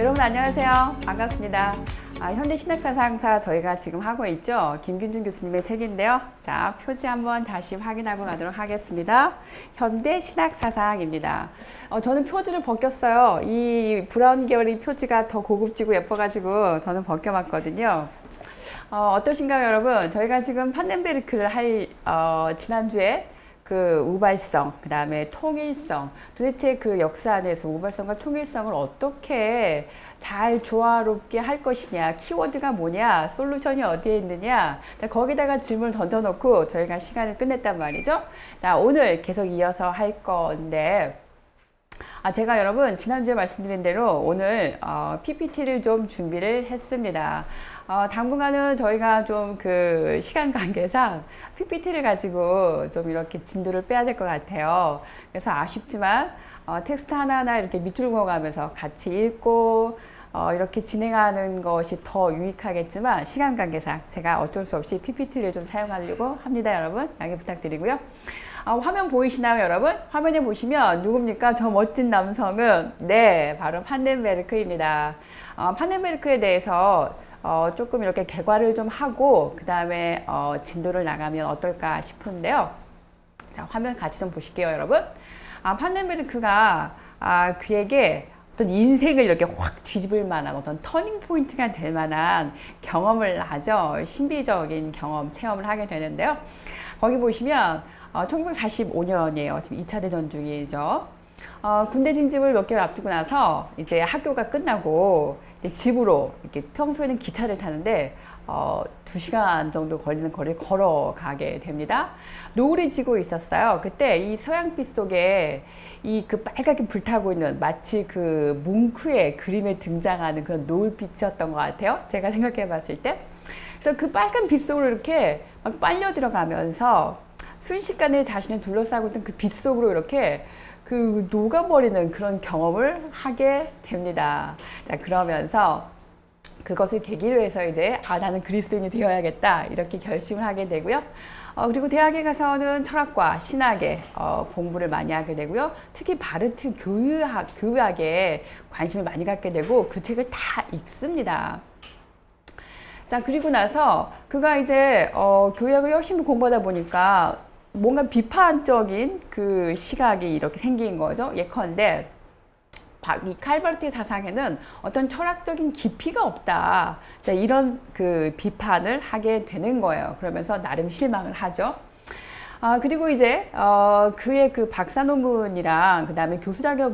여러분 안녕하세요. 반갑습니다. 현대 신학사상사 저희가 지금 하고 있죠. 김균준 교수님의 책인데요. 자, 표지 한번 다시 확인하고 가도록 하겠습니다. 현대 신학사상입니다. 저는 표지를 벗겼어요. 이 브라운 계열의 표지가 더 고급지고 예뻐가지고 저는 벗겨봤거든요. 어떠신가요, 여러분? 저희가 지금 판넨베르크를 지난주에 그 우발성, 그 다음에 통일성, 도대체 그 역사 안에서 우발성과 통일성을 어떻게 잘 조화롭게 할 것이냐, 키워드가 뭐냐, 솔루션이 어디에 있느냐, 거기다가 질문을 던져놓고 저희가 시간을 끝냈단 말이죠. 자, 오늘 계속 이어서 할 건데, 제가 여러분 지난주에 말씀드린 대로 오늘 PPT를 좀 준비를 했습니다. 당분간은 저희가 좀 그 시간 관계상 PPT를 가지고 좀 이렇게 진도를 빼야 될 것 같아요. 그래서 아쉽지만 텍스트 하나하나 이렇게 밑줄 그어가면서 같이 읽고 이렇게 진행하는 것이 더 유익하겠지만 시간 관계상 제가 어쩔 수 없이 PPT를 좀 사용하려고 합니다. 여러분 양해 부탁드리고요. 화면 보이시나요, 여러분? 화면에 보시면 누굽니까? 저 멋진 남성은 네, 바로 판넨베르크입니다. 판넨베르크에 대해서 조금 이렇게 개괄을 좀 하고 그 다음에 진도를 나가면 어떨까 싶은데요. 자, 화면 같이 좀 보실게요, 여러분. 판넨베르크가 그에게 어떤 인생을 이렇게 확 뒤집을 만한 어떤 터닝 포인트가 될 만한 경험을 하죠. 신비적인 경험, 체험을 하게 되는데요. 거기 보시면 1945년이에요. 지금 2차 대전 중이죠. 군대 징집을 몇 개월 앞두고 나서 이제 학교가 끝나고 이제 집으로 이렇게 평소에는 기차를 타는데 2시간 정도 걸리는 거리를 걸어가게 됩니다. 노을이 지고 있었어요. 그때 이 서양빛 속에 이 그 빨갛게 불타고 있는 마치 그 뭉크의 그림에 등장하는 그런 노을빛이었던 것 같아요. 제가 생각해 봤을 때. 그래서 그 빨간 빛 속으로 이렇게 막 빨려 들어가면서 순식간에 자신을 둘러싸고 있던 그 빛 속으로 이렇게 그 녹아버리는 그런 경험을 하게 됩니다. 자, 그러면서 그것을 계기로 해서 이제 나는 그리스도인이 되어야겠다 이렇게 결심을 하게 되고요. 그리고 대학에 가서는 철학과 신학에 공부를 많이 하게 되고요. 특히 바르트 교유학에 관심을 많이 갖게 되고 그 책을 다 읽습니다. 자, 그리고 나서 그가 이제 교육을 열심히 공부하다 보니까 뭔가 비판적인 그 시각이 이렇게 생긴 거죠. 예컨대 이 칼바르트의 사상에는 어떤 철학적인 깊이가 없다. 자, 이런 그 비판을 하게 되는 거예요. 그러면서 나름 실망을 하죠. 그리고 이제 그의 그 박사 논문이랑 그 다음에 교수 자격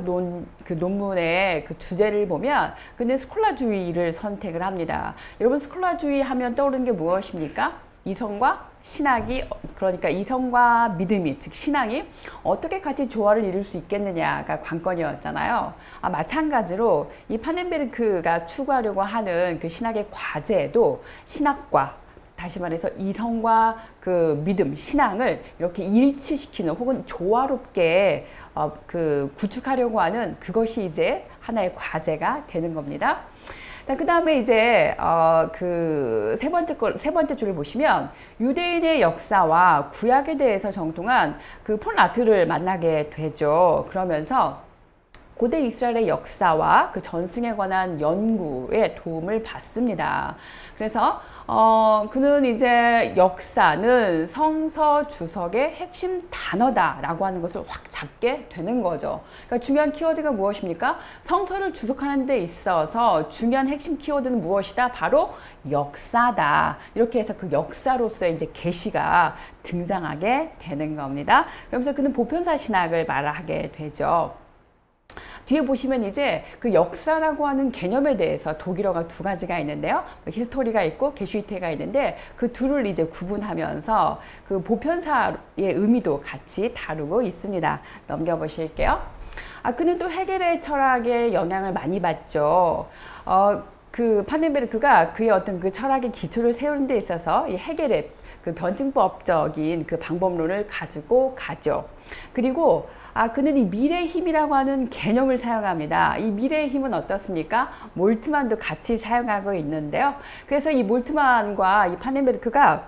논문의 그 주제를 보면 그는 스콜라주의를 선택을 합니다. 여러분 스콜라주의 하면 떠오르는 게 무엇입니까? 이성과 신학이, 그러니까 이성과 믿음이, 즉 신앙이 어떻게 같이 조화를 이룰 수 있겠느냐가 관건이었잖아요. 마찬가지로 이 판넨베르크가 추구하려고 하는 그 신학의 과제도 신학과, 다시 말해서 이성과 그 믿음, 신앙을 이렇게 일치시키는 혹은 조화롭게 그 구축하려고 하는 그것이 이제 하나의 과제가 되는 겁니다. 자, 그 다음에 이제 그 세 번째 줄을 보시면 유대인의 역사와 구약에 대해서 정통한 그 폴 나트를 만나게 되죠. 그러면서 고대 이스라엘의 역사와 그 전승에 관한 연구에 도움을 받습니다. 그래서 그는 이제 역사는 성서 주석의 핵심 단어다라고 하는 것을 확 잡게 되는 거죠. 그러니까 중요한 키워드가 무엇입니까? 성서를 주석하는 데 있어서 중요한 핵심 키워드는 무엇이다? 바로 역사다. 이렇게 해서 그 역사로서의 이제 계시가 등장하게 되는 겁니다. 그러면서 그는 보편사 신학을 말하게 되죠. 뒤에 보시면 이제 그 역사라고 하는 개념에 대해서 독일어가 두 가지가 있는데요. 히스토리가 있고 게슈히테가 있는데 그 둘을 이제 구분하면서 그 보편사의 의미도 같이 다루고 있습니다. 넘겨보실게요. 그는 또 헤겔의 철학에 영향을 많이 받죠. 그 판넨베르크가 그의 어떤 그 철학의 기초를 세우는 데 있어서 이 헤겔의 그 변증법적인 그 방법론을 가지고 가죠. 그리고 그는 이 미래의 힘이라고 하는 개념을 사용합니다. 이 미래의 힘은 어떻습니까? 몰트만도 같이 사용하고 있는데요. 그래서 이 몰트만과 이 판넨베르크가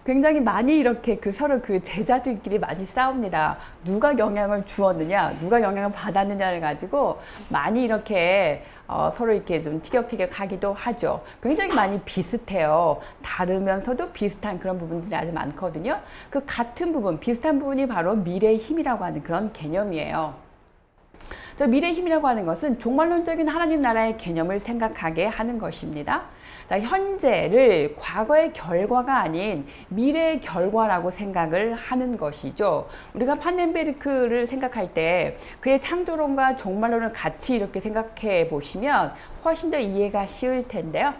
굉장히 많이 이렇게 그 서로 그 제자들끼리 많이 싸웁니다. 누가 영향을 주었느냐, 누가 영향을 받았느냐를 가지고 많이 이렇게 서로 이렇게 좀 티격태격하기도 하죠. 굉장히 많이 비슷해요. 다르면서도 비슷한 그런 부분들이 아주 많거든요. 그 같은 부분, 비슷한 부분이 바로 미래의 힘이라고 하는 그런 개념이에요. 저 미래의 힘이라고 하는 것은 종말론적인 하나님 나라의 개념을 생각하게 하는 것입니다. 자, 현재를 과거의 결과가 아닌 미래의 결과라고 생각을 하는 것이죠. 우리가 판넨베르크를 생각할 때 그의 창조론과 종말론을 같이 이렇게 생각해 보시면 훨씬 더 이해가 쉬울 텐데요.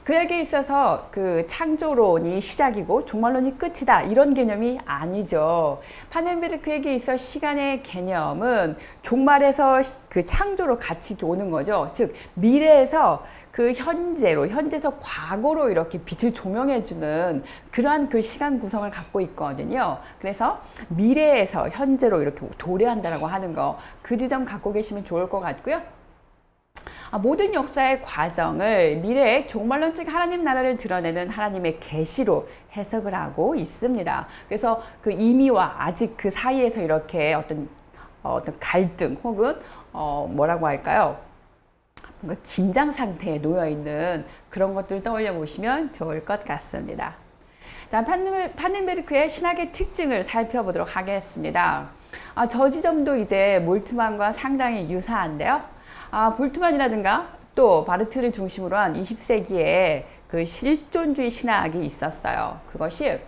그에게 있어서 그 창조론이 시작이고 종말론이 끝이다 이런 개념이 아니죠. 판넨베르크에게 있어 시간의 개념은 종말에서 그 창조로 같이 오는 거죠. 즉 미래에서 그 현재에서 과거로 이렇게 빛을 조명해주는 그러한 그 시간 구성을 갖고 있거든요. 그래서 미래에서 현재로 이렇게 도래한다라고 하는 거, 그 지점 갖고 계시면 좋을 것 같고요. 모든 역사의 과정을 미래의 종말론적 하나님 나라를 드러내는 하나님의 계시로 해석을 하고 있습니다. 그래서 그 이미와 아직 그 사이에서 이렇게 어떤 갈등 혹은 뭐라고 할까요? 뭔가 긴장 상태에 놓여 있는 그런 것들을 떠올려 보시면 좋을 것 같습니다. 자, 판넨베르크의 신학의 특징을 살펴보도록 하겠습니다. 저 지점도 이제 몰트만과 상당히 유사한데요. 볼트만이라든가 또 바르트를 중심으로 한 20세기에 그 실존주의 신학이 있었어요. 그것이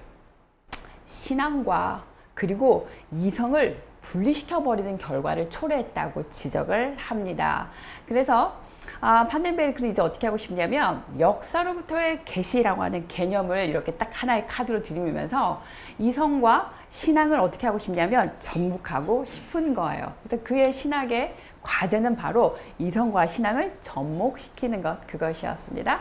신앙과 그리고 이성을 분리시켜버리는 결과를 초래했다고 지적을 합니다. 그래서 판넨베르크는 이제 어떻게 하고 싶냐면 역사로부터의 계시라고 하는 개념을 이렇게 딱 하나의 카드로 들이밀면서 이성과 신앙을 어떻게 하고 싶냐면 접목하고 싶은 거예요. 그래서 그의 신학의 과제는 바로 이성과 신앙을 접목시키는 것, 그것이었습니다.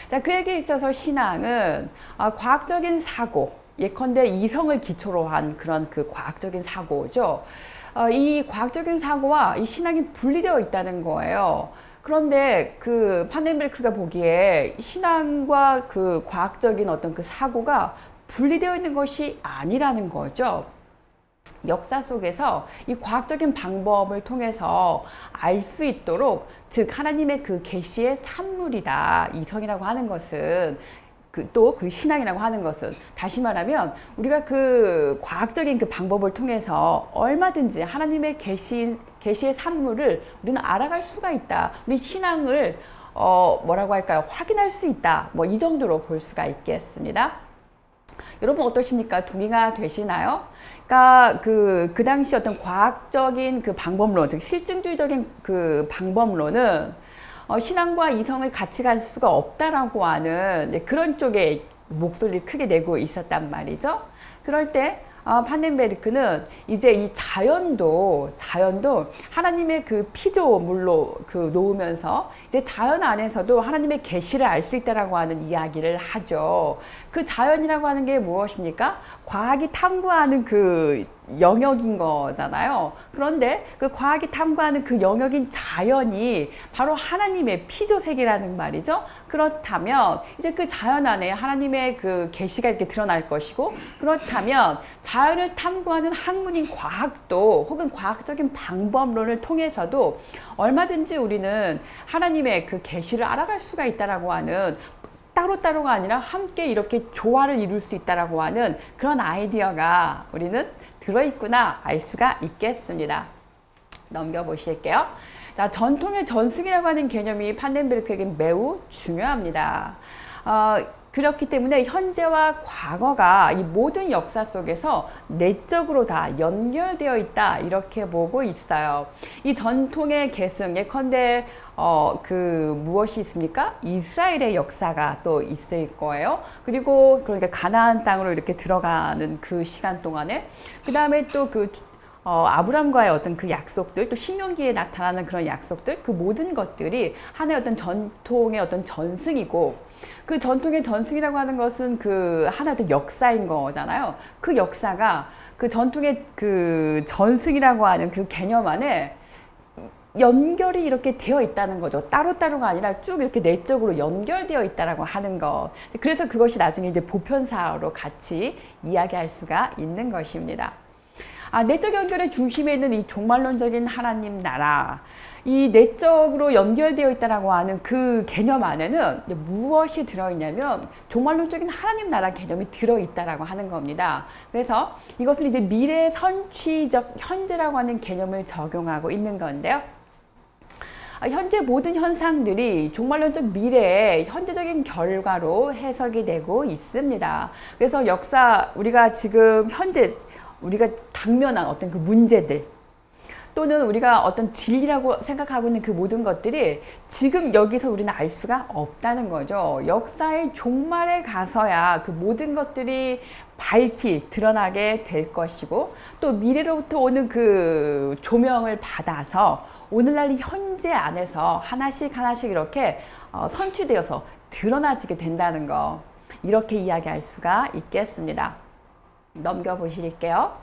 자, 그에게 있어서 신앙은 과학적인 사고, 예컨대 이성을 기초로 한 그런 그 과학적인 사고죠. 이 과학적인 사고와 이 신앙이 분리되어 있다는 거예요. 그런데 그 판넨베르크가 보기에 신앙과 그 과학적인 어떤 그 사고가 분리되어 있는 것이 아니라는 거죠. 역사 속에서 이 과학적인 방법을 통해서 알 수 있도록, 즉 하나님의 그 계시의 산물이다. 이성이라고 하는 것은 또 그 신앙이라고 하는 것은, 다시 말하면 우리가 그 과학적인 그 방법을 통해서 얼마든지 하나님의 계시의 산물을 우리는 알아갈 수가 있다. 우리 신앙을 뭐라고 할까요? 확인할 수 있다. 뭐 이 정도로 볼 수가 있겠습니다. 여러분 어떠십니까? 동의가 되시나요? 그러니까 그 당시 어떤 과학적인 그 방법론, 즉 실증주의적인 그 방법론은 신앙과 이성을 같이 갈 수가 없다라고 하는 그런 쪽에 목소리를 크게 내고 있었단 말이죠. 그럴 때 판넨베르크는 이제 이 자연도 하나님의 그 피조물로 그 놓으면서 이제 자연 안에서도 하나님의 계시를 알 수 있다라고 하는 이야기를 하죠. 그 자연이라고 하는 게 무엇입니까? 과학이 탐구하는 그 영역인 거잖아요. 그런데 그 과학이 탐구하는 그 영역인 자연이 바로 하나님의 피조 세계라는 말이죠. 그렇다면 이제 그 자연 안에 하나님의 그 계시가 이렇게 드러날 것이고, 그렇다면 자연을 탐구하는 학문인 과학도 혹은 과학적인 방법론을 통해서도 얼마든지 우리는 하나님의 그 계시를 알아갈 수가 있다라고 하는, 따로따로가 아니라 함께 이렇게 조화를 이룰 수 있다라고 하는 그런 아이디어가 우리는 들어있구나 알 수가 있겠습니다. 넘겨보실게요. 자, 전통의 전승이라고 하는 개념이 판넨베르크에게 매우 중요합니다. 그렇기 때문에 현재와 과거가 이 모든 역사 속에서 내적으로 다 연결되어 있다, 이렇게 보고 있어요. 이 전통의 계승, 예컨대 무엇이 있습니까? 이스라엘의 역사가 또 있을 거예요. 그리고 그러니까 가나안 땅으로 이렇게 들어가는 그 시간 동안에, 그 다음에 또 아브람과의 어떤 그 약속들, 또 신명기에 나타나는 그런 약속들, 그 모든 것들이 하나의 어떤 전통의 어떤 전승이고, 그 전통의 전승이라고 하는 것은 그 하나의 어떤 역사인 거잖아요. 그 역사가 그 전통의 그 전승이라고 하는 그 개념 안에 연결이 이렇게 되어 있다는 거죠. 따로따로가 아니라 쭉 이렇게 내적으로 연결되어 있다라고 하는 것. 그래서 그것이 나중에 이제 보편사로 같이 이야기할 수가 있는 것입니다. 내적 연결의 중심에 있는 이 종말론적인 하나님 나라, 이 내적으로 연결되어 있다라고 하는 그 개념 안에는 무엇이 들어있냐면 종말론적인 하나님 나라 개념이 들어있다라고 하는 겁니다. 그래서 이것을 이제 미래 선취적 현재라고 하는 개념을 적용하고 있는 건데요. 현재 모든 현상들이 종말론적 미래의 현재적인 결과로 해석이 되고 있습니다. 그래서 역사, 우리가 지금 현재 우리가 당면한 어떤 그 문제들 또는 우리가 어떤 진리라고 생각하고 있는 그 모든 것들이 지금 여기서 우리는 알 수가 없다는 거죠. 역사의 종말에 가서야 그 모든 것들이 밝히 드러나게 될 것이고 또 미래로부터 오는 그 조명을 받아서 오늘날 현재 안에서 하나씩 하나씩 이렇게 선취되어서 드러나지게 된다는 거, 이렇게 이야기할 수가 있겠습니다. 넘겨보실게요.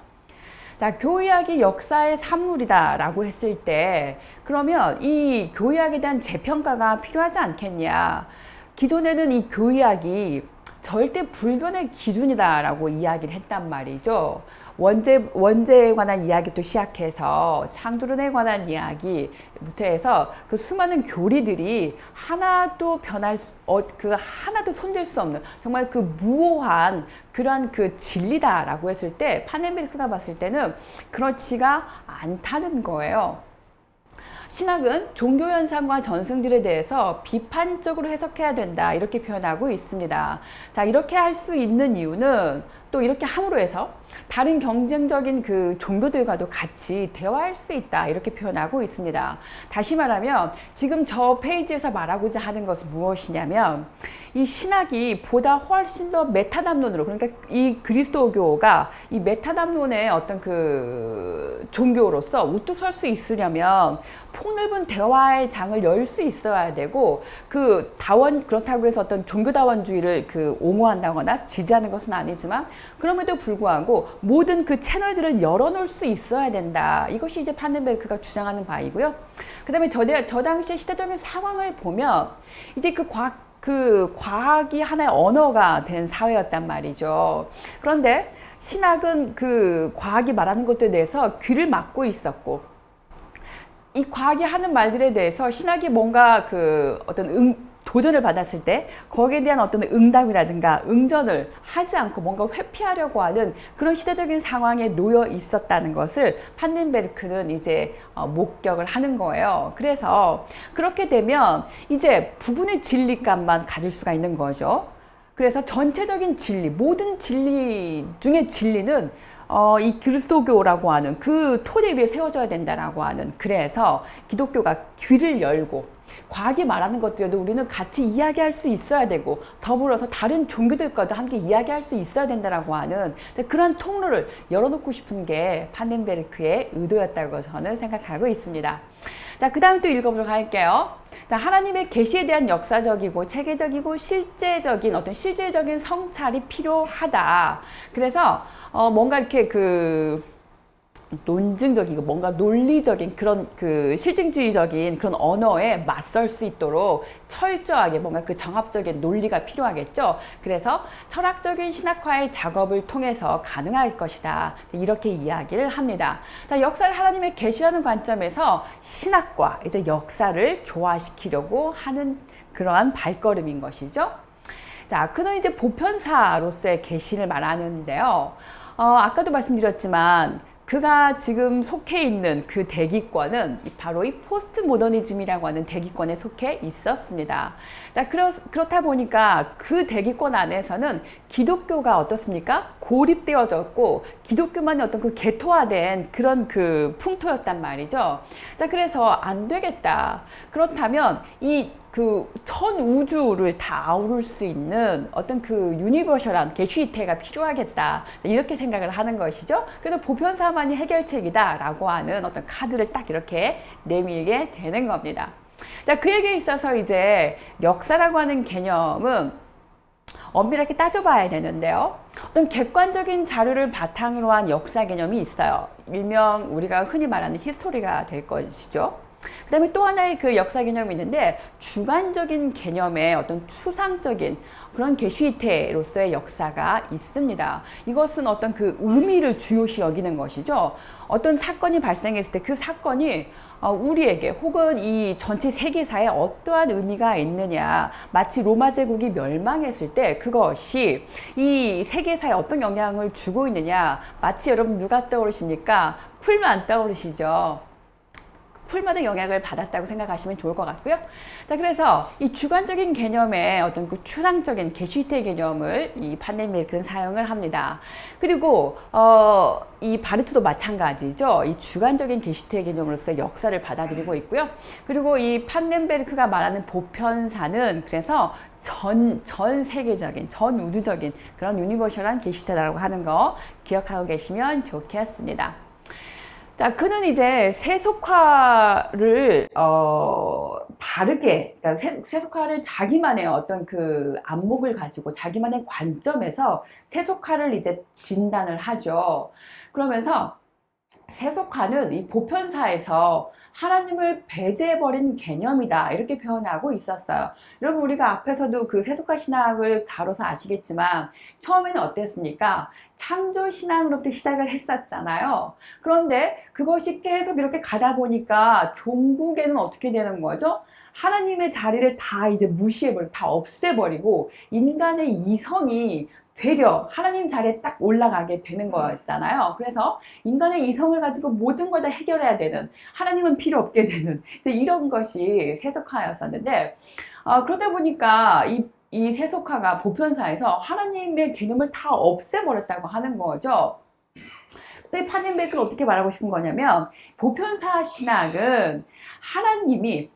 자, 교의학이 역사의 산물이다 라고 했을 때 그러면 이 교의학에 대한 재평가가 필요하지 않겠냐. 기존에는 이 교의학이 절대 불변의 기준이다 라고 이야기를 했단 말이죠. 원죄에 관한 이야기부터 시작해서 창조론에 관한 이야기부터 해서 그 수많은 교리들이 하나도 하나도 손댈 수 없는 정말 그 무오한 그러한 그 진리다라고 했을 때 파넨베르크가 봤을 때는 그렇지가 않다는 거예요. 신학은 종교 현상과 전승들에 대해서 비판적으로 해석해야 된다, 이렇게 표현하고 있습니다. 자, 이렇게 할 수 있는 이유는 또 이렇게 함으로 해서 다른 경쟁적인 그 종교들과도 같이 대화할 수 있다, 이렇게 표현하고 있습니다. 다시 말하면 지금 저 페이지에서 말하고자 하는 것은 무엇이냐면 이 신학이 보다 훨씬 더 메타담론으로, 그러니까 이 그리스도교가 이 메타담론의 어떤 그 종교로서 우뚝 설 수 있으려면 폭넓은 대화의 장을 열 수 있어야 되고, 그 그렇다고 해서 어떤 종교다원주의를 그 옹호한다거나 지지하는 것은 아니지만 그럼에도 불구하고 모든 그 채널들을 열어놓을 수 있어야 된다. 이것이 이제 파넨베르크가 주장하는 바이고요. 그 다음에 저 당시의 시대적인 상황을 보면 이제 그 과학이 하나의 언어가 된 사회였단 말이죠. 그런데 신학은 그 과학이 말하는 것들에 대해서 귀를 막고 있었고, 이 과학이 하는 말들에 대해서 신학이 뭔가 그 어떤 도전을 받았을 때 거기에 대한 어떤 응답이라든가 응전을 하지 않고 뭔가 회피하려고 하는 그런 시대적인 상황에 놓여 있었다는 것을 파넨베르크는 이제 목격을 하는 거예요. 그래서 그렇게 되면 이제 부분의 진리감만 가질 수가 있는 거죠. 그래서 전체적인 진리, 모든 진리 중에 진리는 이 그리스도교라고 하는 그 토대 위에 세워져야 된다라고 하는, 그래서 기독교가 귀를 열고 과학이 말하는 것들에도 우리는 같이 이야기할 수 있어야 되고 더불어서 다른 종교들과도 함께 이야기할 수 있어야 된다라고 하는 그런 통로를 열어놓고 싶은 게 파넨베르크의 의도였다고 저는 생각하고 있습니다. 자, 그 다음에 또 읽어보도록 할게요. 자, 하나님의 계시에 대한 역사적이고 체계적이고 실제적인 어떤 실질적인 성찰이 필요하다. 그래서 뭔가 이렇게 그 논증적이고 뭔가 논리적인 그런 그 실증주의적인 그런 언어에 맞설 수 있도록 철저하게 뭔가 그 정합적인 논리가 필요하겠죠. 그래서 철학적인 신학화의 작업을 통해서 가능할 것이다, 이렇게 이야기를 합니다. 자, 역사를 하나님의 계시라는 관점에서 신학과 이제 역사를 조화시키려고 하는 그러한 발걸음인 것이죠. 자, 그는 이제 보편사로서의 계시를 말하는데요. 아까도 말씀드렸지만 그가 지금 속해 있는 그 대기권은 바로 이 포스트 모더니즘이라고 하는 대기권에 속해 있었습니다. 자, 그렇다 보니까 그 대기권 안에서는 기독교가 어떻습니까? 고립되어졌고 기독교만의 어떤 그 개토화된 그런 그 풍토였단 말이죠. 자, 그래서 안 되겠다. 그렇다면 전 우주를 다 아우를 수 있는 어떤 그 유니버셜한 계시태가 필요하겠다, 이렇게 생각을 하는 것이죠. 그래서 보편사만이 해결책이다라고 하는 어떤 카드를 딱 이렇게 내밀게 되는 겁니다. 자, 그에게 있어서 이제 역사라고 하는 개념은 엄밀하게 따져봐야 되는데요. 어떤 객관적인 자료를 바탕으로 한 역사 개념이 있어요. 일명 우리가 흔히 말하는 히스토리가 될 것이죠. 그다음에 또 하나의 그 역사 개념이 있는데 주관적인 개념의 어떤 추상적인 그런 게슈히테로서의 역사가 있습니다. 이것은 어떤 그 의미를 중요시 여기는 것이죠. 어떤 사건이 발생했을 때 그 사건이 우리에게 혹은 이 전체 세계사에 어떠한 의미가 있느냐, 마치 로마 제국이 멸망했을 때 그것이 이 세계사에 어떤 영향을 주고 있느냐, 마치 여러분 누가 떠오르십니까? 쿨만 떠오르시죠. 쿨만의 영향을 받았다고 생각하시면 좋을 것 같고요. 자, 그래서 이 주관적인 개념의 어떤 그 추상적인 게슈히테 개념을 이 판넨베르크는 사용을 합니다. 그리고 이 바르트도 마찬가지죠. 이 주관적인 게슈히테 개념으로서 역사를 받아들이고 있고요. 그리고 이 판넨베르크가 말하는 보편사는 그래서 전 세계적인, 전 우주적인 그런 유니버셜한 게슈히테라고 하는 거 기억하고 계시면 좋겠습니다. 자, 그는 이제 세속화를 다르게, 그러니까 세속화를 자기만의 어떤 그 안목을 가지고 자기만의 관점에서 세속화를 이제 진단을 하죠. 그러면서 세속화는 이 보편사에서 하나님을 배제해버린 개념이다, 이렇게 표현하고 있었어요. 여러분, 우리가 앞에서도 그 세속화 신학을 다뤄서 아시겠지만 처음에는 어땠습니까? 창조 신앙으로부터 시작을 했었잖아요. 그런데 그것이 계속 이렇게 가다 보니까 종국에는 어떻게 되는 거죠? 하나님의 자리를 다 이제 무시해버리고 다 없애버리고 인간의 이성이 되려 하나님 자리에 딱 올라가게 되는 거였잖아요. 그래서 인간의 이성을 가지고 모든 걸 다 해결해야 되는, 하나님은 필요 없게 되는 이제 이런 것이 세속화였었는데, 그러다 보니까 이 세속화가 보편사에서 하나님의 개념을 다 없애버렸다고 하는 거죠. 판넨베르크는 어떻게 말하고 싶은 거냐면, 보편사 신학은 하나님이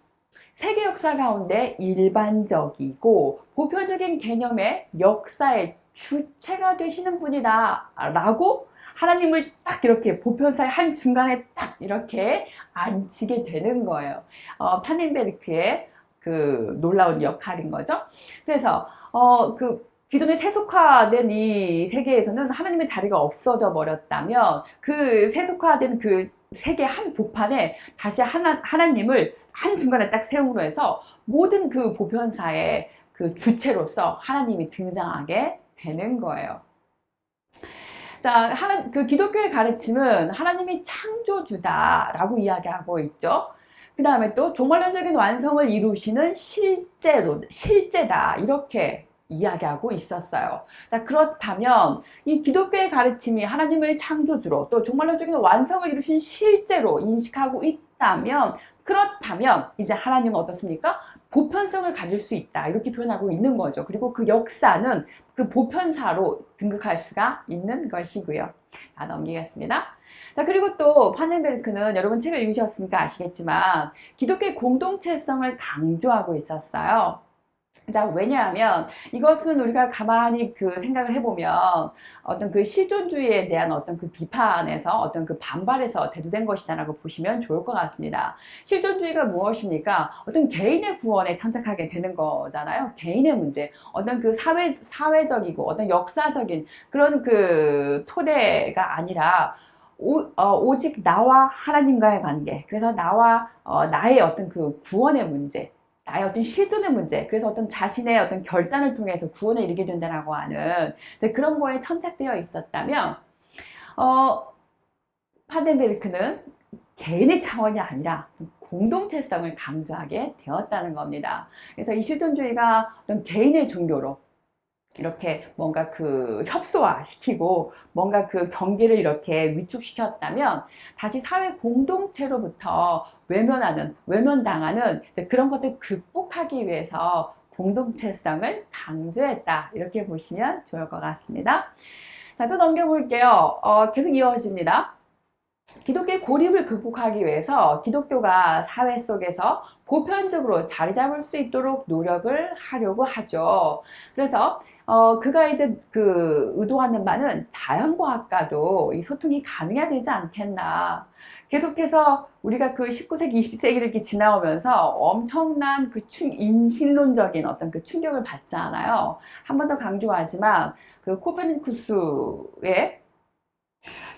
세계 역사 가운데 일반적이고 보편적인 개념의 역사의 주체가 되시는 분이다 라고 하나님을 딱 이렇게 보편사의 한 중간에 딱 이렇게 앉히게 되는 거예요. 판넨베르크의 그 놀라운 역할인 거죠. 그래서 그 기존에 세속화된 이 세계에서는 하나님의 자리가 없어져 버렸다면 그 세속화된 그 세계 한 복판에 다시 하나님을 한 중간에 딱 세움으로 해서 모든 그 보편사의 그 주체로서 하나님이 등장하게 되는 거예요. 자, 그 기독교의 가르침은 하나님이 창조주다라고 이야기하고 있죠. 그 다음에 또 종말론적인 완성을 이루시는 실제다, 이렇게 이야기하고 있었어요. 자, 그렇다면 이 기독교의 가르침이 하나님을 창조주로 또 종말론적인 완성을 이루신 실제로 인식하고 있다면, 그렇다면 이제 하나님은 어떻습니까? 보편성을 가질 수 있다, 이렇게 표현하고 있는 거죠. 그리고 그 역사는 그 보편사로 등극할 수가 있는 것이고요. 자, 넘기겠습니다. 자, 그리고 또 판넨베르크는 여러분 책을 읽으셨으니까 아시겠지만 기독교의 공동체성을 강조하고 있었어요. 자, 왜냐하면 이것은 우리가 가만히 그 생각을 해보면 어떤 그 실존주의에 대한 어떤 그 비판에서 어떤 그 반발에서 대두된 것이다라고 보시면 좋을 것 같습니다. 실존주의가 무엇입니까? 어떤 개인의 구원에 천착하게 되는 거잖아요. 개인의 문제, 어떤 그 사회적이고 어떤 역사적인 그런 그 토대가 아니라 오직 나와 하나님과의 관계, 그래서 나의 어떤 그 구원의 문제, 나의 어떤 실존의 문제, 그래서 어떤 자신의 어떤 결단을 통해서 구원에 이르게 된다라고 하는 그런 거에 천착되어 있었다면, 판넨베르크는 개인의 차원이 아니라 공동체성을 강조하게 되었다는 겁니다. 그래서 이 실존주의가 어떤 개인의 종교로 이렇게 뭔가 그 협소화시키고 뭔가 그 경계를 이렇게 위축시켰다면 다시 사회 공동체로부터 외면당하는 그런 것들 극복하기 위해서 공동체성을 강조했다, 이렇게 보시면 좋을 것 같습니다. 자, 또 넘겨볼게요. 계속 이어집니다. 기독교의 고립을 극복하기 위해서 기독교가 사회 속에서 보편적으로 자리 잡을 수 있도록 노력을 하려고 하죠. 그래서 그가 이제 그 의도하는 바는 자연과학과도 이 소통이 가능해야 되지 않겠나. 계속해서 우리가 그 19세기, 20세기를 이렇게 지나오면서 엄청난 그 인신론적인 어떤 그 충격을 받잖아요. 한 번 더 강조하지만 그 코페르니쿠스의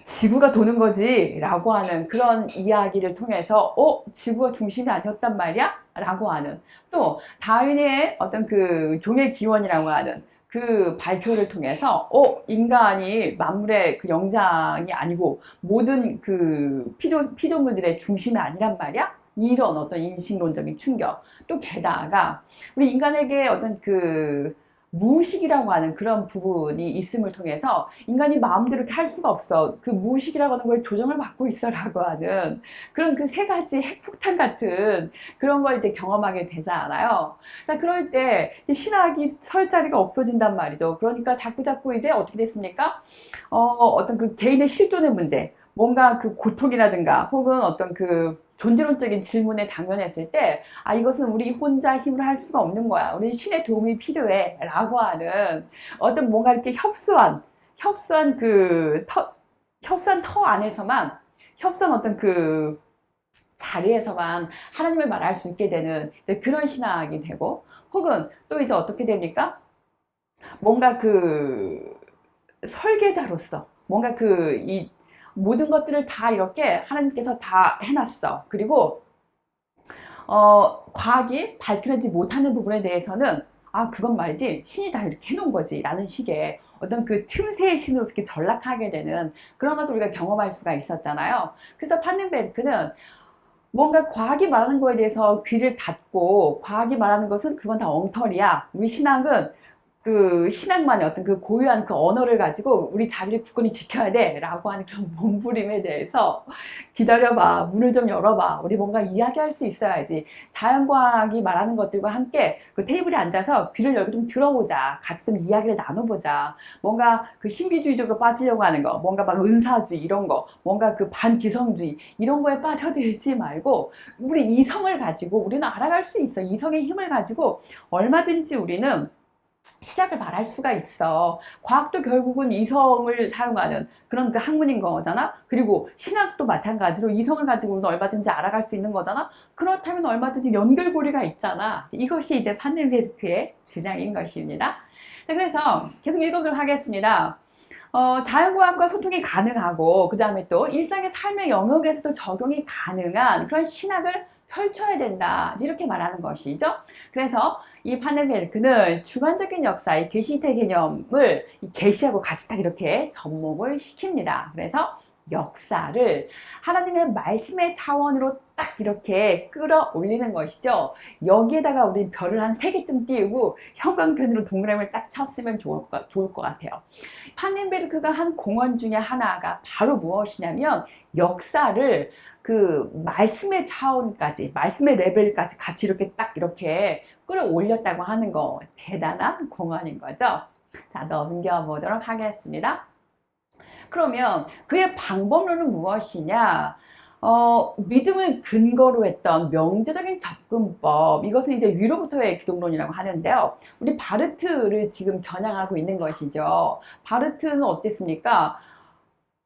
지구가 도는 거지 라고 하는 그런 이야기를 통해서 지구가 중심이 아니었단 말이야? 라고 하는, 또 다윈의 어떤 그 종의 기원이라고 하는 그 발표를 통해서 인간이 만물의 그 영장이 아니고 모든 그 피조물들의 중심이 아니란 말이야? 이런 어떤 인식론적인 충격. 또 게다가 우리 인간에게 어떤 그 무의식이라고 하는 그런 부분이 있음을 통해서 인간이 마음대로 이렇게 할 수가 없어. 그 무의식이라고 하는 거에 조정을 받고 있어라고 하는 그런 그 세 가지 핵폭탄 같은 그런 걸 이제 경험하게 되잖아요. 자, 그럴 때 신학이 설 자리가 없어진단 말이죠. 그러니까 자꾸자꾸 이제 어떻게 됐습니까? 어떤 그 개인의 실존의 문제, 뭔가 그 고통이라든가 혹은 어떤 그 존재론적인 질문에 당면했을 때, 이것은 우리 혼자 힘으로 할 수가 없는 거야. 우리 신의 도움이 필요해. 라고 하는 어떤 뭔가 이렇게 협소한 터 안에서만, 협소한 어떤 그 자리에서만 하나님을 말할 수 있게 되는 이제 그런 신학이 되고, 혹은 또 이제 어떻게 됩니까? 뭔가 그 설계자로서, 뭔가 이 모든 것들을 다 이렇게 하나님께서 다 해놨어. 그리고 과학이 밝혀내지 못하는 부분에 대해서는 그건 말이지 신이 다 이렇게 해놓은 거지 라는 식의 어떤 그 틈새의 신으로 이렇게 전락하게 되는 그런 것도 우리가 경험할 수가 있었잖아요. 그래서 판넨베르크는 뭔가 과학이 말하는 거에 대해서 귀를 닫고, 과학이 말하는 것은 그건 다 엉터리야. 우리 신학은 그 신앙만의 어떤 그 고유한 그 언어를 가지고 우리 자리를 굳건히 지켜야 돼 라고 하는 그런 몸부림에 대해서, 기다려봐, 문을 좀 열어봐, 우리 뭔가 이야기할 수 있어야지, 자연과학이 말하는 것들과 함께 그 테이블에 앉아서 귀를 열고 좀 들어보자, 같이 좀 이야기를 나눠보자, 뭔가 그 신비주의적으로 빠지려고 하는 거, 뭔가 막 은사주의 이런 거, 뭔가 그 반기성주의 이런 거에 빠져들지 말고 우리 이성을 가지고 우리는 알아갈 수 있어. 이성의 힘을 가지고 얼마든지 우리는 시작을 말할 수가 있어. 과학도 결국은 이성을 사용하는 그런 그 학문인 거잖아. 그리고 신학도 마찬가지로 이성을 가지고는 얼마든지 알아갈 수 있는 거잖아. 그렇다면 얼마든지 연결고리가 있잖아. 이것이 이제 판넨베르크의 주장인 것입니다. 자, 그래서 계속 읽어보도록 하겠습니다. 자연과학과 소통이 가능하고, 그 다음에 또 일상의 삶의 영역에서도 적용이 가능한 그런 신학을 펼쳐야 된다, 이렇게 말하는 것이죠. 그래서 이 판넨베르크는 주관적인 역사의 계시태 개념을 계시하고 같이 딱 이렇게 접목을 시킵니다. 그래서 역사를 하나님의 말씀의 차원으로 딱 이렇게 끌어올리는 것이죠. 여기에다가 우리 별을 한 3개쯤 띄우고 형광펜으로 동그라미를 딱 쳤으면 좋을 것 같아요. 판넨베르크가 한 공헌 중에 하나가 바로 무엇이냐면, 역사를 그 말씀의 차원까지, 말씀의 레벨까지 같이 이렇게 딱 이렇게 끌어올렸다고 하는 거, 대단한 공헌인 거죠. 자, 넘겨보도록 하겠습니다. 그러면 그의 방법론은 무엇이냐? 믿음을 근거로 했던 명제적인 접근법, 이것은 이제 위로부터의 기독론이라고 하는데요. 우리 바르트를 지금 겨냥하고 있는 것이죠. 바르트는 어땠습니까?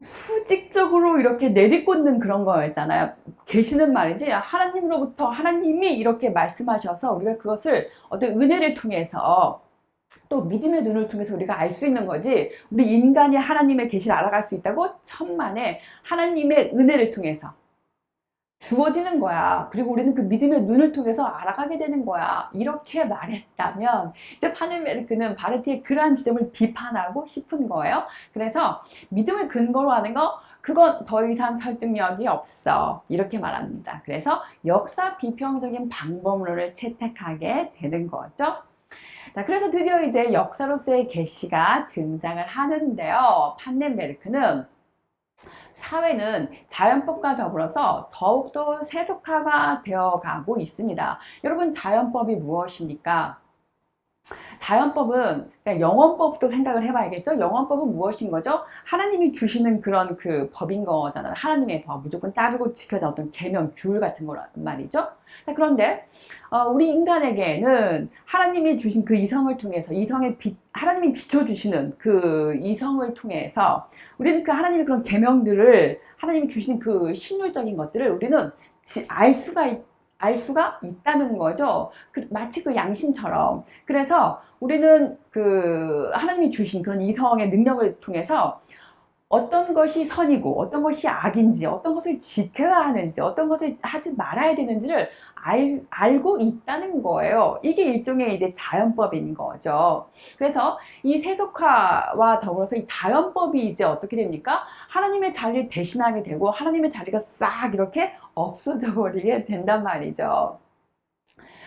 수직적으로 이렇게 내리꽂는 그런 거였잖아요. 계시는 말이지, 하나님으로부터 하나님이 이렇게 말씀하셔서 우리가 그것을 어떤 은혜를 통해서, 또 믿음의 눈을 통해서 우리가 알 수 있는 거지, 우리 인간이 하나님의 계시를 알아갈 수 있다고? 천만에 하나님의 은혜를 통해서 주어지는 거야. 그리고 우리는 그 믿음의 눈을 통해서 알아가게 되는 거야. 이렇게 말했다면 이제 판넨베르크는 바르트의 그러한 지점을 비판하고 싶은 거예요. 그래서 믿음을 근거로 하는 거, 그건 더 이상 설득력이 없어, 이렇게 말합니다. 그래서 역사 비평적인 방법론을 채택하게 되는 거죠. 자, 그래서 드디어 이제 역사로서의 계시가 등장을 하는데요. 판넨베르크는 사회는 자연법과 더불어서 더욱더 세속화가 되어가고 있습니다. 여러분, 자연법이 무엇입니까? 자연법은 그냥 영원법도 생각을 해봐야겠죠. 영원법은 무엇인 거죠? 하나님이 주시는 그런 그 법인 거잖아요. 하나님의 법, 무조건 따르고 지켜야 되는 어떤 계명, 규율 같은 거란 말이죠. 자, 그런데 우리 인간에게는 하나님이 주신 그 이성을 통해서, 하나님이 비춰주시는 그 이성을 통해서 우리는 그 하나님의 그런 계명들을, 하나님이 주시는 그 신율적인 것들을 우리는 알 수가 있다는 거죠. 마치 그 양심처럼. 그래서 우리는 그 하나님이 주신 그런 이성의 능력을 통해서 어떤 것이 선이고 어떤 것이 악인지, 어떤 것을 지켜야 하는지, 어떤 것을 하지 말아야 되는지를 알고 있다는 거예요. 이게 일종의 이제 자연법인 거죠. 그래서 이 세속화와 더불어서 이 자연법이 이제 어떻게 됩니까? 하나님의 자리를 대신하게 되고 하나님의 자리가 싹 이렇게 없어져 버리게 된단 말이죠.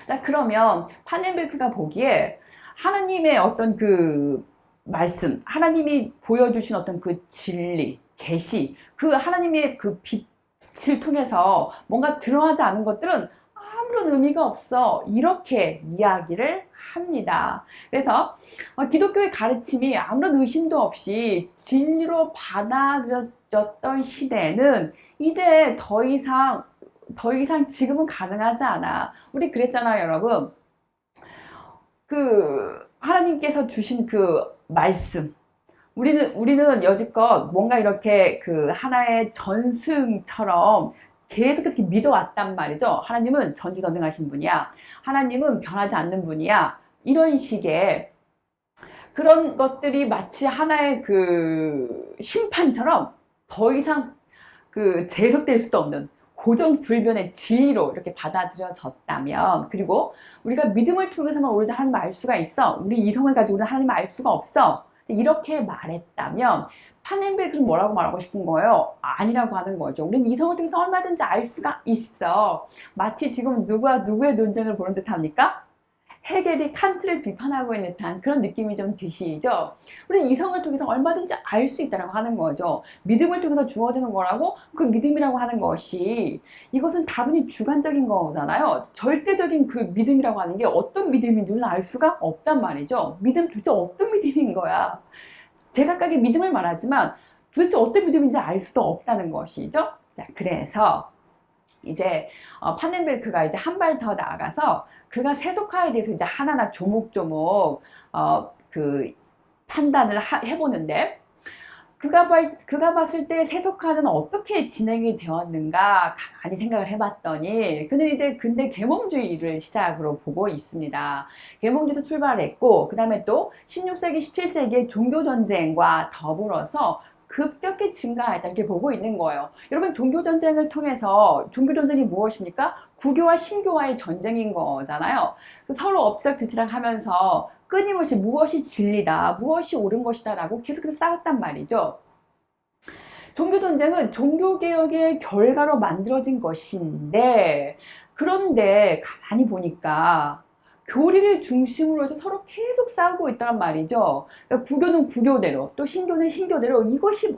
자, 그러면 파넨베르크가 보기에 하나님의 어떤 그 말씀, 하나님이 보여주신 어떤 그 진리, 계시, 그 하나님의 그 빛을 통해서 뭔가 드러나지 않은 것들은 아무런 의미가 없어. 이렇게 이야기를 합니다. 그래서 기독교의 가르침이 아무런 의심도 없이 진리로 받아들여졌던 시대는 이제 더 이상 지금은 가능하지 않아. 우리 그랬잖아요, 여러분. 그 하나님께서 주신 그 말씀, 우리는 여지껏 뭔가 이렇게 그 하나의 전승처럼 계속해서 믿어왔단 말이죠. 하나님은 전지전능하신 분이야. 하나님은 변하지 않는 분이야. 이런 식의 그런 것들이 마치 하나의 그 심판처럼 더 이상 그 재속될 수도 없는 고정불변의 진리로 이렇게 받아들여졌다면, 그리고 우리가 믿음을 통해서만 오로지 하나님을 알 수가 있어, 우리 이성을 가지고는 하나님을 알 수가 없어, 이렇게 말했다면 파넨베르크는 뭐라고 말하고 싶은 거예요? 아니라고 하는 거죠. 우리는 이성을 통해서 얼마든지 알 수가 있어. 마치 지금 누구와 누구의 논쟁을 보는 듯 합니까? 헤겔이 칸트를 비판하고 있는 듯한 그런 느낌이 좀 드시죠? 우리는 이성을 통해서 얼마든지 알 수 있다고 하는 거죠. 믿음을 통해서 주어지는 거라고, 그 믿음이라고 하는 것이, 이것은 다분히 주관적인 거잖아요. 절대적인 그 믿음이라고 하는 게 어떤 믿음인지 우리는 알 수가 없단 말이죠. 믿음 도대체 어떤 믿음인 거야? 제각각의 믿음을 말하지만 도대체 어떤 믿음인지 알 수도 없다는 것이죠. 자, 그래서 이제 파넨베르크가 이제 한 발 더 나아가서 그가 세속화에 대해서 이제 하나하나 조목조목 그 판단을 해보는데, 그가 봤을 때 세속화는 어떻게 진행이 되었는가 가만히 생각을 해봤더니, 그는 이제 근대 계몽주의를 시작으로 보고 있습니다. 계몽주의에서 출발했고, 그 다음에 또 16세기, 17세기의 종교전쟁과 더불어서 급격히 증가했다, 이렇게 보고 있는 거예요. 여러분, 종교전쟁을 통해서, 종교전쟁이 무엇입니까? 구교와 신교와의 전쟁인 거잖아요. 서로 엎치락뒤치락 하면서 끊임없이 무엇이 진리다, 무엇이 옳은 것이다 라고 계속해서 싸웠단 말이죠. 종교전쟁은 종교개혁의 결과로 만들어진 것인데, 그런데 가만히 보니까 교리를 중심으로 해서 서로 계속 싸우고 있다는 말이죠. 그러니까 구교는 구교대로, 또 신교는 신교대로,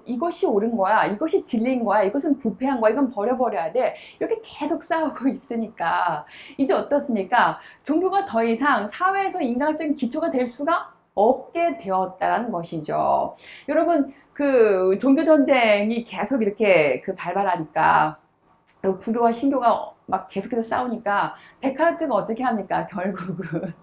이것이 옳은 거야, 이것이 진리인 거야, 이것은 부패한 거야, 이건 버려버려야 돼, 이렇게 계속 싸우고 있으니까 이제 어떻습니까? 종교가 더 이상 사회에서 인간학적인 기초가 될 수가 없게 되었다는 것이죠. 여러분, 그 종교전쟁이 계속 이렇게 그 발발하니까, 구교와 신교가 막 계속해서 싸우니까 데카르트가 어떻게 합니까? 결국은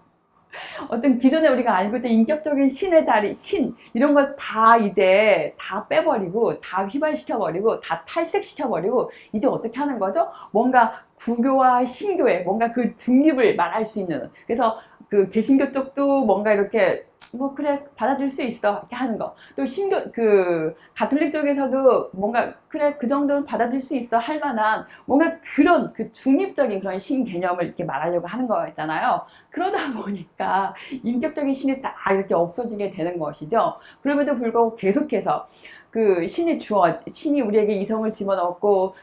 어떤 기존에 우리가 알고 있던 인격적인 신의 자리, 신, 이런 걸 다 이제 다 빼버리고, 다 휘발시켜버리고, 다 탈색시켜버리고, 이제 어떻게 하는 거죠? 뭔가 구교와 신교의 뭔가 그 중립을 말할 수 있는, 그래서 그 개신교 쪽도 뭔가 이렇게 뭐 그래 받아줄 수 있어 이렇게 하는 거, 또 신교 그 가톨릭 쪽에서도 뭔가 그래 그 정도는 받아줄 수 있어 할 만한 뭔가 그런 그 중립적인 그런 신 개념을 이렇게 말하려고 하는 거였잖아요. 그러다 보니까 인격적인 신이 다 이렇게 없어지게 되는 것이죠. 그럼에도 불구하고 계속해서 그 신이 우리에게 이성을 집어넣고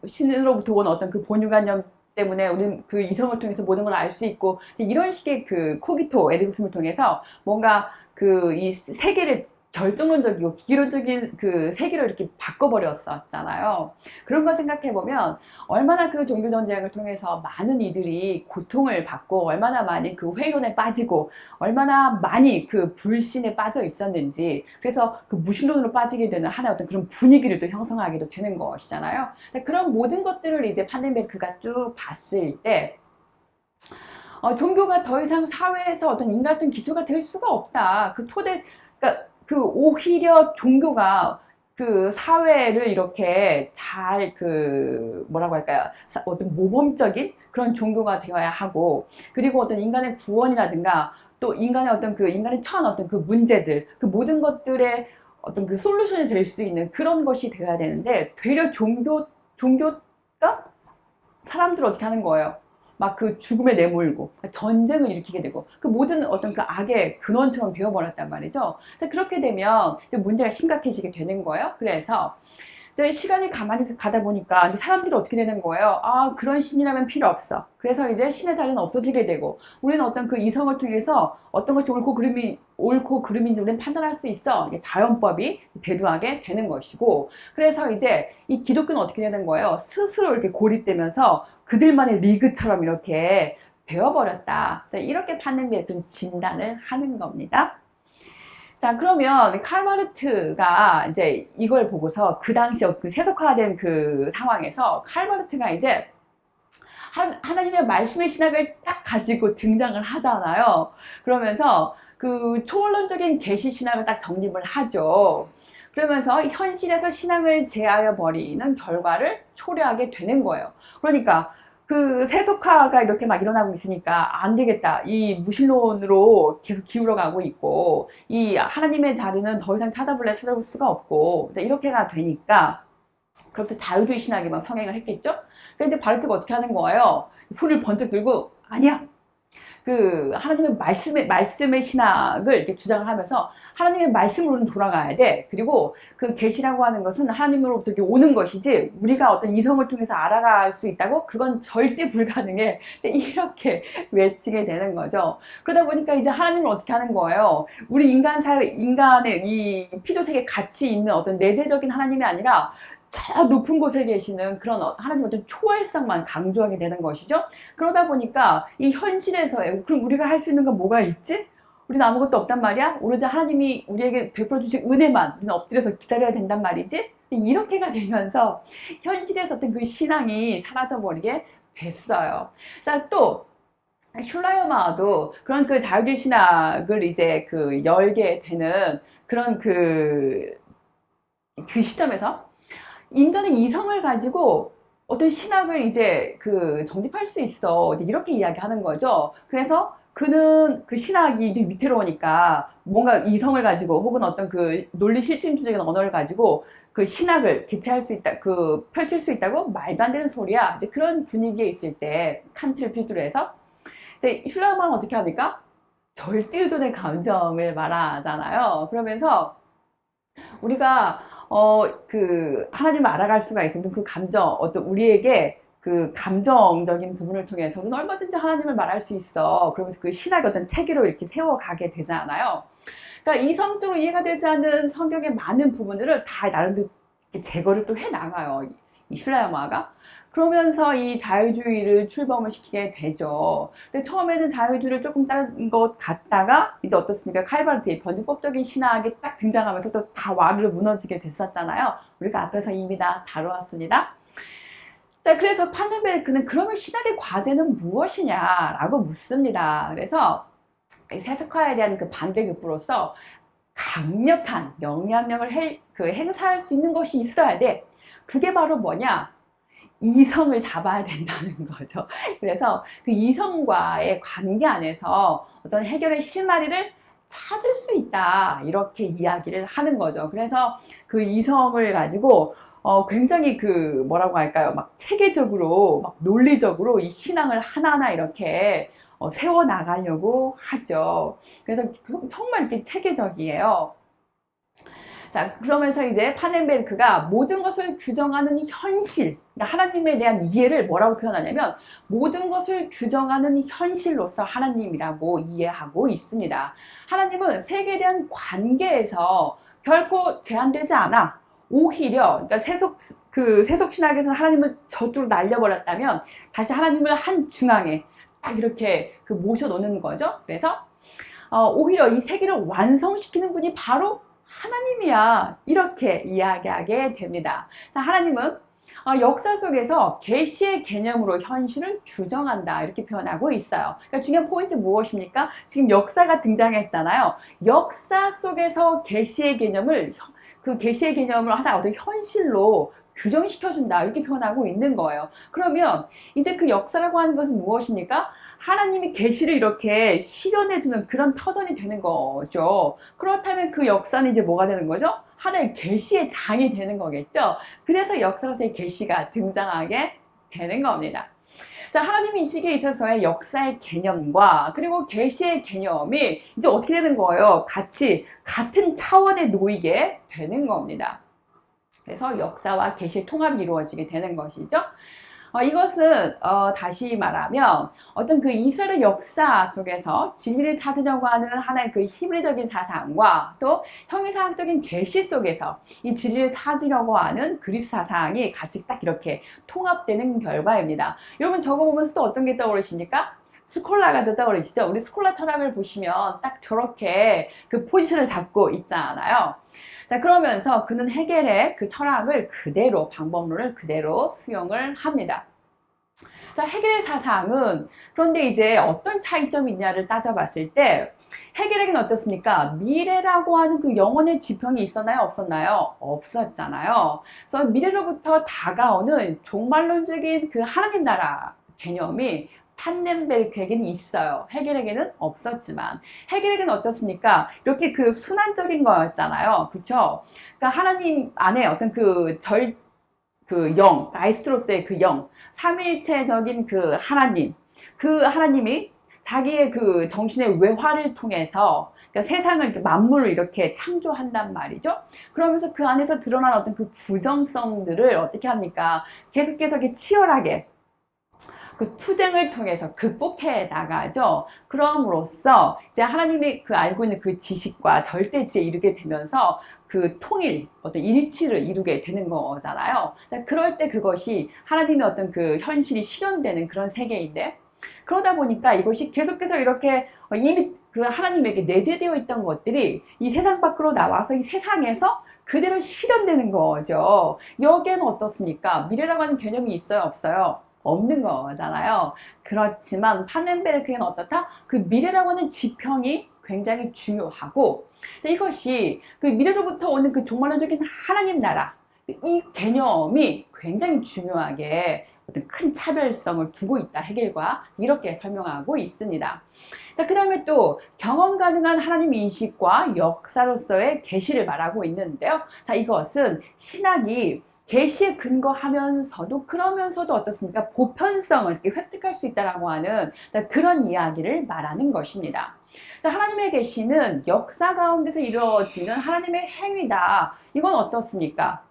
신으로부터 온 어떤 그 본유관념 때문에 우리는 그 이성을 통해서 모든 걸 알 수 있고, 이런 식의 그 코기토 에르구스을 통해서 뭔가 그 이 세계를 결정론적이고 기계론적인 그 세계로 이렇게 바꿔버렸었잖아요. 그런 걸 생각해보면 얼마나 그 종교전쟁을 통해서 많은 이들이 고통을 받고, 얼마나 많이 그 회의론에 빠지고, 얼마나 많이 그 불신에 빠져 있었는지, 그래서 그 무신론으로 빠지게 되는 하나의 어떤 그런 분위기를 또 형성하기도 되는 것이잖아요. 그런 모든 것들을 이제 파넨베르크가 쭉 봤을 때, 종교가 더 이상 사회에서 어떤 인간 같은 기초가 될 수가 없다. 그러니까 그 오히려 종교가 그 사회를 이렇게 잘 그 뭐라고 할까요? 어떤 모범적인 그런 종교가 되어야 하고, 그리고 어떤 인간의 구원이라든가 또 인간의 어떤 그 인간이 처한 어떤 그 문제들, 그 모든 것들의 어떤 그 솔루션이 될 수 있는 그런 것이 되어야 되는데, 되려 종교가 사람들을 어떻게 하는 거예요? 막 그 죽음에 내몰고 전쟁을 일으키게 되고 그 모든 어떤 그 악의 근원처럼 되어버렸단 말이죠. 그렇게 되면 문제가 심각해지게 되는 거예요. 그래서 이제 시간이 가만히 가다 보니까 이제 사람들이 어떻게 되는 거예요? 아, 그런 신이라면 필요 없어. 그래서 이제 신의 자리는 없어지게 되고, 우리는 어떤 그 이성을 통해서 어떤 것이 옳고 그름인지 우리는 판단할 수 있어. 이게 자연법이 대두하게 되는 것이고, 그래서 이제 이 기독교는 어떻게 되는 거예요? 스스로 이렇게 고립되면서 그들만의 리그처럼 이렇게 되어버렸다. 이렇게 판넬베르크는 진단을 하는 겁니다. 자, 그러면 칼바르트가 이제 이걸 보고서 그 당시 그 세속화된 그 상황에서 칼바르트가 이제 하나님의 말씀의 신학을 딱 가지고 등장을 하잖아요. 그러면서 그 초원론적인 계시 신학을 딱 정립을 하죠. 그러면서 현실에서 신앙을 제하여 버리는 결과를 초래하게 되는 거예요. 그러니까 그 세속화가 이렇게 막 일어나고 있으니까 안 되겠다. 이 무신론으로 계속 기울어가고 있고, 이 하나님의 자리는 더 이상 찾아볼 수가 없고, 이렇게가 되니까, 그렇게 자유주의 신학이 막 성행을 했겠죠? 그러니까 이제 바르트가 어떻게 하는 거예요? 손을 번뜩 들고, 아니야! 그 하나님의 말씀의 신학을 이렇게 주장을 하면서 하나님의 말씀으로는 돌아가야 돼. 그리고 그 계시라고 하는 것은 하나님으로부터 이렇게 오는 것이지 우리가 어떤 이성을 통해서 알아갈 수 있다고? 그건 절대 불가능해. 이렇게 외치게 되는 거죠. 그러다 보니까 이제 하나님은 어떻게 하는 거예요? 우리 인간의 이 피조세계에 같이 있는 어떤 내재적인 하나님이 아니라 저 높은 곳에 계시는 그런 하나님의 어떤 초월성만 강조하게 되는 것이죠. 그러다 보니까 이 현실에서의, 그럼 우리가 할 수 있는 건 뭐가 있지? 우리는 아무것도 없단 말이야? 오로지 하나님이 우리에게 베풀어 주신 은혜만 우리는 엎드려서 기다려야 된단 말이지? 이렇게가 되면서 현실에서 어떤 그 신앙이 사라져버리게 됐어요. 자, 또 슐라이어마도 그런 그 자유주의 신학을 이제 그 열게 되는 그런 그 시점에서 인간의 이성을 가지고 어떤 신학을 이제 그 정립할 수 있어. 이렇게 이야기하는 거죠. 그래서 그는 그 신학이 이제 위태로우니까 뭔가 이성을 가지고 혹은 어떤 그 논리 실증주적인 언어를 가지고 그 신학을 개최할 수 있다, 그 펼칠 수 있다고 말도 안 되는 소리야. 이제 그런 분위기에 있을 때 칸트를 필두로 해서 이제 슐라이어마는 어떻게 합니까? 절대 의존의 감정을 말하잖아요. 그러면서 우리가 그 하나님을 알아갈 수가 있는 그 감정, 어떤 우리에게 그 감정적인 부분을 통해서 우리는 얼마든지 하나님을 말할 수 있어. 그러면서 그 신학의 어떤 체계로 이렇게 세워가게 되잖아요. 그러니까 이성적으로 이해가 되지 않는 성경의 많은 부분들을 다 나름대로 제거를 또 해나가요. 이 슐라이어마가. 그러면서 이 자유주의를 출범을 시키게 되죠. 근데 처음에는 자유주의를 조금 따른 것 같다가 이제 어떻습니까? 칼바르트의 변증법적인 신학이 딱 등장하면서 또 다 와르르 무너지게 됐었잖아요. 우리가 앞에서 이미 다 다루었습니다. 자, 그래서 판넬베르크는 그러면 신학의 과제는 무엇이냐라고 묻습니다. 그래서 세속화에 대한 그 반대급부로서 강력한 영향력을 행사할 수 있는 것이 있어야 돼. 그게 바로 뭐냐? 이성을 잡아야 된다는 거죠. 그래서 그 이성과의 관계 안에서 어떤 해결의 실마리를 찾을 수 있다. 이렇게 이야기를 하는 거죠. 그래서 그 이성을 가지고 굉장히 그 뭐라고 할까요? 막 체계적으로, 막 논리적으로 이 신앙을 하나하나 이렇게 세워 나가려고 하죠. 그래서 정말 이렇게 체계적이에요. 자, 그러면서 이제 판넬베르크가 모든 것을 규정하는 현실, 그러니까 하나님에 대한 이해를 뭐라고 표현하냐면 모든 것을 규정하는 현실로서 하나님이라고 이해하고 있습니다. 하나님은 세계에 대한 관계에서 결코 제한되지 않아. 오히려 그러니까 세속 신학에서는 하나님을 저쪽으로 날려버렸다면 다시 하나님을 한 중앙에 딱 이렇게 그 모셔놓는 거죠. 그래서 오히려 이 세계를 완성시키는 분이 바로 하나님이야. 이렇게 이야기하게 됩니다. 자, 하나님은 역사 속에서 계시의 개념으로 현실을 규정한다. 이렇게 표현하고 있어요. 그러니까 중요한 포인트 무엇입니까? 지금 역사가 등장했잖아요. 역사 속에서 계시의 개념을 그 계시의 개념을 하나 어떤 현실로 규정시켜준다. 이렇게 표현하고 있는 거예요. 그러면 이제 그 역사라고 하는 것은 무엇입니까? 하나님이 계시를 이렇게 실현해주는 그런 터전이 되는 거죠. 그렇다면 그 역사는 이제 뭐가 되는 거죠? 하나의 계시의 장이 되는 거겠죠. 그래서 역사로서의 계시가 등장하게 되는 겁니다. 자, 하나님 인식에 있어서의 역사의 개념과 그리고 계시의 개념이 이제 어떻게 되는 거예요? 같이 같은 차원에 놓이게 되는 겁니다. 그래서 역사와 계시의 통합이 이루어지게 되는 것이죠. 이것은 다시 말하면 어떤 그 이스라엘의 역사 속에서 진리를 찾으려고 하는 하나의 그 히브리적인 사상과 또 형이상학적인 계시 속에서 이 진리를 찾으려고 하는 그리스 사상이 같이 딱 이렇게 통합되는 결과입니다. 여러분 저거 보면서 또 어떤 게 떠오르십니까? 스콜라가 또 떠오르시죠? 우리 스콜라 철학을 보시면 딱 저렇게 그 포지션을 잡고 있잖아요. 자, 그러면서 그는 헤겔의 그 철학을 그대로, 방법론을 그대로 수용을 합니다. 자, 헤겔의 사상은 그런데 이제 어떤 차이점이 있냐를 따져봤을 때 헤겔에게는 어떻습니까? 미래라고 하는 그 영혼의 지평이 있었나요? 없었나요? 없었잖아요. 그래서 미래로부터 다가오는 종말론적인 그 하나님 나라 개념이 판넨베르크에게는 있어요. 헤겔에게는 없었지만 헤겔에게는 어떻습니까? 이렇게 그 순환적인 거였잖아요. 그쵸? 그러니까 하나님 안에 어떤 그 영, 가이스트로스의 그 영, 삼위일체적인 그 하나님이 자기의 그 정신의 외화를 통해서 그러니까 세상을 이렇게 만물을 이렇게 창조한단 말이죠. 그러면서 그 안에서 드러난 어떤 그 부정성들을 어떻게 합니까? 계속해서 이렇게 치열하게 그 투쟁을 통해서 극복해 나가죠. 그럼으로써 이제 하나님이 그 알고 있는 그 지식과 절대지에 이르게 되면서 그 통일, 어떤 일치를 이루게 되는 거잖아요. 그럴 때 그것이 하나님의 어떤 그 현실이 실현되는 그런 세계인데, 그러다 보니까 이것이 계속해서 이렇게 이미 그 하나님에게 내재되어 있던 것들이 이 세상 밖으로 나와서 이 세상에서 그대로 실현되는 거죠. 여기에는 어떻습니까? 미래라고 하는 개념이 있어요, 없어요? 없는 거잖아요. 그렇지만 판넨베르크는 어떻다? 그 미래라고 하는 지평이 굉장히 중요하고 이것이 그 미래로부터 오는 그 종말론적인 하나님 나라 이 개념이 굉장히 중요하게 어떤 큰 차별성을 두고 있다. 헤겔과 이렇게 설명하고 있습니다. 자, 그 다음에 또 경험 가능한 하나님 인식과 역사로서의 계시를 말하고 있는데요. 자, 이것은 신학이 계시에 근거하면서도 그러면서도 어떻습니까? 보편성을 이렇게 획득할 수 있다라고 하는 그런 이야기를 말하는 것입니다. 자, 하나님의 계시는 역사 가운데서 이루어지는 하나님의 행위다. 이건 어떻습니까?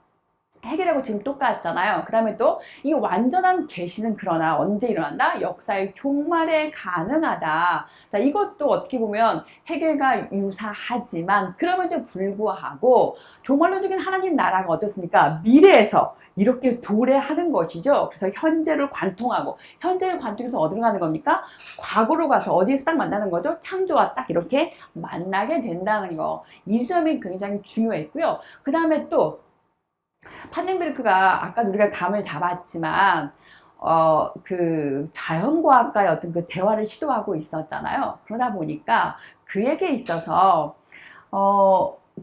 헤겔하고 지금 똑같잖아요. 그 다음에 또 이 완전한 계시는 그러나 언제 일어난다? 역사의 종말에 가능하다. 자, 이것도 어떻게 보면 헤겔과 유사하지만 그럼에도 불구하고 종말론적인 하나님 나라가 어떻습니까? 미래에서 이렇게 도래하는 것이죠. 그래서 현재를 관통하고 현재를 관통해서 어디로 가는 겁니까? 과거로 가서 어디에서 딱 만나는 거죠? 창조와 딱 이렇게 만나게 된다는 거. 이 점이 굉장히 중요했고요. 그 다음에 또 판넨베르크가 아까 우리가 감을 잡았지만 그 자연과학과의 어떤 그 대화를 시도하고 있었잖아요. 그러다 보니까 그에게 있어서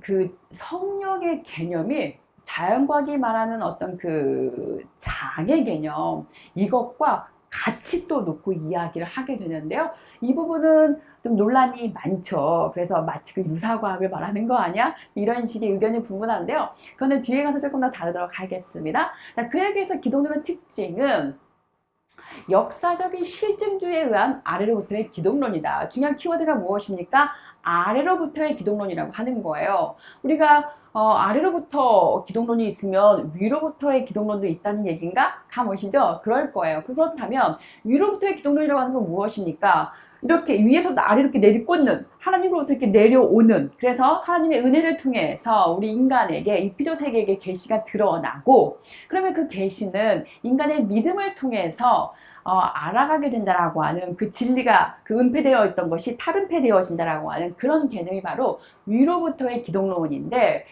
그 성령의 개념이 자연과학이 말하는 어떤 그 장의 개념 이것과 같이 또 놓고 이야기를 하게 되는데요. 이 부분은 좀 논란이 많죠. 그래서 마치 그 유사과학을 말하는 거 아니야? 이런 식의 의견이 분분한데요. 그거는 뒤에 가서 조금 더 다루도록 하겠습니다. 자, 그에게서 기독론의 특징은 역사적인 실증주의에 의한 아래로부터의 기독론이다. 중요한 키워드가 무엇입니까? 아래로부터의 기독론이라고 하는 거예요. 우리가 아래로부터 기독론이 있으면 위로부터의 기독론도 있다는 얘기인가? 감 오시죠? 그럴 거예요. 그렇다면 위로부터의 기독론이라고 하는 건 무엇입니까? 이렇게 위에서 아래로 이렇게 내리꽂는 하나님으로부터 이렇게 내려오는 그래서 하나님의 은혜를 통해서 우리 인간에게 이 피조 세계에게 계시가 드러나고 그러면 그 계시는 인간의 믿음을 통해서 알아가게 된다라고 하는 그 진리가 그 은폐되어 있던 것이 탈은폐되어진다라고 하는 그런 개념이 바로 위로부터의 기독론인데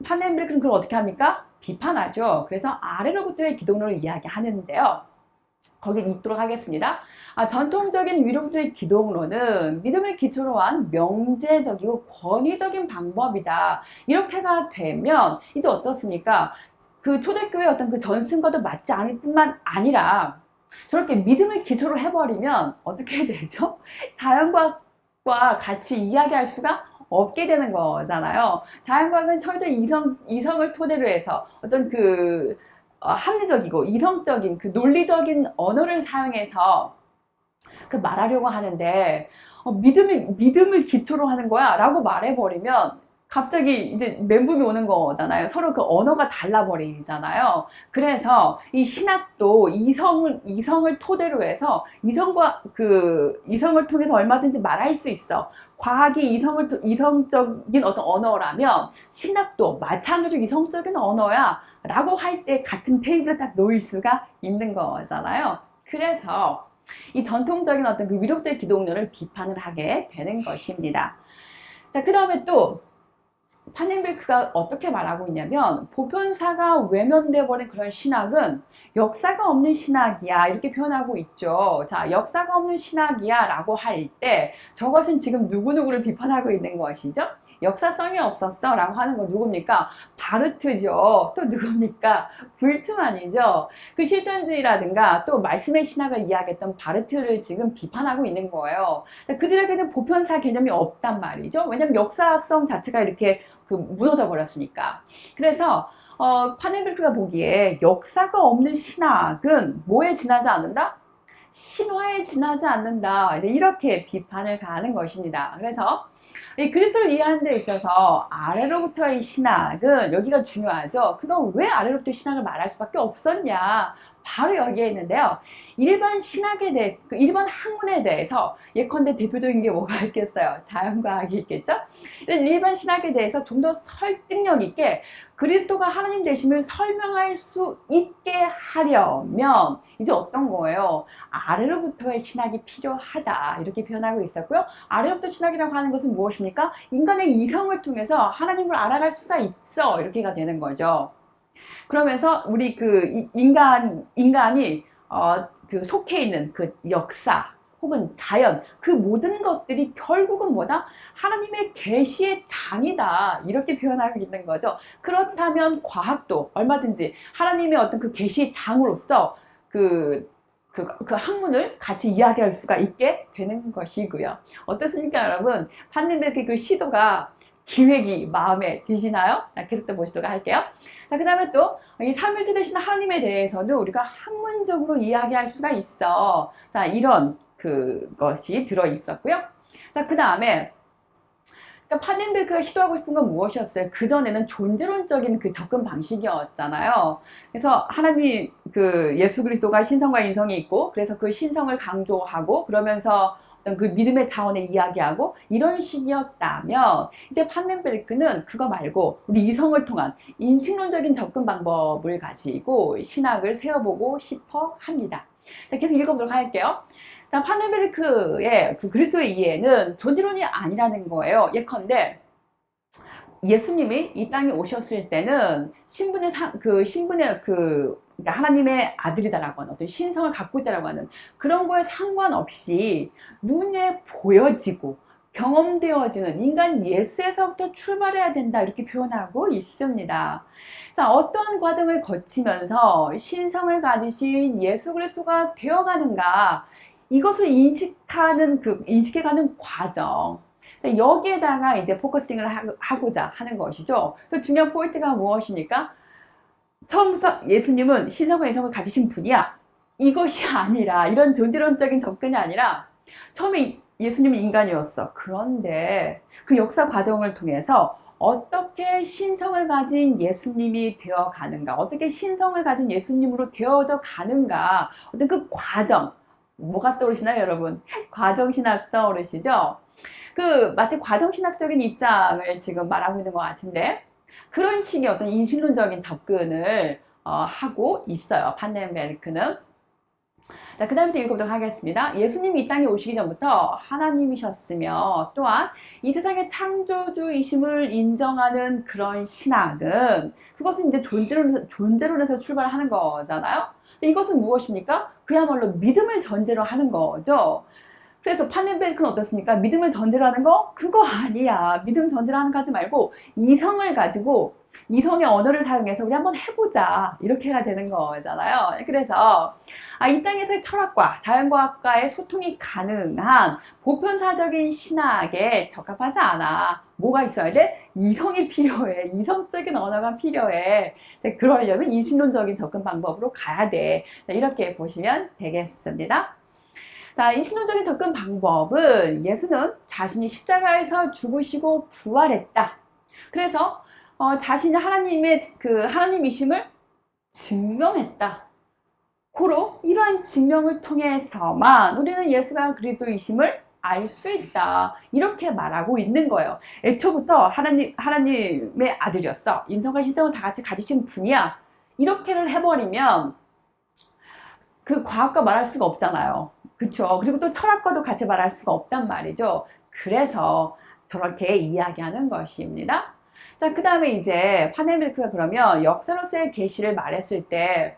판넨베르크는 그걸 어떻게 합니까? 비판하죠. 그래서 아래로부터의 기독론을 이야기하는데요. 거기 있도록 하겠습니다. 전통적인 위로부터의 기독론은 믿음을 기초로 한 명제적이고 권위적인 방법이다. 이렇게가 되면 이제 어떻습니까? 그 초대교회의 어떤 그 전승과도 맞지 않을 뿐만 아니라 저렇게 믿음을 기초로 해버리면 어떻게 되죠? 자연과학과 같이 이야기할 수가 없게 되는 거잖아요. 자연과학은 철저히 이성을 토대로 해서 어떤 그 합리적이고 이성적인 그 논리적인 언어를 사용해서 그 말하려고 하는데 믿음을 기초로 하는 거야 라고 말해버리면 갑자기 이제 멘붕이 오는 거잖아요. 서로 그 언어가 달라버리잖아요. 그래서 이 신학도 이성을 토대로 해서 이성을 통해서 얼마든지 말할 수 있어. 과학이 이성적인 어떤 언어라면 신학도 마찬가지로 이성적인 언어야 라고 할 때 같은 테이블에 딱 놓일 수가 있는 거잖아요. 그래서 이 전통적인 어떤 그 위력대 기독론을 비판을 하게 되는 것입니다. 자, 그 다음에 또 파넨베르크가 어떻게 말하고 있냐면 보편사가 외면돼 버린 그런 신학은 역사가 없는 신학이야 이렇게 표현하고 있죠. 자, 역사가 없는 신학이야 라고 할 때 저것은 지금 누구누구를 비판하고 있는 것이죠. 역사성이 없었어 라고 하는 건 누굽니까? 바르트죠. 또 누굽니까? 불트만이죠. 그 실존주의라든가 또 말씀의 신학을 이야기했던 바르트를 지금 비판하고 있는 거예요. 그들에게는 보편사 개념이 없단 말이죠. 왜냐하면 역사성 자체가 이렇게 무너져 버렸으니까. 그래서 파넨베르크가 보기에 역사가 없는 신학은 뭐에 지나지 않는다? 신화에 지나지 않는다. 이렇게 비판을 가하는 것입니다. 그래서 이 그리스도를 이해하는 데 있어서 아래로부터의 신학은 여기가 중요하죠. 그건 왜 아래로부터 신학을 말할 수밖에 없었냐? 바로 여기에 있는데요. 일반 신학에 대해, 일반 학문에 대해서 예컨대 대표적인 게 뭐가 있겠어요? 자연과학이 있겠죠? 이런 일반 신학에 대해서 좀 더 설득력 있게 그리스도가 하나님 되심을 설명할 수 있게 하려면 이제 어떤 거예요? 아래로부터의 신학이 필요하다 이렇게 표현하고 있었고요. 아래로부터 신학이라고 하는 것은 무엇입니까? 인간의 이성을 통해서 하나님을 알아갈 수가 있어 이렇게가 되는 거죠. 그러면서 우리 그 인간이 그 속해 있는 그 역사 혹은 자연 그 모든 것들이 결국은 뭐다? 하나님의 계시의 장이다 이렇게 표현하고 있는 거죠. 그렇다면 과학도 얼마든지 하나님의 어떤 그 계시의 장으로서 그 학문을 같이 이야기할 수가 있게 되는 것이고요. 어떻습니까, 여러분? 파넨베르크의 그 시도가 기획이 마음에 드시나요? 자, 계속 또 보시도록 할게요. 자, 그 다음에 또 이 삼일째 되신 하나님에 대해서도 우리가 학문적으로 이야기할 수가 있어. 자, 이런 그것이 들어 있었고요. 자, 그 다음에 그러니까 파넨베르크가 시도하고 싶은 건 무엇이었어요? 그전에는 존재론적인 그 접근 방식이었잖아요. 그래서 하나님, 예수 그리스도가 신성과 인성이 있고, 그래서 그 신성을 강조하고, 그러면서 어떤 그 믿음의 차원에 이야기하고, 이런 식이었다면, 이제 파넨베르크는 그거 말고, 우리 이성을 통한 인식론적인 접근 방법을 가지고 신학을 세워보고 싶어 합니다. 자, 계속 읽어보도록 할게요. 자, 파넨베르크의 그 그리스도의 이해는 존재론이 아니라는 거예요. 예컨대 예수님이 이 땅에 오셨을 때는 그러니까 하나님의 아들이다라고 하는 어떤 신성을 갖고 있다라고 하는 그런 거에 상관없이 눈에 보여지고 경험되어지는 인간 예수에서부터 출발해야 된다 이렇게 표현하고 있습니다. 자, 어떠한 과정을 거치면서 신성을 가지신 예수 그리스도가 되어가는가 이것을 인식해가는 과정. 자, 여기에다가 이제 포커싱을 하고자 하는 것이죠. 그래서 중요한 포인트가 무엇입니까? 처음부터 예수님은 신성과 인성을 가지신 분이야. 이것이 아니라 이런 존재론적인 접근이 아니라 처음에 예수님은 인간이었어. 그런데 그 역사 과정을 통해서 어떻게 신성을 가진 예수님이 되어 가는가, 어떻게 신성을 가진 예수님으로 되어져 가는가, 어떤 그 과정, 뭐가 떠오르시나요, 여러분? 과정신학 떠오르시죠? 마치 과정신학적인 입장을 지금 말하고 있는 것 같은데, 그런 식의 어떤 인식론적인 접근을 하고 있어요, 파넨베르크는. 자, 그 다음에 또 읽어보도록 하겠습니다. 예수님이 이 땅에 오시기 전부터 하나님이셨으며 또한 이 세상의 창조주이심을 인정하는 그런 신학은 그것은 이제 존재론에서 출발하는 거잖아요. 이것은 무엇입니까? 그야말로 믿음을 전제로 하는 거죠. 그래서 파넨베르크는 어떻습니까? 믿음을 전제로 하는 거? 그거 아니야. 믿음 전제로 하는 거 하지 말고 이성을 가지고 이성의 언어를 사용해서 우리 한번 해보자. 이렇게가 되는 거잖아요. 그래서 이 땅에서의 철학과 자연과학과의 소통이 가능한 보편사적인 신학에 적합하지 않아. 뭐가 있어야 돼? 이성이 필요해. 이성적인 언어가 필요해. 그러려면 이신론적인 접근 방법으로 가야 돼. 이렇게 보시면 되겠습니다. 자, 이 신론적인 접근 방법은 예수는 자신이 십자가에서 죽으시고 부활했다. 그래서 자신이 하나님의 하나님이심을 증명했다. 고로 이러한 증명을 통해서만 우리는 예수가 그리스도이심을 알 수 있다. 이렇게 말하고 있는 거예요. 애초부터 하나님의 아들이었어. 인성과 신성을 다 같이 가지신 분이야. 이렇게를 해버리면 그 과학과 말할 수가 없잖아요. 그쵸? 그리고 또 철학과도 같이 말할 수가 없단 말이죠. 그래서 저렇게 이야기하는 것입니다. 자, 그 다음에 이제 파넨베르크가 그러면 역사로서의 계시를 말했을 때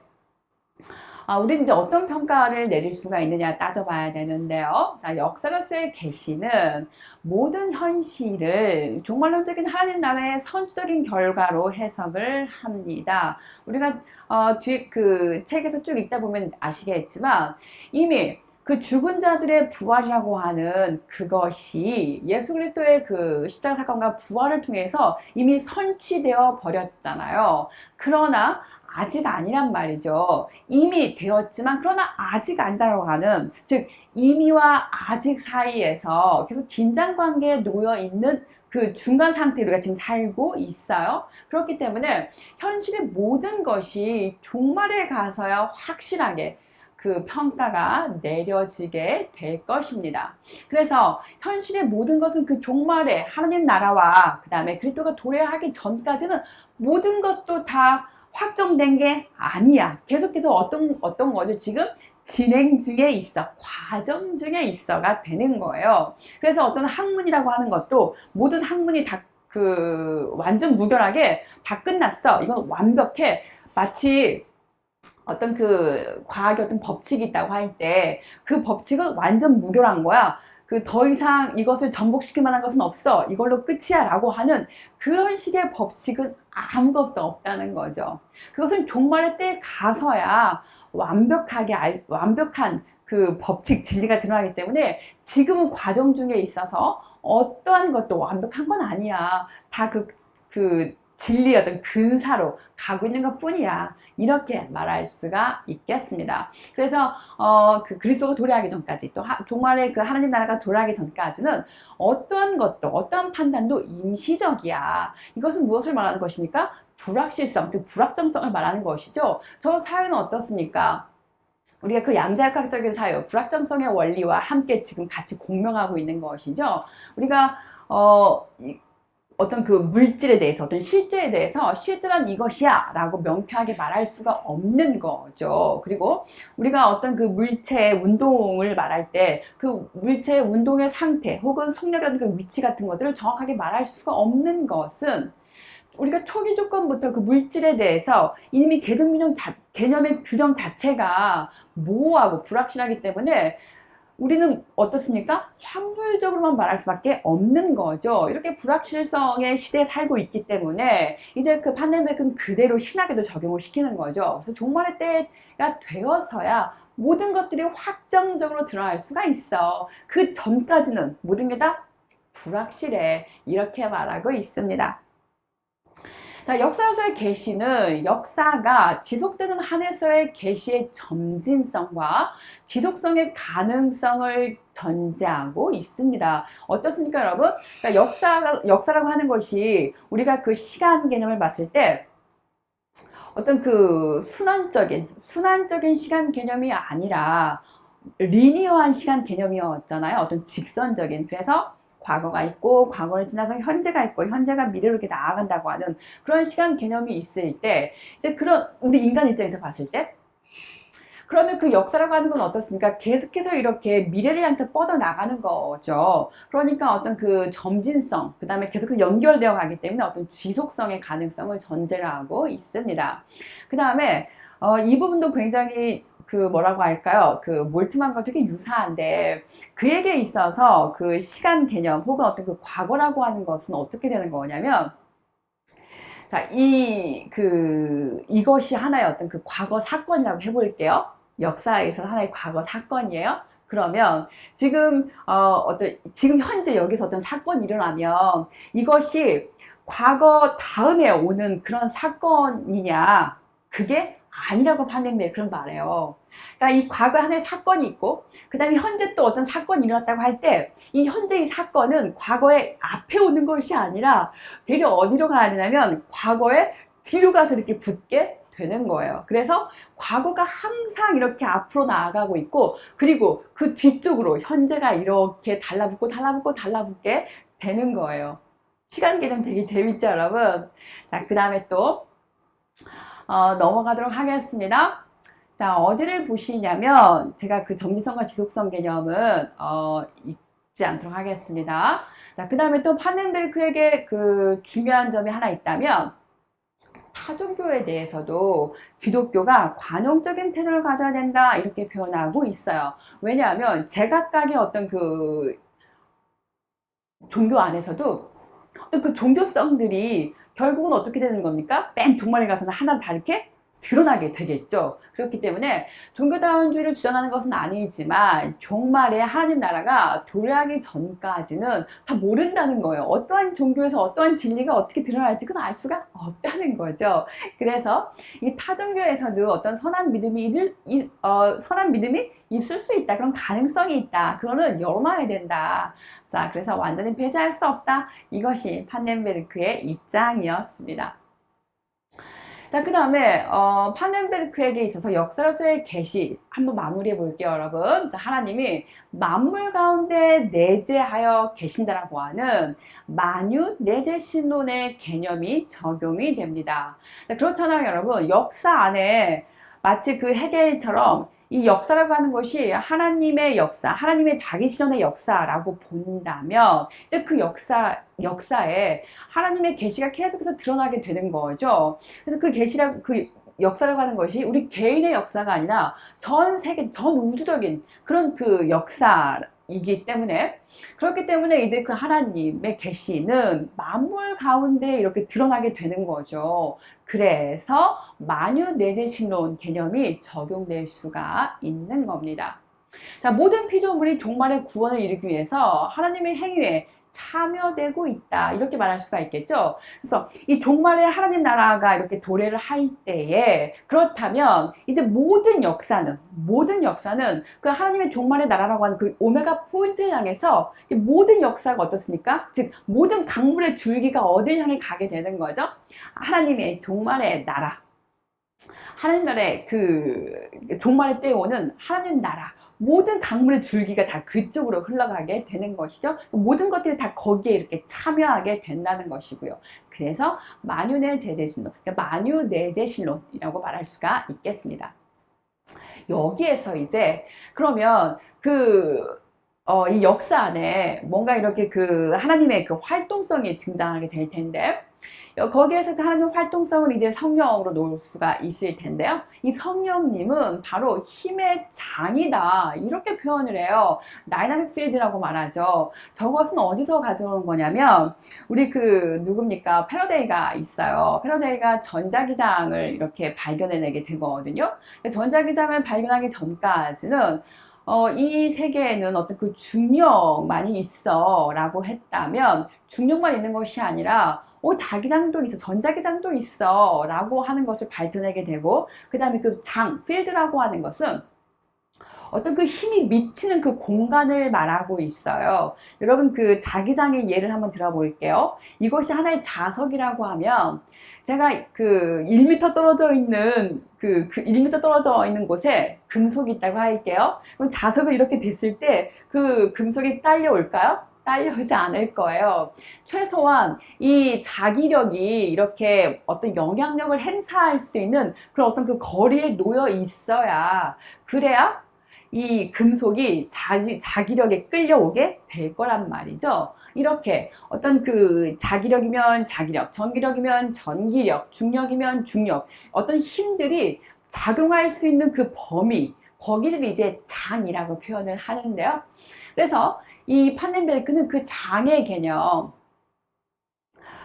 우리는 이제 어떤 평가를 내릴 수가 있느냐 따져봐야 되는데요. 자, 역사로서의 계시는 모든 현실을 종말론적인 하나님 나라의 선주적인 결과로 해석을 합니다. 우리가 뒤에 그 책에서 쭉 읽다 보면 아시겠지만 이미 그 죽은 자들의 부활이라고 하는 그것이 예수 그리스도의 그 십자가 사건과 부활을 통해서 이미 선취되어 버렸잖아요. 그러나 아직 아니란 말이죠. 이미 되었지만 그러나 아직 아니다라고 하는, 즉 이미와 아직 사이에서 계속 긴장관계에 놓여 있는 그 중간 상태에 우리가 지금 살고 있어요. 그렇기 때문에 현실의 모든 것이 종말에 가서야 확실하게 그 평가가 내려지게 될 것입니다. 그래서 현실의 모든 것은 그 종말에 하나님 나라와 그 다음에 그리스도가 도래하기 전까지는 모든 것도 다 확정된 게 아니야. 계속해서 어떤 거죠? 지금 진행 중에 있어. 과정 중에 있어가 되는 거예요. 그래서 어떤 학문이라고 하는 것도 모든 학문이 다 완전 무결하게 다 끝났어. 이건 완벽해. 마치 어떤 과학의 어떤 법칙이 있다고 할 때 그 법칙은 완전 무결한 거야. 더 이상 이것을 전복시킬 만한 것은 없어. 이걸로 끝이야. 라고 하는 그런 식의 법칙은 아무것도 없다는 거죠. 그것은 종말의 때에 가서야 완벽한 그 법칙, 진리가 드러나기 때문에 지금은 과정 중에 있어서 어떠한 것도 완벽한 건 아니야. 다 진리의 어떤 근사로 가고 있는 것 뿐이야. 이렇게 말할 수가 있겠습니다. 그래서 그리스도가 도래하기 전까지 또 종말의 그 하나님 나라가 도래하기 전까지는 어떠한 것도 어떠한 판단도 임시적이야. 이것은 무엇을 말하는 것입니까? 불확실성, 즉 불확정성을 말하는 것이죠. 저 사회는 어떻습니까? 우리가 그 양자역학적인 사유, 불확정성의 원리와 함께 지금 같이 공명하고 있는 것이죠. 우리가 어떤 그 물질에 대해서, 어떤 실제에 대해서 실제란 이것이야 라고 명쾌하게 말할 수가 없는 거죠. 그리고 우리가 어떤 그 물체의 운동을 말할 때 그 물체의 운동의 상태 혹은 속력이라든가 위치 같은 것들을 정확하게 말할 수가 없는 것은 우리가 초기 조건부터 그 물질에 대해서 이미 개념의 규정 자체가 모호하고 불확실하기 때문에 우리는 어떻습니까? 확률적으로만 말할 수밖에 없는 거죠. 이렇게 불확실성의 시대에 살고 있기 때문에 이제 그 파넨베르크는 그대로 신학에도 적용을 시키는 거죠. 그래서 종말의 때가 되어서야 모든 것들이 확정적으로 드러날 수가 있어. 그 전까지는 모든 게 다 불확실해. 이렇게 말하고 있습니다. 자, 역사에서의 계시는 역사가 지속되는 한에서의 계시의 점진성과 지속성의 가능성을 전제하고 있습니다. 어떻습니까, 여러분? 그러니까 역사라고 하는 것이 우리가 그 시간 개념을 봤을 때 어떤 그 순환적인 시간 개념이 아니라 리니어한 시간 개념이었잖아요. 어떤 직선적인. 그래서 과거가 있고 과거를 지나서 현재가 있고 현재가 미래로 이렇게 나아간다고 하는 그런 시간 개념이 있을 때 이제 우리 인간 입장에서 봤을 때 그러면 그 역사라고 하는 건 어떻습니까? 계속해서 이렇게 미래를 향해서 뻗어나가는 거죠. 그러니까 어떤 그 점진성, 그 다음에 계속해서 연결되어 가기 때문에 어떤 지속성의 가능성을 전제로 하고 있습니다. 그 다음에 이 부분도 굉장히 그 뭐라고 할까요? 그 몰트만과 되게 유사한데 그에게 있어서 그 시간 개념 혹은 어떤 그 과거라고 하는 것은 어떻게 되는 거냐면 자, 이것이 하나의 어떤 그 과거 사건이라고 해볼게요. 역사에서 하나의 과거 사건이에요. 그러면 지금 현재 여기서 어떤 사건이 일어나면 이것이 과거 다음에 오는 그런 사건이냐? 그게 아니라고 판단돼요. 그런 말이에요. 그러니까 이 과거에 하나의 사건이 있고, 그 다음에 현재 또 어떤 사건이 일어났다고 할 때, 이 현재의 사건은 과거에 앞에 오는 것이 아니라, 되려 어디로 가야 되냐면, 과거에 뒤로 가서 이렇게 붙게 되는 거예요. 그래서 과거가 항상 이렇게 앞으로 나아가고 있고, 그리고 그 뒤쪽으로 현재가 이렇게 달라붙게 되는 거예요. 시간 개념 되게 재밌죠, 여러분? 자, 그 다음에 또, 넘어가도록 하겠습니다. 자, 어디를 보시냐면, 제가 그 정리성과 지속성 개념은, 잊지 않도록 하겠습니다. 자, 그 다음에 또 파넨베르크에게 그 중요한 점이 하나 있다면, 타종교에 대해서도 기독교가 관용적인 태도를 가져야 된다, 이렇게 표현하고 있어요. 왜냐하면, 제각각의 어떤 그 종교 안에서도 어떤 그 종교성들이 결국은 어떻게 되는 겁니까? 맨 종말에 가서는 하나 다 이렇게 드러나게 되겠죠. 그렇기 때문에 종교다원주의를 주장하는 것은 아니지만 종말에 하나님 나라가 도래하기 전까지는 다 모른다는 거예요. 어떠한 종교에서 어떠한 진리가 어떻게 드러날지 그건 알 수가 없다는 거죠. 그래서 이 타종교에서도 어떤 선한 믿음이 있을 수 있다. 그런 가능성이 있다. 그거는 열어놔야 된다. 자, 그래서 완전히 배제할 수 없다. 이것이 판넨베르크의 입장이었습니다. 자, 그 다음에 판넨베르크에게 있어서 역사로서의 계시 한번 마무리해 볼게요, 여러분. 자, 하나님이 만물 가운데 내재하여 계신다라고 하는 만유 내재 신론의 개념이 적용이 됩니다. 자, 그렇잖아요, 여러분. 역사 안에 마치 그 헤겔처럼 이 역사라고 하는 것이 하나님의 역사, 하나님의 자기 실현의 역사라고 본다면 이제 그 역사에 하나님의 계시가 계속해서 드러나게 되는 거죠. 그래서 그 역사라고 하는 것이 우리 개인의 역사가 아니라 전 세계, 전 우주적인 그런 그 역사이기 때문에 그렇기 때문에 이제 그 하나님의 계시는 만물 가운데 이렇게 드러나게 되는 거죠. 그래서 만유 내재 신론 개념이 적용될 수가 있는 겁니다. 자, 모든 피조물이 종말의 구원을 이루기 위해서 하나님의 행위에 참여되고 있다. 이렇게 말할 수가 있겠죠. 그래서 이 종말에 하나님 나라가 이렇게 도래를 할 때에 그렇다면 이제 모든 역사는 그 하나님의 종말의 나라라고 하는 그 오메가 포인트를 향해서 모든 역사가 어떻습니까? 즉 모든 강물의 줄기가 어딜 향해 가게 되는 거죠? 하나님의 종말의 나라. 하나님 나라의 그 종말의 때에 오는 하나님 나라. 모든 강물의 줄기가 다 그쪽으로 흘러가게 되는 것이죠. 모든 것들이 다 거기에 이렇게 참여하게 된다는 것이고요. 그래서 만유내재신론, 그러니까 만유내재신론이라고 말할 수가 있겠습니다. 여기에서 이제 그러면 이 역사 안에 뭔가 이렇게 그 하나님의 그 활동성이 등장하게 될 텐데 거기에서 그 하나님의 활동성을 이제 성령으로 놓을 수가 있을 텐데요. 이 성령님은 바로 힘의 장이다. 이렇게 표현을 해요. 다이나믹 필드라고 말하죠. 저것은 어디서 가져오는 거냐면 우리 누굽니까? 패러데이가 있어요. 패러데이가 전자기장을 이렇게 발견해내게 되거든요. 전자기장을 발견하기 전까지는 이 세계에는 어떤 그 중력만이 있어 라고 했다면 중력만 있는 것이 아니라 자기장도 있어, 전자기장도 있어 라고 하는 것을 발견하게 되고 그 다음에 그 필드라고 하는 것은 어떤 그 힘이 미치는 그 공간을 말하고 있어요. 여러분 그 자기장의 예를 한번 들어볼게요. 이것이 하나의 자석이라고 하면 제가 1m 떨어져 있는 1m 떨어져 있는 곳에 금속이 있다고 할게요. 그럼 자석을 이렇게 댔을 때 그 금속이 딸려올까요? 딸려오지 않을 거예요. 최소한 이 자기력이 이렇게 어떤 영향력을 행사할 수 있는 그런 어떤 그 거리에 놓여 있어야 그래야 이 금속이 자기력에 끌려오게 될 거란 말이죠. 이렇게 어떤 그 자기력이면 자기력, 전기력이면 전기력, 중력이면 중력, 어떤 힘들이 작용할 수 있는 그 범위, 거기를 이제 장이라고 표현을 하는데요. 그래서 이 판넨베르크는 그 장의 개념,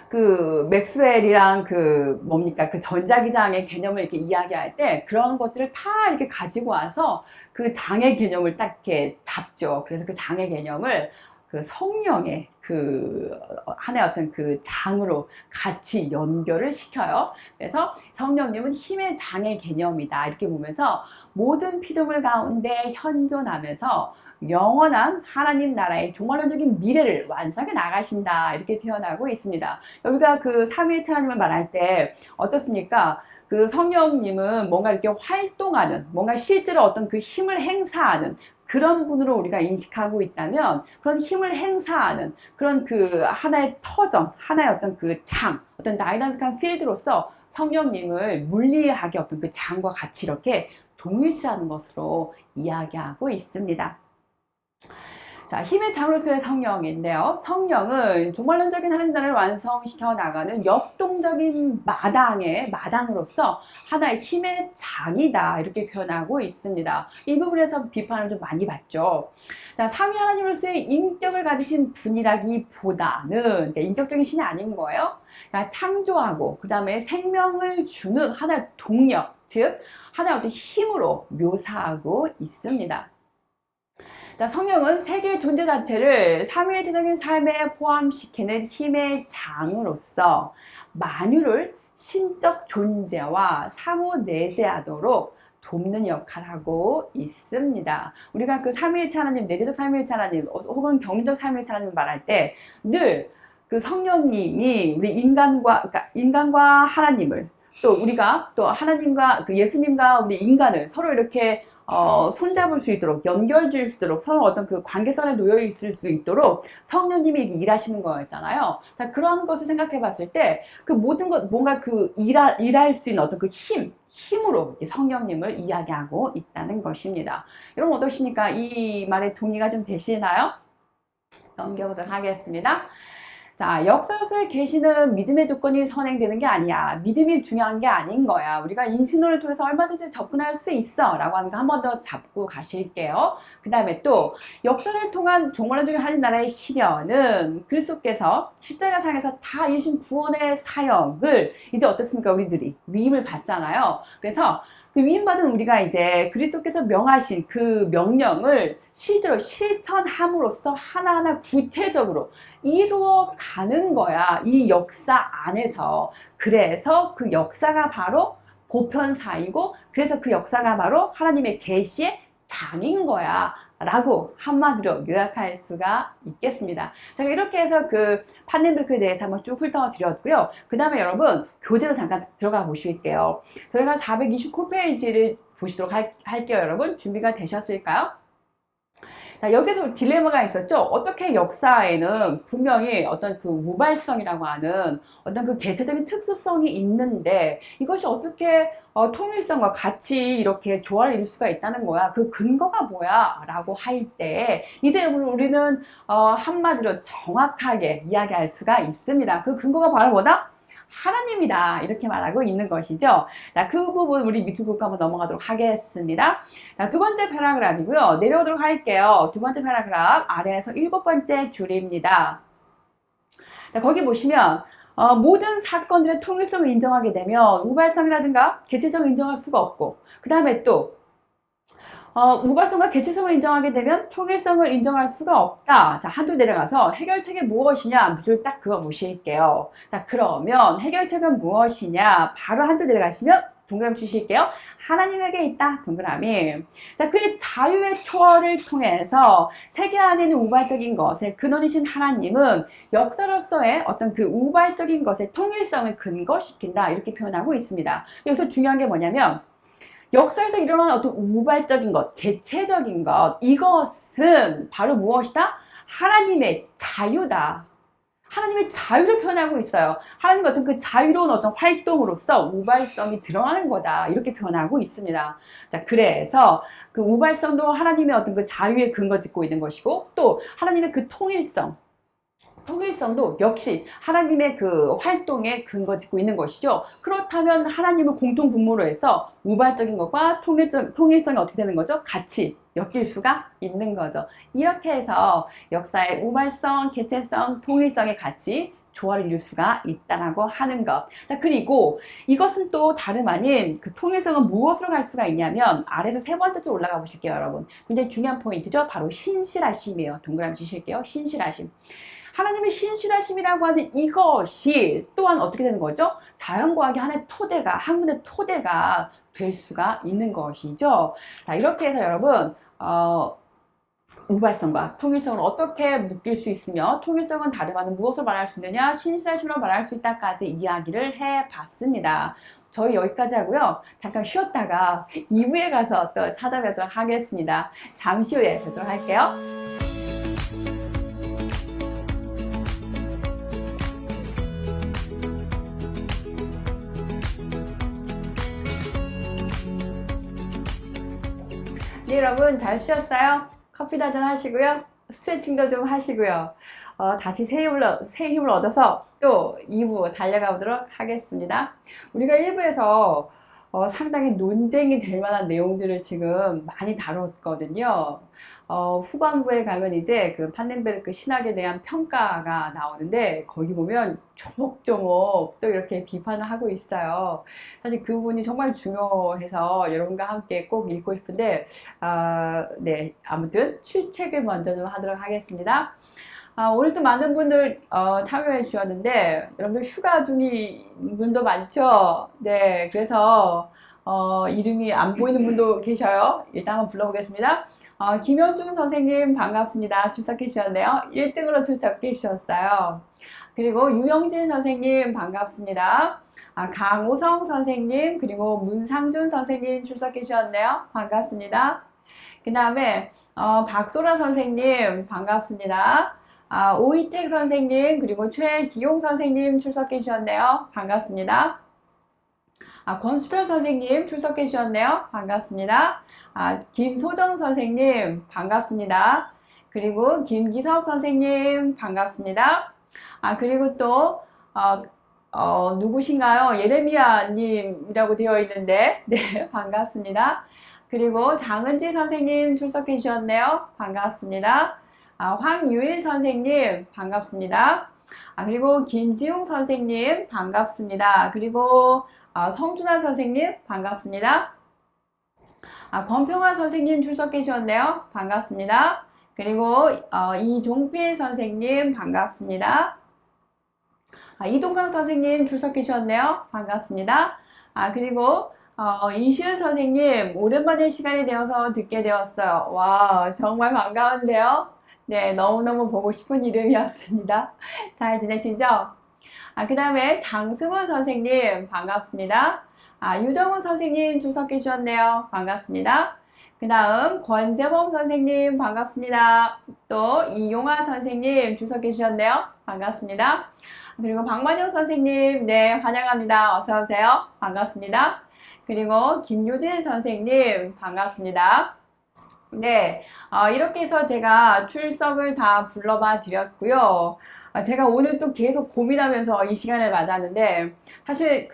그 맥스웰이랑 그 뭡니까 그 전자기장의 개념을 이렇게 이야기할 때 그런 것들을 다 이렇게 가지고 와서 그 장의 개념을 딱 이렇게 잡죠. 그래서 그 장의 개념을 그 성령의 그 하나의 어떤 그 장으로 같이 연결을 시켜요. 그래서 성령님은 힘의 장의 개념이다 이렇게 보면서 모든 피조물 가운데 현존하면서 영원한 하나님 나라의 종말론적인 미래를 완성해 나가신다 이렇게 표현하고 있습니다. 여기가 그 삼위일체 하나님을 말할 때 어떻습니까? 그 성령님은 뭔가 이렇게 활동하는, 뭔가 실제로 어떤 그 힘을 행사하는 그런 분으로 우리가 인식하고 있다면, 그런 힘을 행사하는 그런 그 하나의 터전, 하나의 어떤 그 장, 어떤 다이나믹한 필드로서 성령님을 물리학의 어떤 그 장과 같이 이렇게 동일시하는 것으로 이야기하고 있습니다. 자, 힘의 장으로서의 성령인데요. 성령은 종말론적인 하나님 나라를 완성시켜 나가는 역동적인 마당으로서 하나의 힘의 장이다 이렇게 표현하고 있습니다. 이 부분에서 비판을 좀 많이 받죠. 자, 삼위 하나님으로서의 인격을 가지신 분이라기보다는 그러니까 인격적인 신이 아닌 거예요. 그러니까 창조하고 그 다음에 생명을 주는 하나의 동력, 즉 하나의 어떤 힘으로 묘사하고 있습니다. 자, 성령은 세계의 존재 자체를 삼위일체적인 삶에 포함시키는 힘의 장으로서 만유를 신적 존재와 상호 내재하도록 돕는 역할을 하고 있습니다. 우리가 그 삼위일체 하나님, 내재적 삼위일체 하나님 혹은 경륜적 삼위일체 하나님을 말할 때 늘 그 성령님이 우리 인간과 하나님을 또 우리가 또 하나님과 그 예수님과 우리 인간을 서로 이렇게 손잡을 수 있도록 연결될 수 있도록 서로 어떤 그 관계선에 놓여 있을 수 있도록 성령님이 일하시는 거였잖아요. 자, 그런 것을 생각해 봤을 때 그 모든 것 뭔가 그 일할 수 있는 어떤 그 힘으로 성령님을 이야기하고 있다는 것입니다. 여러분 어떠십니까? 이 말에 동의가 좀 되시나요? 넘겨보도록 하겠습니다. 자, 역사로서의 계시는 믿음의 조건이 선행되는 게 아니야. 믿음이 중요한 게 아닌 거야. 우리가 인신론을 통해서 얼마든지 접근할 수 있어 라고 하는 거 한 번 더 잡고 가실게요. 그 다음에 또 역사를 통한 종말론적인 하나님 나라의 실현은 그리스도께서 십자가상에서 다 이루신 구원의 사역을 이제 어떻습니까? 우리들이 위임을 받잖아요. 그래서 그 위임받은 우리가 이제 그리스도께서 명하신 그 명령을 실제로 실천함으로써 하나하나 구체적으로 이루어 가는 거야. 이 역사 안에서. 그래서 그 역사가 바로 보편사이고 그래서 그 역사가 바로 하나님의 계시의 장인 거야. 라고 한마디로 요약할 수가 있겠습니다. 제가 이렇게 해서 그 판넨베르크에 대해서 한번 쭉 훑어드렸고요. 그 다음에 여러분 교재로 잠깐 들어가 보실게요. 저희가 429페이지를 보시도록 할게요. 여러분 준비가 되셨을까요? 자, 여기서 딜레마가 있었죠. 어떻게 역사에는 분명히 어떤 그 우발성이라고 하는 어떤 그 개체적인 특수성이 있는데 이것이 어떻게 통일성과 같이 이렇게 조화를 이룰 수가 있다는 거야. 그 근거가 뭐야? 라고 할 때 이제 우리는 한마디로 정확하게 이야기할 수가 있습니다. 그 근거가 바로 뭐다? 하나님이다 이렇게 말하고 있는 것이죠. 자, 그 부분 우리 밑줄 긋고 한번 넘어가도록 하겠습니다. 자, 두 번째 패러그래프이고요. 내려오도록 할게요. 두 번째 패러그래프 아래에서 7번째 줄입니다. 자, 거기 보시면 모든 사건들의 통일성을 인정하게 되면 우발성이라든가 개체성을 인정할 수가 없고 그 다음에 또 우발성과 개체성을 인정하게 되면 통일성을 인정할 수가 없다. 자, 한줄 내려가서 해결책이 무엇이냐? 밑줄 딱 그거 보실게요. 자, 그러면 해결책은 무엇이냐? 바로 한줄 내려가시면 동그라미 주실게요. 하나님에게 있다. 동그라미. 자, 그의 자유의 초월을 통해서 세계 안에 있는 우발적인 것의 근원이신 하나님은 역사로서의 어떤 그 우발적인 것의 통일성을 근거시킨다. 이렇게 표현하고 있습니다. 여기서 중요한 게 뭐냐면 역사에서 일어나는 어떤 우발적인 것, 개체적인 것, 이것은 바로 무엇이다? 하나님의 자유다. 하나님의 자유를 표현하고 있어요. 하나님의 어떤 그 자유로운 어떤 활동으로서 우발성이 드러나는 거다. 이렇게 표현하고 있습니다. 자, 그래서 그 우발성도 하나님의 어떤 그 자유에 근거 짓고 있는 것이고 또 하나님의 그 통일성, 통일성도 역시 하나님의 그 활동에 근거 짓고 있는 것이죠. 그렇다면 하나님을 공통 분모로 해서 우발적인 것과 통일성이 어떻게 되는 거죠? 같이 엮일 수가 있는 거죠. 이렇게 해서 역사의 우발성, 개체성, 통일성의 같이 조화를 이룰 수가 있다라고 하는 것. 자, 그리고 이것은 또 다름 아닌 그 통일성은 무엇으로 갈 수가 있냐면 아래에서 세 번째 줄 올라가 보실게요, 여러분. 굉장히 중요한 포인트죠. 바로 신실하심이에요. 동그라미 치실게요. 신실하심. 하나님의 신실하심이라고 하는 이것이 또한 어떻게 되는 거죠? 자연과학의 하나의 토대가, 학문의 토대가 될 수가 있는 것이죠. 자, 이렇게 해서 여러분, 우발성과 통일성을 어떻게 묶일 수 있으며 통일성은 다름 아닌 무엇을 말할 수 있느냐, 신실하심으로 말할 수 있다까지 이야기를 해봤습니다. 저희 여기까지 하고요. 잠깐 쉬었다가 2부에 가서 또 찾아뵙도록 하겠습니다. 잠시 후에 뵙도록 할게요. 네, 여러분 잘 쉬었어요? 커피도 한잔 하시고요. 스트레칭도 좀 하시고요. 다시 새 힘을 얻어서 또 2부 달려가 보도록 하겠습니다. 우리가 1부에서 상당히 논쟁이 될 만한 내용들을 지금 많이 다뤘거든요. 후반부에 가면 이제 그 판넨베르크 신학에 대한 평가가 나오는데 거기 보면 조목조목 또 이렇게 비판을 하고 있어요. 사실 그 부분이 정말 중요해서 여러분과 함께 꼭 읽고 싶은데 네, 아무튼 출첵을 먼저 좀 하도록 하겠습니다. 오늘도 많은 분들 참여해 주셨는데 여러분들 휴가 중인 분도 많죠. 네, 그래서 이름이 안 보이는 분도 계셔요. 일단 한번 불러보겠습니다. 김현중 선생님 반갑습니다. 출석해 주셨네요. 1등으로 출석해 주셨어요. 그리고 유영진 선생님 반갑습니다. 강호성 선생님 그리고 문상준 선생님 출석해 주셨네요. 반갑습니다. 그 다음에 박소라 선생님 반갑습니다. 오이택 선생님 그리고 최기용 선생님 출석해 주셨네요. 반갑습니다. 권수철 선생님 출석해 주셨네요. 반갑습니다. 김소정 선생님 반갑습니다. 그리고 김기석 선생님 반갑습니다. 그리고 또 누구신가요? 예레미야 님이라고 되어 있는데 네, 반갑습니다. 그리고 장은지 선생님 출석해 주셨네요. 반갑습니다. 황유일 선생님 반갑습니다. 그리고 김지웅 선생님 반갑습니다. 그리고 성준환 선생님 반갑습니다. 권평화 선생님 출석해 주셨네요. 반갑습니다. 그리고 이종필 선생님 반갑습니다. 이동강 선생님 출석해 주셨네요. 반갑습니다. 그리고 이시은 선생님 오랜만에 시간이 되어서 듣게 되었어요. 와, 정말 반가운데요. 네, 너무너무 보고 싶은 이름이었습니다. 잘 지내시죠? 그 다음에 장승훈 선생님 반갑습니다. 유정훈 선생님 출석해 주셨네요. 반갑습니다. 그 다음 권재범 선생님 반갑습니다. 또 이용화 선생님 출석해 주셨네요. 반갑습니다. 그리고 박만영 선생님 네 환영합니다. 어서오세요. 반갑습니다. 그리고 김효진 선생님 반갑습니다. 네, 이렇게 해서 제가 출석을 다 불러봐 드렸고요. 제가 오늘 또 계속 고민하면서 이 시간을 맞았는데, 사실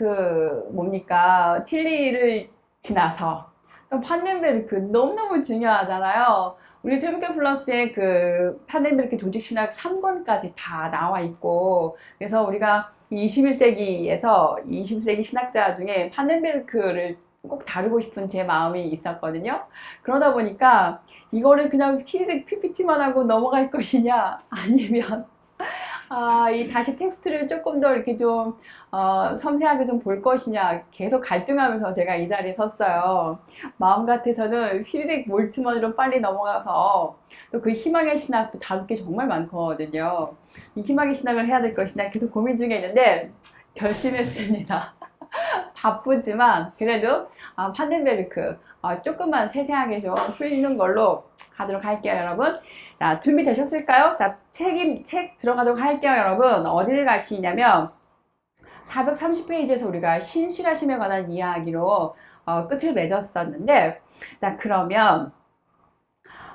틸리를 지나서, 또 판넨베르크 너무너무 중요하잖아요. 우리 세븐케 플러스의 그 판넨베르크 조직신학 3권까지 다 나와 있고, 그래서 우리가 21세기에서 20세기 신학자 중에 판넨베르크를 꼭 다루고 싶은 제 마음이 있었거든요. 그러다 보니까 이거를 그냥 PPT만 하고 넘어갈 것이냐 아니면 이 다시 텍스트를 조금 더 이렇게 좀 섬세하게 좀 볼 것이냐 계속 갈등하면서 제가 이 자리에 섰어요. 마음 같아서는 휘리릭 몰트먼으로 빨리 넘어가서 또 그 희망의 신학도 다룰 게 정말 많거든요. 이 희망의 신학을 해야 될 것이냐 계속 고민 중에 있는데 결심했습니다. 바쁘지만 그래도 판넨베르크 조금만 세세하게 좀 풀리는 걸로 하도록 할게요, 여러분. 자, 준비되셨을까요? 자, 책 들어가도록 할게요, 여러분. 어디를 가시냐면 430페이지에서 우리가 신실하심에 관한 이야기로 끝을 맺었었는데, 자, 그러면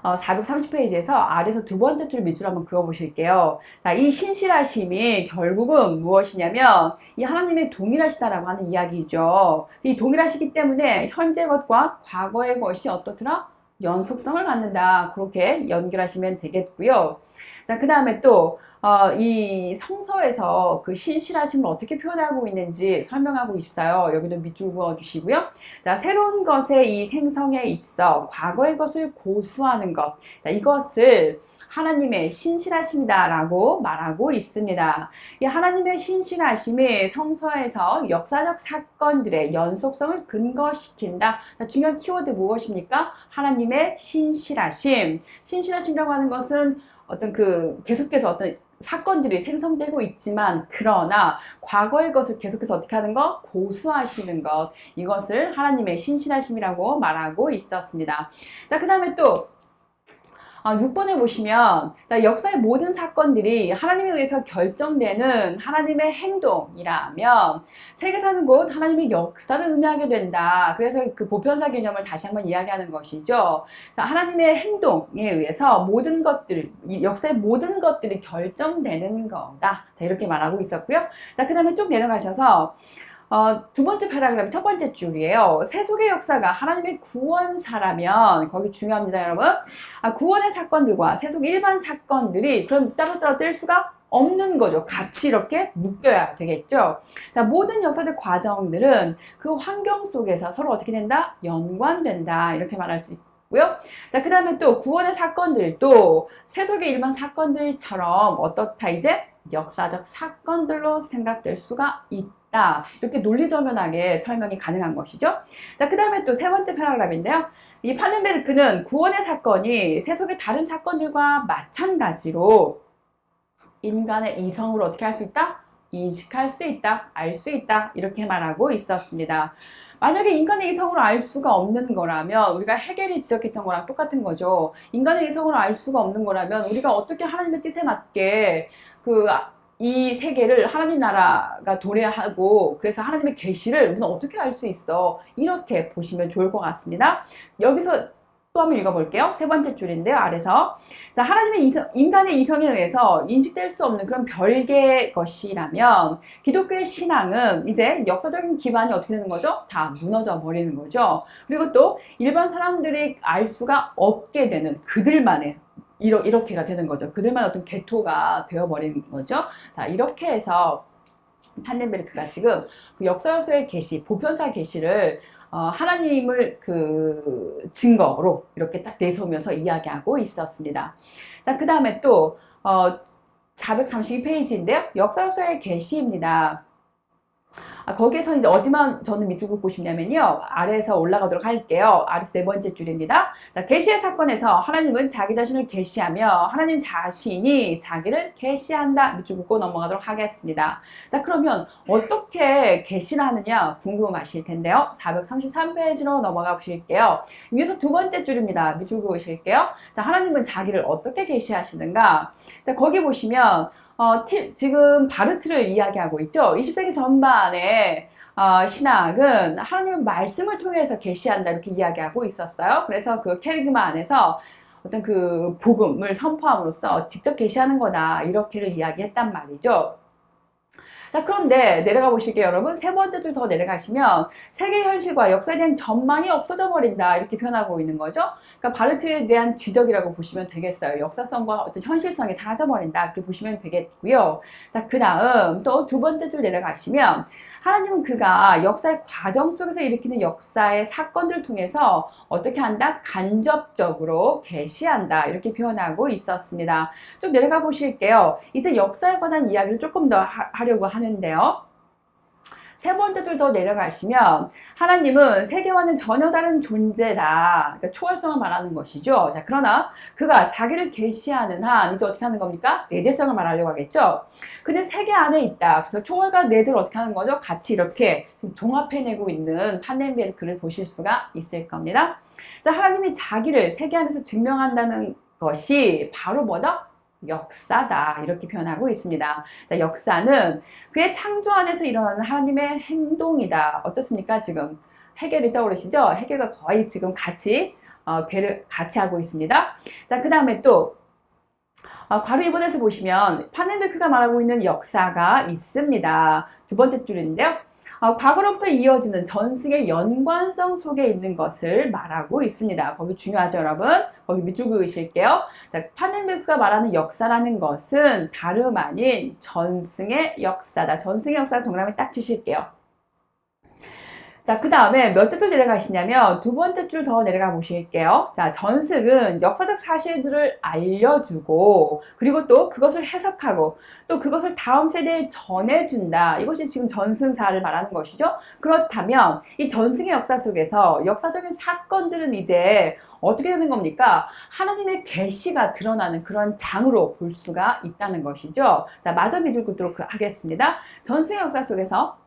430페이지에서 아래에서 두 번째 줄 밑줄 한번 그어보실게요. 자, 이 신실하심이 결국은 무엇이냐면 이 하나님의 동일하시다라고 하는 이야기죠. 이 동일하시기 때문에 현재 것과 과거의 것이 어떻더라? 연속성을 갖는다. 그렇게 연결하시면 되겠고요. 자, 그 다음에 또, 이 성서에서 그 신실하심을 어떻게 표현하고 있는지 설명하고 있어요. 여기도 밑줄 그어 주시고요. 자, 새로운 것의 이 생성에 있어 과거의 것을 고수하는 것. 자, 이것을 하나님의 신실하심이다라고 말하고 있습니다. 이 하나님의 신실하심이 성서에서 역사적 사건들의 연속성을 근거시킨다. 자, 중요한 키워드 무엇입니까? 하나님의 신실하심. 신실하심이라고 하는 것은 어떤 계속해서 어떤 사건들이 생성되고 있지만, 그러나 과거의 것을 계속해서 어떻게 하는 것? 고수하시는 것. 이것을 하나님의 신실하심이라고 말하고 있었습니다. 자, 그 다음에 또 6번에 보시면, 자, 역사의 모든 사건들이 하나님에 의해서 결정되는 하나님의 행동이라면 세계 사는 곳 하나님의 역사를 의미하게 된다. 그래서 그 보편사 개념을 다시 한번 이야기하는 것이죠. 자, 하나님의 행동에 의해서 모든 것들, 역사의 모든 것들이 결정되는 거다. 자, 이렇게 말하고 있었고요. 자, 그 다음에 쭉 내려가셔서 두 번째 패러그래프 첫 번째 줄이에요. 세속의 역사가 하나님의 구원사라면, 거기 중요합니다, 여러분. 구원의 사건들과 세속 일반 사건들이 그럼 따로따로 뗄 수가 없는 거죠. 같이 이렇게 묶여야 되겠죠. 자, 모든 역사적 과정들은 그 환경 속에서 서로 어떻게 된다? 연관된다. 이렇게 말할 수 있고요. 자, 그 다음에 또 구원의 사건들도 세속의 일반 사건들처럼 어떻다 이제? 역사적 사건들로 생각될 수가 있다. 이렇게 논리정연하게 설명이 가능한 것이죠. 자, 그 다음에 또 세 번째 패러그래프인데요. 이 파넨베르크는 구원의 사건이 세속의 다른 사건들과 마찬가지로 인간의 이성으로 어떻게 할 수 있다? 인식할 수 있다, 알 수 있다, 이렇게 말하고 있었습니다. 만약에 인간의 이성으로 알 수가 없는 거라면 우리가 헤겔이 지적했던 거랑 똑같은 거죠. 인간의 이성으로 알 수가 없는 거라면 우리가 어떻게 하나님의 뜻에 맞게 이 세계를 하나님 나라가 도래하고 그래서 하나님의 계시를 우리는 어떻게 알 수 있어? 이렇게 보시면 좋을 것 같습니다. 여기서 또 한번 읽어볼게요. 세 번째 줄인데요. 아래서. 자, 인간의 이성에 의해서 인식될 수 없는 그런 별개의 것이라면 기독교의 신앙은 이제 역사적인 기반이 어떻게 되는 거죠? 다 무너져 버리는 거죠. 그리고 또 일반 사람들이 알 수가 없게 되는 그들만의 이렇게가 되는 거죠. 그들만 어떤 개토가 되어버리는 거죠. 자, 이렇게 해서 판넨베르크가 지금 그 역사서의 계시, 보편사 계시를 하나님을 증거로 이렇게 딱 내세우면서 이야기하고 있었습니다. 자, 그 다음에 또 432페이지인데요. 역사서의 계시입니다. 거기에서 이제 어디만 저는 밑줄 긋고 싶냐면요. 아래에서 올라가도록 할게요. 아래에서 네 번째 줄입니다. 자, 계시의 사건에서 하나님은 자기 자신을 계시하며 하나님 자신이 자기를 계시한다. 밑줄 긋고 넘어가도록 하겠습니다. 자, 그러면 어떻게 계시를 하느냐 궁금하실 텐데요. 433페이지로 넘어가 보실게요. 위에서 두 번째 줄입니다. 밑줄 그으실게요. 자, 하나님은 자기를 어떻게 계시하시는가? 자, 거기 보시면 지금 바르트를 이야기하고 있죠. 20세기 전반에 신학은 하나님의 말씀을 통해서 계시한다 이렇게 이야기하고 있었어요. 그래서 그 캐리그마 안에서 어떤 그 복음을 선포함으로써 직접 계시하는 거다 이렇게를 이야기했단 말이죠. 자, 그런데 내려가 보실게요, 여러분. 세 번째 줄 더 내려가시면 세계 현실과 역사에 대한 전망이 없어져 버린다 이렇게 표현하고 있는 거죠. 그러니까 바르트에 대한 지적이라고 보시면 되겠어요. 역사성과 어떤 현실성이 사라져 버린다 이렇게 보시면 되겠고요. 자, 그 다음 또 두 번째 줄 내려가시면 하나님은 그가 역사의 과정 속에서 일으키는 역사의 사건들을 통해서 어떻게 한다? 간접적으로 계시한다 이렇게 표현하고 있었습니다. 쭉 내려가 보실게요. 이제 역사에 관한 이야기를 조금 더 하려고 하는데요. 세 번째 줄 더 내려가시면 하나님은 세계와는 전혀 다른 존재다. 그러니까 초월성을 말하는 것이죠. 자, 그러나 그가 자기를 계시하는 한 이제 어떻게 하는 겁니까? 내재성을 말하려고 하겠죠. 근데 세계 안에 있다. 그래서 초월과 내재를 어떻게 하는 거죠? 같이 이렇게 종합해내고 있는 판넨베르크를 보실 수가 있을 겁니다. 자, 하나님이 자기를 세계 안에서 증명한다는 것이 바로 뭐다? 역사다 이렇게 표현하고 있습니다. 자, 역사는 그의 창조 안에서 일어나는 하나님의 행동이다. 어떻습니까? 지금 헤겔이 떠오르시죠? 헤겔과 거의 지금 같이 괴를 같이 하고 있습니다. 자, 그 다음에 또 괄호 2번에서 보시면 파넨베크가 말하고 있는 역사가 있습니다. 두 번째 줄인데요. 과거로부터 이어지는 전승의 연관성 속에 있는 것을 말하고 있습니다. 거기 중요하죠, 여러분? 거기 밑줄 그으실게요. 자, 파넨베크가 말하는 역사라는 것은 다름 아닌 전승의 역사다. 전승의 역사 동그라미 딱 치실게요. 자, 그 다음에 몇 줄 내려가시냐면 두 번째 줄 더 내려가 보실게요. 자, 전승은 역사적 사실들을 알려주고 그리고 또 그것을 해석하고 또 그것을 다음 세대에 전해준다. 이것이 지금 전승사를 말하는 것이죠. 그렇다면 이 전승의 역사 속에서 역사적인 사건들은 이제 어떻게 되는 겁니까? 하나님의 계시가 드러나는 그런 장으로 볼 수가 있다는 것이죠. 자, 마저 밑줄 긋도록 하겠습니다. 전승의 역사 속에서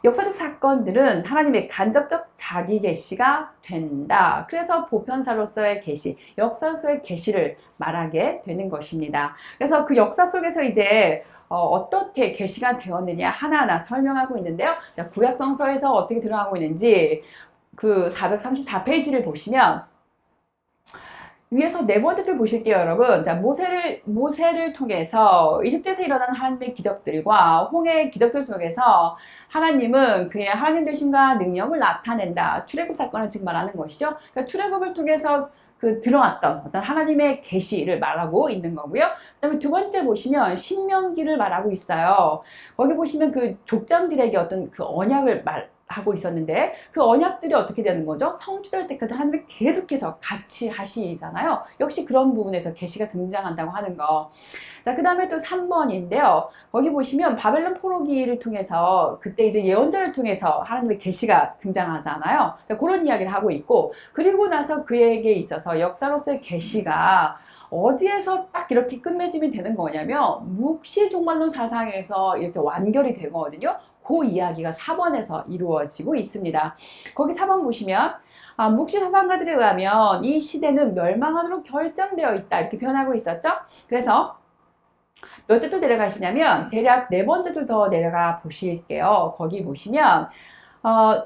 역사적 사건들은 하나님의 간접적 자기 계시가 된다. 그래서 보편사로서의 계시, 역사로서의 계시를 말하게 되는 것입니다. 그래서 그 역사 속에서 이제 어떻게 계시가 되었느냐 하나하나 설명하고 있는데요. 자, 구약성서에서 어떻게 드러나고 있는지 그 434페이지를 보시면 위에서 네 번째 줄 보실게요, 여러분. 자, 모세를 통해서 이집트에서 일어난 하나님의 기적들과 홍해의 기적들 속에서 하나님은 그의 하나님 되심과 능력을 나타낸다. 출애굽 사건을 지금 말하는 것이죠. 그러니까 출애굽을 통해서 그 드러났던 어떤 하나님의 계시를 말하고 있는 거고요. 그다음에 두 번째 보시면 신명기를 말하고 있어요. 거기 보시면 그 족장들에게 어떤 그 언약을 하고 있었는데 그 언약들이 어떻게 되는 거죠? 성취될 때까지 하나님이 계속해서 같이 하시잖아요. 역시 그런 부분에서 계시가 등장한다고 하는 거. 자, 그 다음에 또 3번인데요. 거기 보시면 바벨론 포로기를 통해서 그때 이제 예언자를 통해서 하나님의 계시가 등장하잖아요. 자, 그런 이야기를 하고 있고 그리고 나서 그에게 있어서 역사로서의 계시가 어디에서 딱 이렇게 끝맺음이 되는 거냐면 묵시 종말론 사상에서 이렇게 완결이 되거든요. 그 이야기가 4번에서 이루어지고 있습니다. 거기 4번 보시면 묵시 사상가들에 의하면 이 시대는 멸망하도록 결정되어 있다 이렇게 표현하고 있었죠. 그래서 몇 대 또 내려가시냐면 대략 네 번째 줄 더 내려가 보실게요. 거기 보시면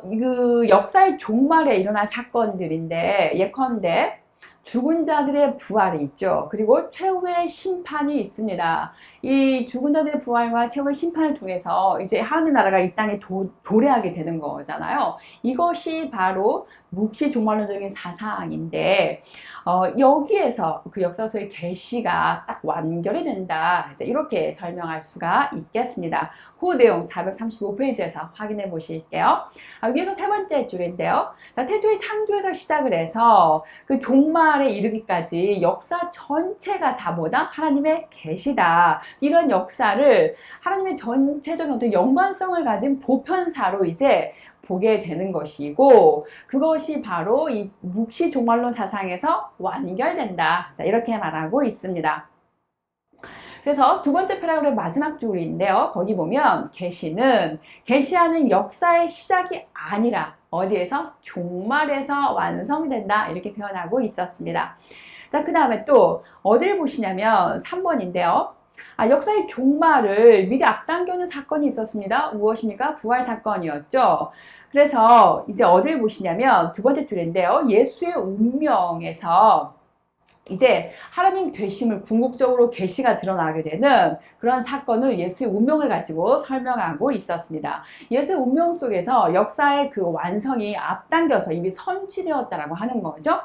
그 역사의 종말에 일어날 사건들인데 예컨대 죽은 자들의 부활이 있죠. 그리고 최후의 심판이 있습니다. 이 죽은 자들의 부활과 최후의 심판을 통해서 이제 하나님 나라가 이 땅에 도래하게 되는 거잖아요. 이것이 바로 묵시 종말론적인 사상인데 여기에서 그 역사서의 계시가 딱 완결이 된다. 이제 이렇게 설명할 수가 있겠습니다. 그 내용 435페이지에서 확인해 보실게요. 위에서 세 번째 줄인데요. 자, 태초의 창조에서 시작을 해서 그 종말에 이르기까지 역사 전체가 다 뭐다? 하나님의 계시다. 이런 역사를 하나님의 전체적인 어떤 연관성을 가진 보편사로 이제 보게 되는 것이고 그것이 바로 이 묵시 종말론 사상에서 완결된다. 자, 이렇게 말하고 있습니다. 그래서 두 번째 패러그래프 마지막 줄인데요. 거기 보면 계시는 계시하는 역사의 시작이 아니라 어디에서? 종말에서 완성된다. 이렇게 표현하고 있었습니다. 자, 그 다음에 또 어디를 보시냐면 3번인데요. 역사의 종말을 미리 앞당겨는 사건이 있었습니다. 무엇입니까? 부활 사건이었죠. 그래서 이제 어디를 보시냐면 두 번째 줄인데요. 예수의 운명에서 이제 하나님 되심을 궁극적으로 계시가 드러나게 되는 그런 사건을 예수의 운명을 가지고 설명하고 있었습니다. 예수의 운명 속에서 역사의 그 완성이 앞당겨서 이미 선취되었다라고 하는 거죠.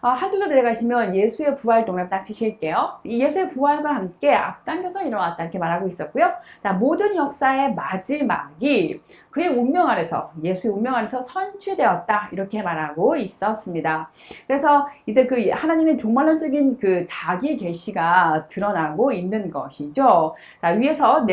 한두 개 내려가시면 예수의 부활 동그라미 딱 치실게요. 이 예수의 부활과 함께 앞당겨서 일어났다 이렇게 말하고 있었고요. 자, 모든 역사의 마지막이 그의 운명 아래서 예수의 운명 아래서 선취되었다 이렇게 말하고 있었습니다. 그래서 이제 그 하나님의 종말론적인 그 자기 계시가 드러나고 있는 것이죠. 자, 위에서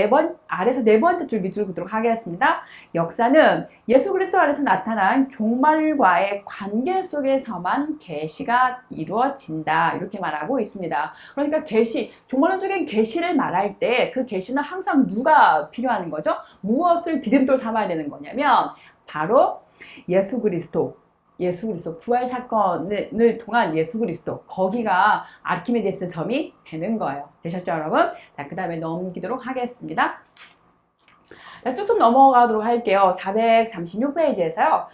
아래서 네 번째 줄 밑줄 긋도록 하겠습니다. 역사는 예수 그리스도 안에서 나타난 종말과의 관계 속에서만 계시가 이루어진다 이렇게 말하고 있습니다. 그러니까 계시, 종말론적인 계시를 말할 때 그 계시는 항상 누가 필요한 거죠? 무엇을 디딤돌 삼아야 되는 거냐면 바로 예수 그리스도 부활 사건을 통한 예수 그리스도 거기가 아르키메데스 점이 되는 거예요. 되셨죠, 여러분? 자, 그 다음에 넘기도록 하겠습니다. 자, 뚝뚝 넘어가도록 할게요. 436페이지에서요.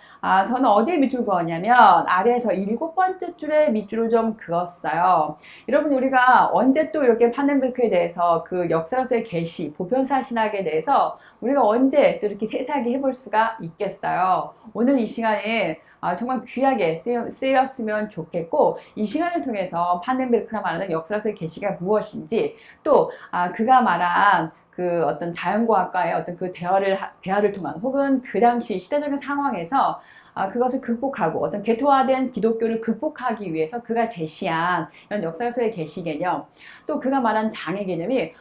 저는 어디에 밑줄 그었냐면 아래에서 7번째 줄에 밑줄을 좀 그었어요. 여러분, 우리가 언제 또 이렇게 판넨베르크에 대해서 그 역사로서의 계시, 보편사 신학에 대해서 우리가 언제 또 이렇게 세세하게 해볼 수가 있겠어요. 오늘 이 시간에 정말 귀하게 쓰였으면 좋겠고, 이 시간을 통해서 판넨베르크가 말하는 역사로서의 계시가 무엇인지, 또 그가 말한 그 어떤 자연과학과의 어떤 그 대화를 통한, 혹은 그 당시 시대적인 상황에서 그것을 극복하고 어떤 개토화된 기독교를 극복하기 위해서 그가 제시한 이런 역사로서의 계시 개념, 또 그가 말한 장애 개념이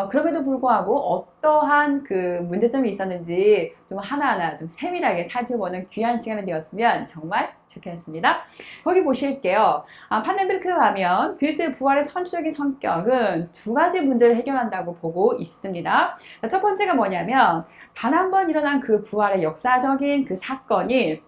그럼에도 불구하고 어떠한 그 문제점이 있었는지 좀 하나하나 좀 세밀하게 살펴보는 귀한 시간이 되었으면 정말 좋겠습니다. 거기 보실게요. 판넨베르크가 가면 그리스도의 부활의 선주적인 성격은 두 가지 문제를 해결한다고 보고 있습니다. 자, 첫 번째가 뭐냐면 단 한 번 일어난 그 부활의 역사적인 그 사건이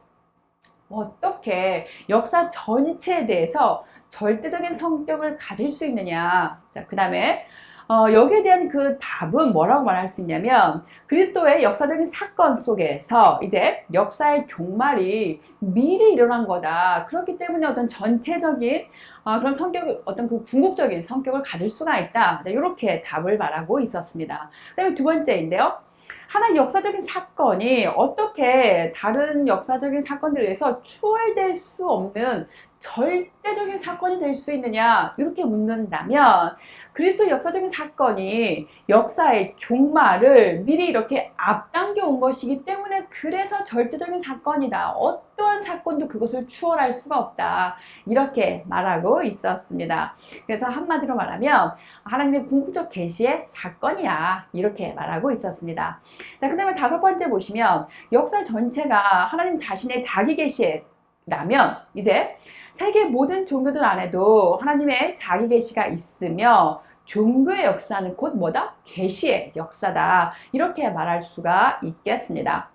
어떻게 역사 전체에 대해서 절대적인 성격을 가질 수 있느냐. 자, 그 다음에 여기에 대한 그 답은 뭐라고 말할 수 있냐면 그리스도의 역사적인 사건 속에서 이제 역사의 종말이 미리 일어난 거다. 그렇기 때문에 어떤 전체적인 그런 성격, 어떤 그 궁극적인 성격을 가질 수가 있다. 자, 이렇게 답을 말하고 있었습니다. 그 다음에 두 번째인데요. 하나의 역사적인 사건이 어떻게 다른 역사적인 사건들에 의해서 추월될 수 없는 절대적인 사건이 될 수 있느냐, 이렇게 묻는다면 그리스도의 역사적인 사건이 역사의 종말을 미리 이렇게 앞당겨 온 것이기 때문에 그래서 절대적인 사건이다. 어떠한 사건도 그것을 추월할 수가 없다. 이렇게 말하고 있었습니다. 그래서 한마디로 말하면 하나님의 궁극적 계시의 사건이야. 이렇게 말하고 있었습니다. 자, 그 다음에 다섯 번째 보시면 역사 전체가 하나님 자신의 자기 계시에 라면 이제 세계 모든 종교들 안에도 하나님의 자기 계시가 있으며 종교의 역사는 곧 뭐다? 계시의 역사다. 이렇게 말할 수가 있겠습니다.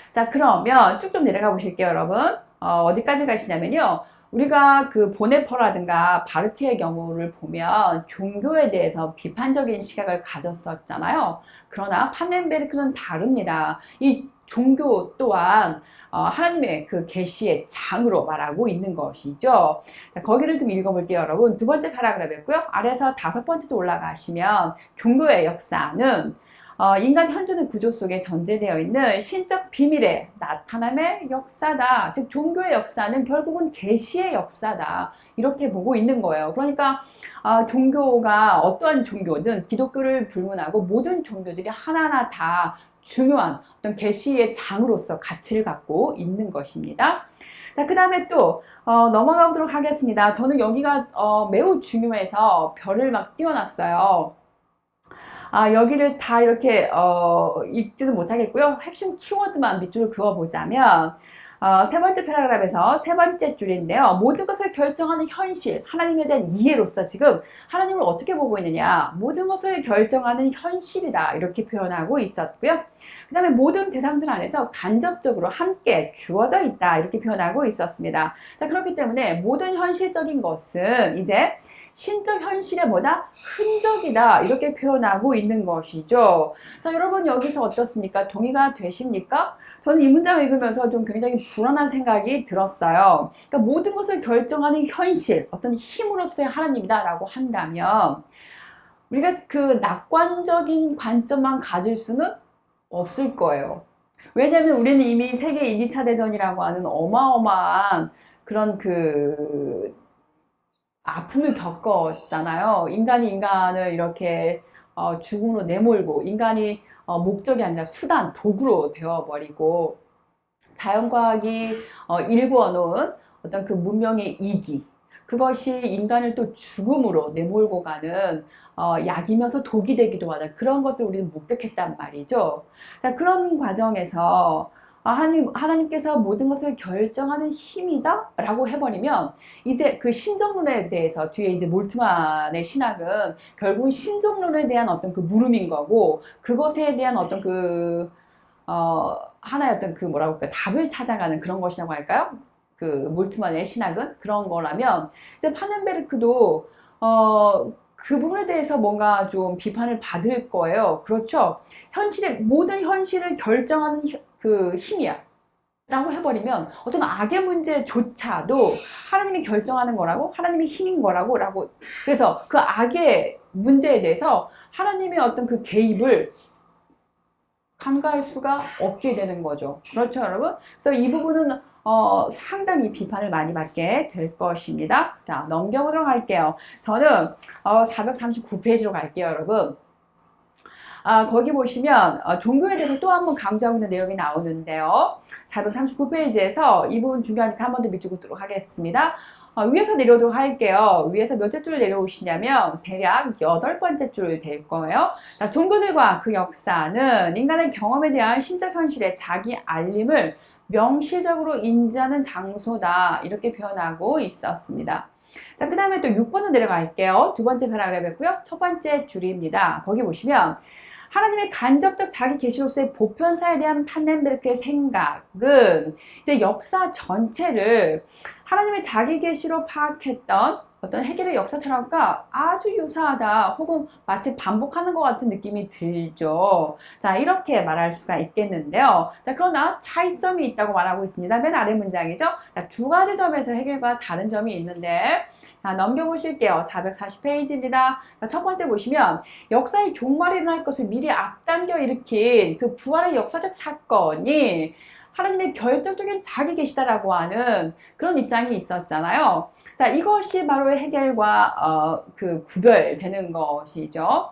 자, 그러면 쭉 좀 내려가 보실게요, 여러분. 어디까지 가시냐면요. 우리가 그 보네퍼라든가 바르트의 경우를 보면 종교에 대해서 비판적인 시각을 가졌었잖아요. 그러나 판넨베르크는 다릅니다. 이 종교 또한 하나님의 그 계시의 장으로 말하고 있는 것이죠. 자, 거기를 좀 읽어볼게요, 여러분. 두 번째 파라그래프였고요. 아래서 다섯 번째 올라가시면 종교의 역사는 인간 현존의 구조 속에 전제되어 있는 신적 비밀의 나타남의 역사다. 즉 종교의 역사는 결국은 계시의 역사다. 이렇게 보고 있는 거예요. 그러니까 종교가 어떠한 종교든 기독교를 불문하고 모든 종교들이 하나하나 다 중요한 어떤 계시의 장으로서 가치를 갖고 있는 것입니다. 자, 그 다음에 또 넘어가 보도록 하겠습니다. 저는 여기가 매우 중요해서 별을 막 띄워놨어요. 여기를 다 이렇게 읽지는 못하겠고요. 핵심 키워드만 밑줄을 그어보자면 세 번째 패러그래프에서 세 번째 줄인데요. 모든 것을 결정하는 현실, 하나님에 대한 이해로서 지금 하나님을 어떻게 보고 있느냐. 모든 것을 결정하는 현실이다. 이렇게 표현하고 있었고요. 그 다음에 모든 대상들 안에서 간접적으로 함께 주어져 있다. 이렇게 표현하고 있었습니다. 자, 그렇기 때문에 모든 현실적인 것은 이제 신적 현실의 뭐다? 흔적이다. 이렇게 표현하고 있는 것이죠. 자, 여러분 여기서 어떻습니까? 동의가 되십니까? 저는 이 문장을 읽으면서 좀 굉장히 불안한 생각이 들었어요. 그러니까 모든 것을 결정하는 현실, 어떤 힘으로서의 하나님이다라고 한다면 우리가 그 낙관적인 관점만 가질 수는 없을 거예요. 왜냐하면 우리는 이미 세계 1, 2차 대전이라고 하는 어마어마한 그런 그 아픔을 겪었잖아요. 인간이 인간을 이렇게 죽음으로 내몰고 인간이 목적이 아니라 수단, 도구로 되어버리고 자연과학이 일궈놓은 어떤 그 문명의 이기, 그것이 인간을 또 죽음으로 내몰고 가는 약이면서 독이 되기도 하는 그런 것들 우리는 목격했단 말이죠. 자, 그런 과정에서 하나님께서 모든 것을 결정하는 힘이다 라고 해버리면 이제 그 신정론에 대해서 뒤에 이제 몰트만의 신학은 결국은 신정론에 대한 어떤 그 물음인 거고 그것에 대한 어떤 그 하나의 어떤 그 뭐라고 할까 답을 찾아가는 그런 것이라고 할까요? 그 몰트만의 신학은 그런 거라면 이제 판넨베르크도 그 부분에 대해서 뭔가 좀 비판을 받을 거예요. 그렇죠? 모든 현실을 결정하는 그 힘이야. 라고 해버리면 어떤 악의 문제조차도 하나님이 결정하는 거라고, 하나님이 힘인 거라고, 그래서 그 악의 문제에 대해서 하나님의 어떤 그 개입을 간과할 수가 없게 되는 거죠. 그렇죠, 여러분? 그래서 이 부분은 상당히 비판을 많이 받게 될 것입니다. 자, 넘겨보도록 할게요. 저는 439페이지로 갈게요, 여러분. 거기 보시면 종교에 대해서 또 한 번 강조하고 있는 내용이 나오는데요. 439페이지에서 이 부분 중요하니까 한 번 더 밑줄긋도록 하겠습니다. 위에서 내려오도록 할게요. 위에서 몇째 줄 내려오시냐면 대략 8번째 줄 될 거예요. 자, 종교들과 그 역사는 인간의 경험에 대한 신적 현실의 자기 알림을 명시적으로 인지하는 장소다. 이렇게 표현하고 있었습니다. 자, 그 다음에 또 6번으로 내려갈게요. 두 번째 패러그래프고요. 첫 번째 줄입니다. 거기 보시면 하나님의 간접적 자기 계시로서의 보편사에 대한 판넨베르크의 생각은 이제 역사 전체를 하나님의 자기 계시로 파악했던 어떤 해결의 역사 철학과 아주 유사하다 혹은 마치 반복하는 것 같은 느낌이 들죠. 자, 이렇게 말할 수가 있겠는데요. 자, 그러나 차이점이 있다고 말하고 있습니다. 맨 아래 문장이죠. 자, 두 가지 점에서 해결과 다른 점이 있는데, 자, 넘겨보실게요. 440페이지입니다. 자, 첫 번째 보시면 역사의 종말이 일어날 것을 미리 앞당겨 일으킨 그 부활의 역사적 사건이 하나님의 결정적인 자기 계시다라고 하는 그런 입장이 있었잖아요. 자, 이것이 바로 해결과 그 구별되는 것이죠.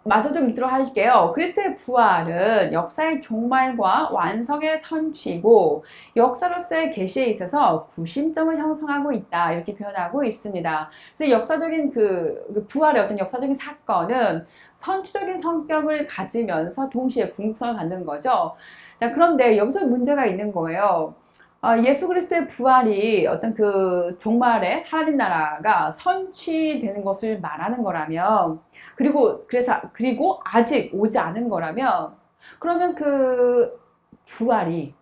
마저 좀 읽도록 할게요. 그리스도의 부활은 역사의 종말과 완성의 선취고 역사로서의 계시에 있어서 구심점을 형성하고 있다. 이렇게 표현하고 있습니다. 그래서 역사적인 그 부활의 어떤 역사적인 사건은 선취적인 성격을 가지면서 동시에 궁극성을 갖는 거죠. 자, 그런데 여기서 문제가 있는 거예요. 예수 그리스도의 부활이 어떤 그 종말에 하나님 나라가 선취되는 것을 말하는 거라면, 그리고 아직 오지 않은 거라면, 그러면 그 부활이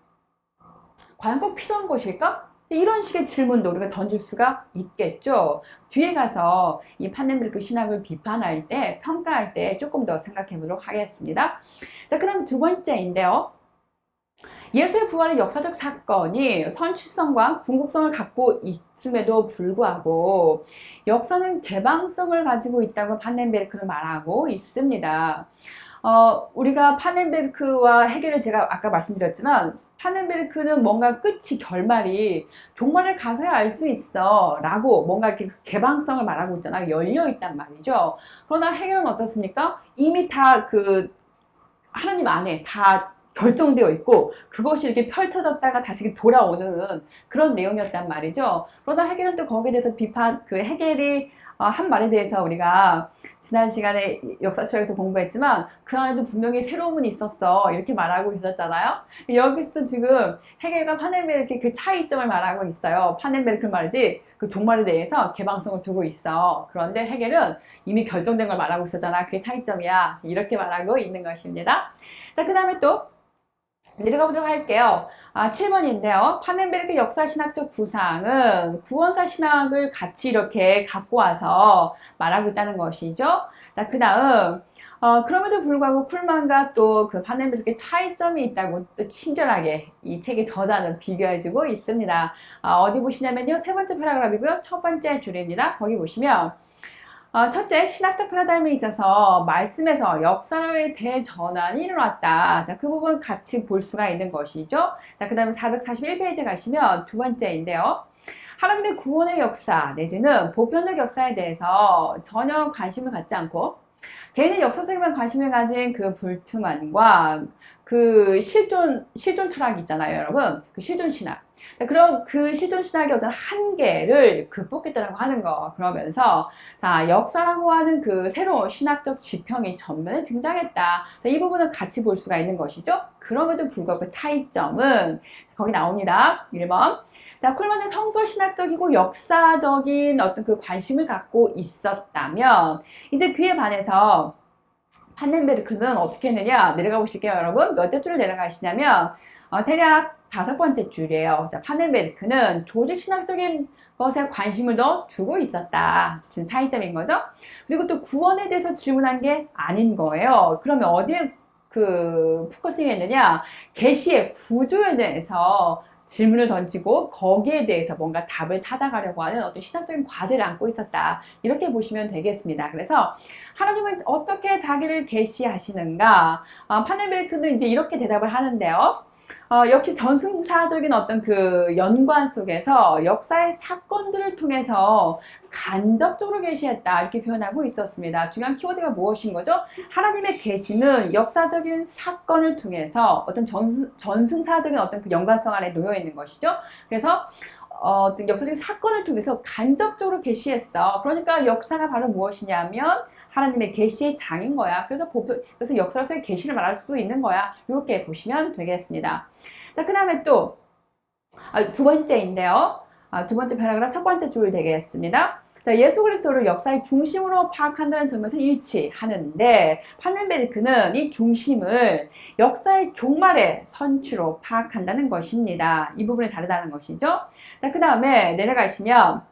과연 꼭 필요한 것일까? 이런 식의 질문도 우리가 던질 수가 있겠죠. 뒤에 가서 이 판넨베르크 신학을 비판할 때, 평가할 때 조금 더 생각해 보도록 하겠습니다. 자, 그 다음 두 번째인데요. 예수의 부활의 역사적 사건이 선취성과 궁극성을 갖고 있음에도 불구하고 역사는 개방성을 가지고 있다고 판넨베르크는 말하고 있습니다. 우리가 판넨베르크와 해겔을 제가 아까 말씀드렸지만 판넨베르크는 뭔가 끝이 결말이 종말에 가서야 알 수 있어 라고 뭔가 이렇게 개방성을 말하고 있잖아요. 열려 있단 말이죠. 그러나 해겔은 어떻습니까? 이미 다 그 하나님 안에 다 결정되어 있고 그것이 이렇게 펼쳐졌다가 다시 돌아오는 그런 내용이었단 말이죠. 그러다 해겔은 또 거기에 대해서 그 해겔이 한 말에 대해서 우리가 지난 시간에 역사책에서 공부했지만 그 안에도 분명히 새로움은 있었어 이렇게 말하고 있었잖아요. 여기서 지금 해겔과 판넨베르크의 그 차이점을 말하고 있어요. 판넨베르크 말이지 그 종말에 대해서 개방성을 두고 있어. 그런데 해겔은 이미 결정된 걸 말하고 있었잖아. 그게 차이점이야. 이렇게 말하고 있는 것입니다. 자, 그 다음에 또 내려가 보도록 할게요. 7번인데요. 판넨베르크 역사신학적 구상은 구원사 신학을 같이 이렇게 갖고 와서 말하고 있다는 것이죠. 자, 그 다음 그럼에도 불구하고 쿨만과 또 그 판넨베르크의 차이점이 있다고 또 친절하게 이 책의 저자는 비교해주고 있습니다. 어디 보시냐면요. 세 번째 패러그래프이고요. 첫 번째 줄입니다. 거기 보시면 첫째, 신학적 패러다임에 있어서 말씀에서 역사로의 대전환이 일어났다. 자, 그 부분 같이 볼 수가 있는 것이죠. 자, 그 다음에 441페이지 가시면 두 번째인데요. 하나님의 구원의 역사 내지는 보편적 역사에 대해서 전혀 관심을 갖지 않고 개인의 역사적인 관심을 가진 그 불투만과 그 실존 철학이 있잖아요, 여러분. 그 실존 신학. 그런 그 실존 신학의 어떤 한계를 극복했다고 하는 거. 그러면서 자, 역사라고 하는 그 새로운 신학적 지평이 전면에 등장했다. 자, 이 부분은 같이 볼 수가 있는 것이죠. 그럼에도 불구하고 그 차이점은 거기 나옵니다. 1번. 자, 쿨만은 성서 신학적이고 역사적인 어떤 그 관심을 갖고 있었다면 이제 그에 반해서 판넨베르크는 어떻게 했느냐 내려가 보실게요, 여러분. 몇째 줄을 내려가시냐면 대략 다섯 번째 줄이에요. 자, 파넨베르크는 조직 신학적인 것에 관심을 더 두고 있었다. 지금 차이점인 거죠. 그리고 또 구원에 대해서 질문한 게 아닌 거예요. 그러면 어디에 포커싱 했느냐? 계시의 구조에 대해서 질문을 던지고 거기에 대해서 뭔가 답을 찾아가려고 하는 어떤 신학적인 과제를 안고 있었다. 이렇게 보시면 되겠습니다. 그래서 하나님은 어떻게 자기를 계시하시는가? 파넬베르크는 이제 이렇게 대답을 하는데요. 역시 전승사적인 어떤 그 연관 속에서 역사의 사건들을 통해서 간접적으로 계시했다 이렇게 표현하고 있었습니다. 중요한 키워드가 무엇인 거죠? 하나님의 계시는 역사적인 사건을 통해서 어떤 전승사적인 어떤 그 연관성 안에 놓여 있는 것이죠. 그래서 어떤 역사적인 사건을 통해서 간접적으로 계시했어. 그러니까 역사가 바로 무엇이냐면 하나님의 계시의 장인 거야. 그래서 역사로서의 계시를 말할 수 있는 거야. 이렇게 보시면 되겠습니다. 자, 그 다음에 또 두 번째인데요. 두 번째 패러그래프 첫 번째 줄 되겠습니다. 자, 예수 그리스도를 역사의 중심으로 파악한다는 점에서 일치하는데 파넨베르크는 이 중심을 역사의 종말의 선추로 파악한다는 것입니다. 이 부분이 다르다는 것이죠. 자, 그 다음에 내려가시면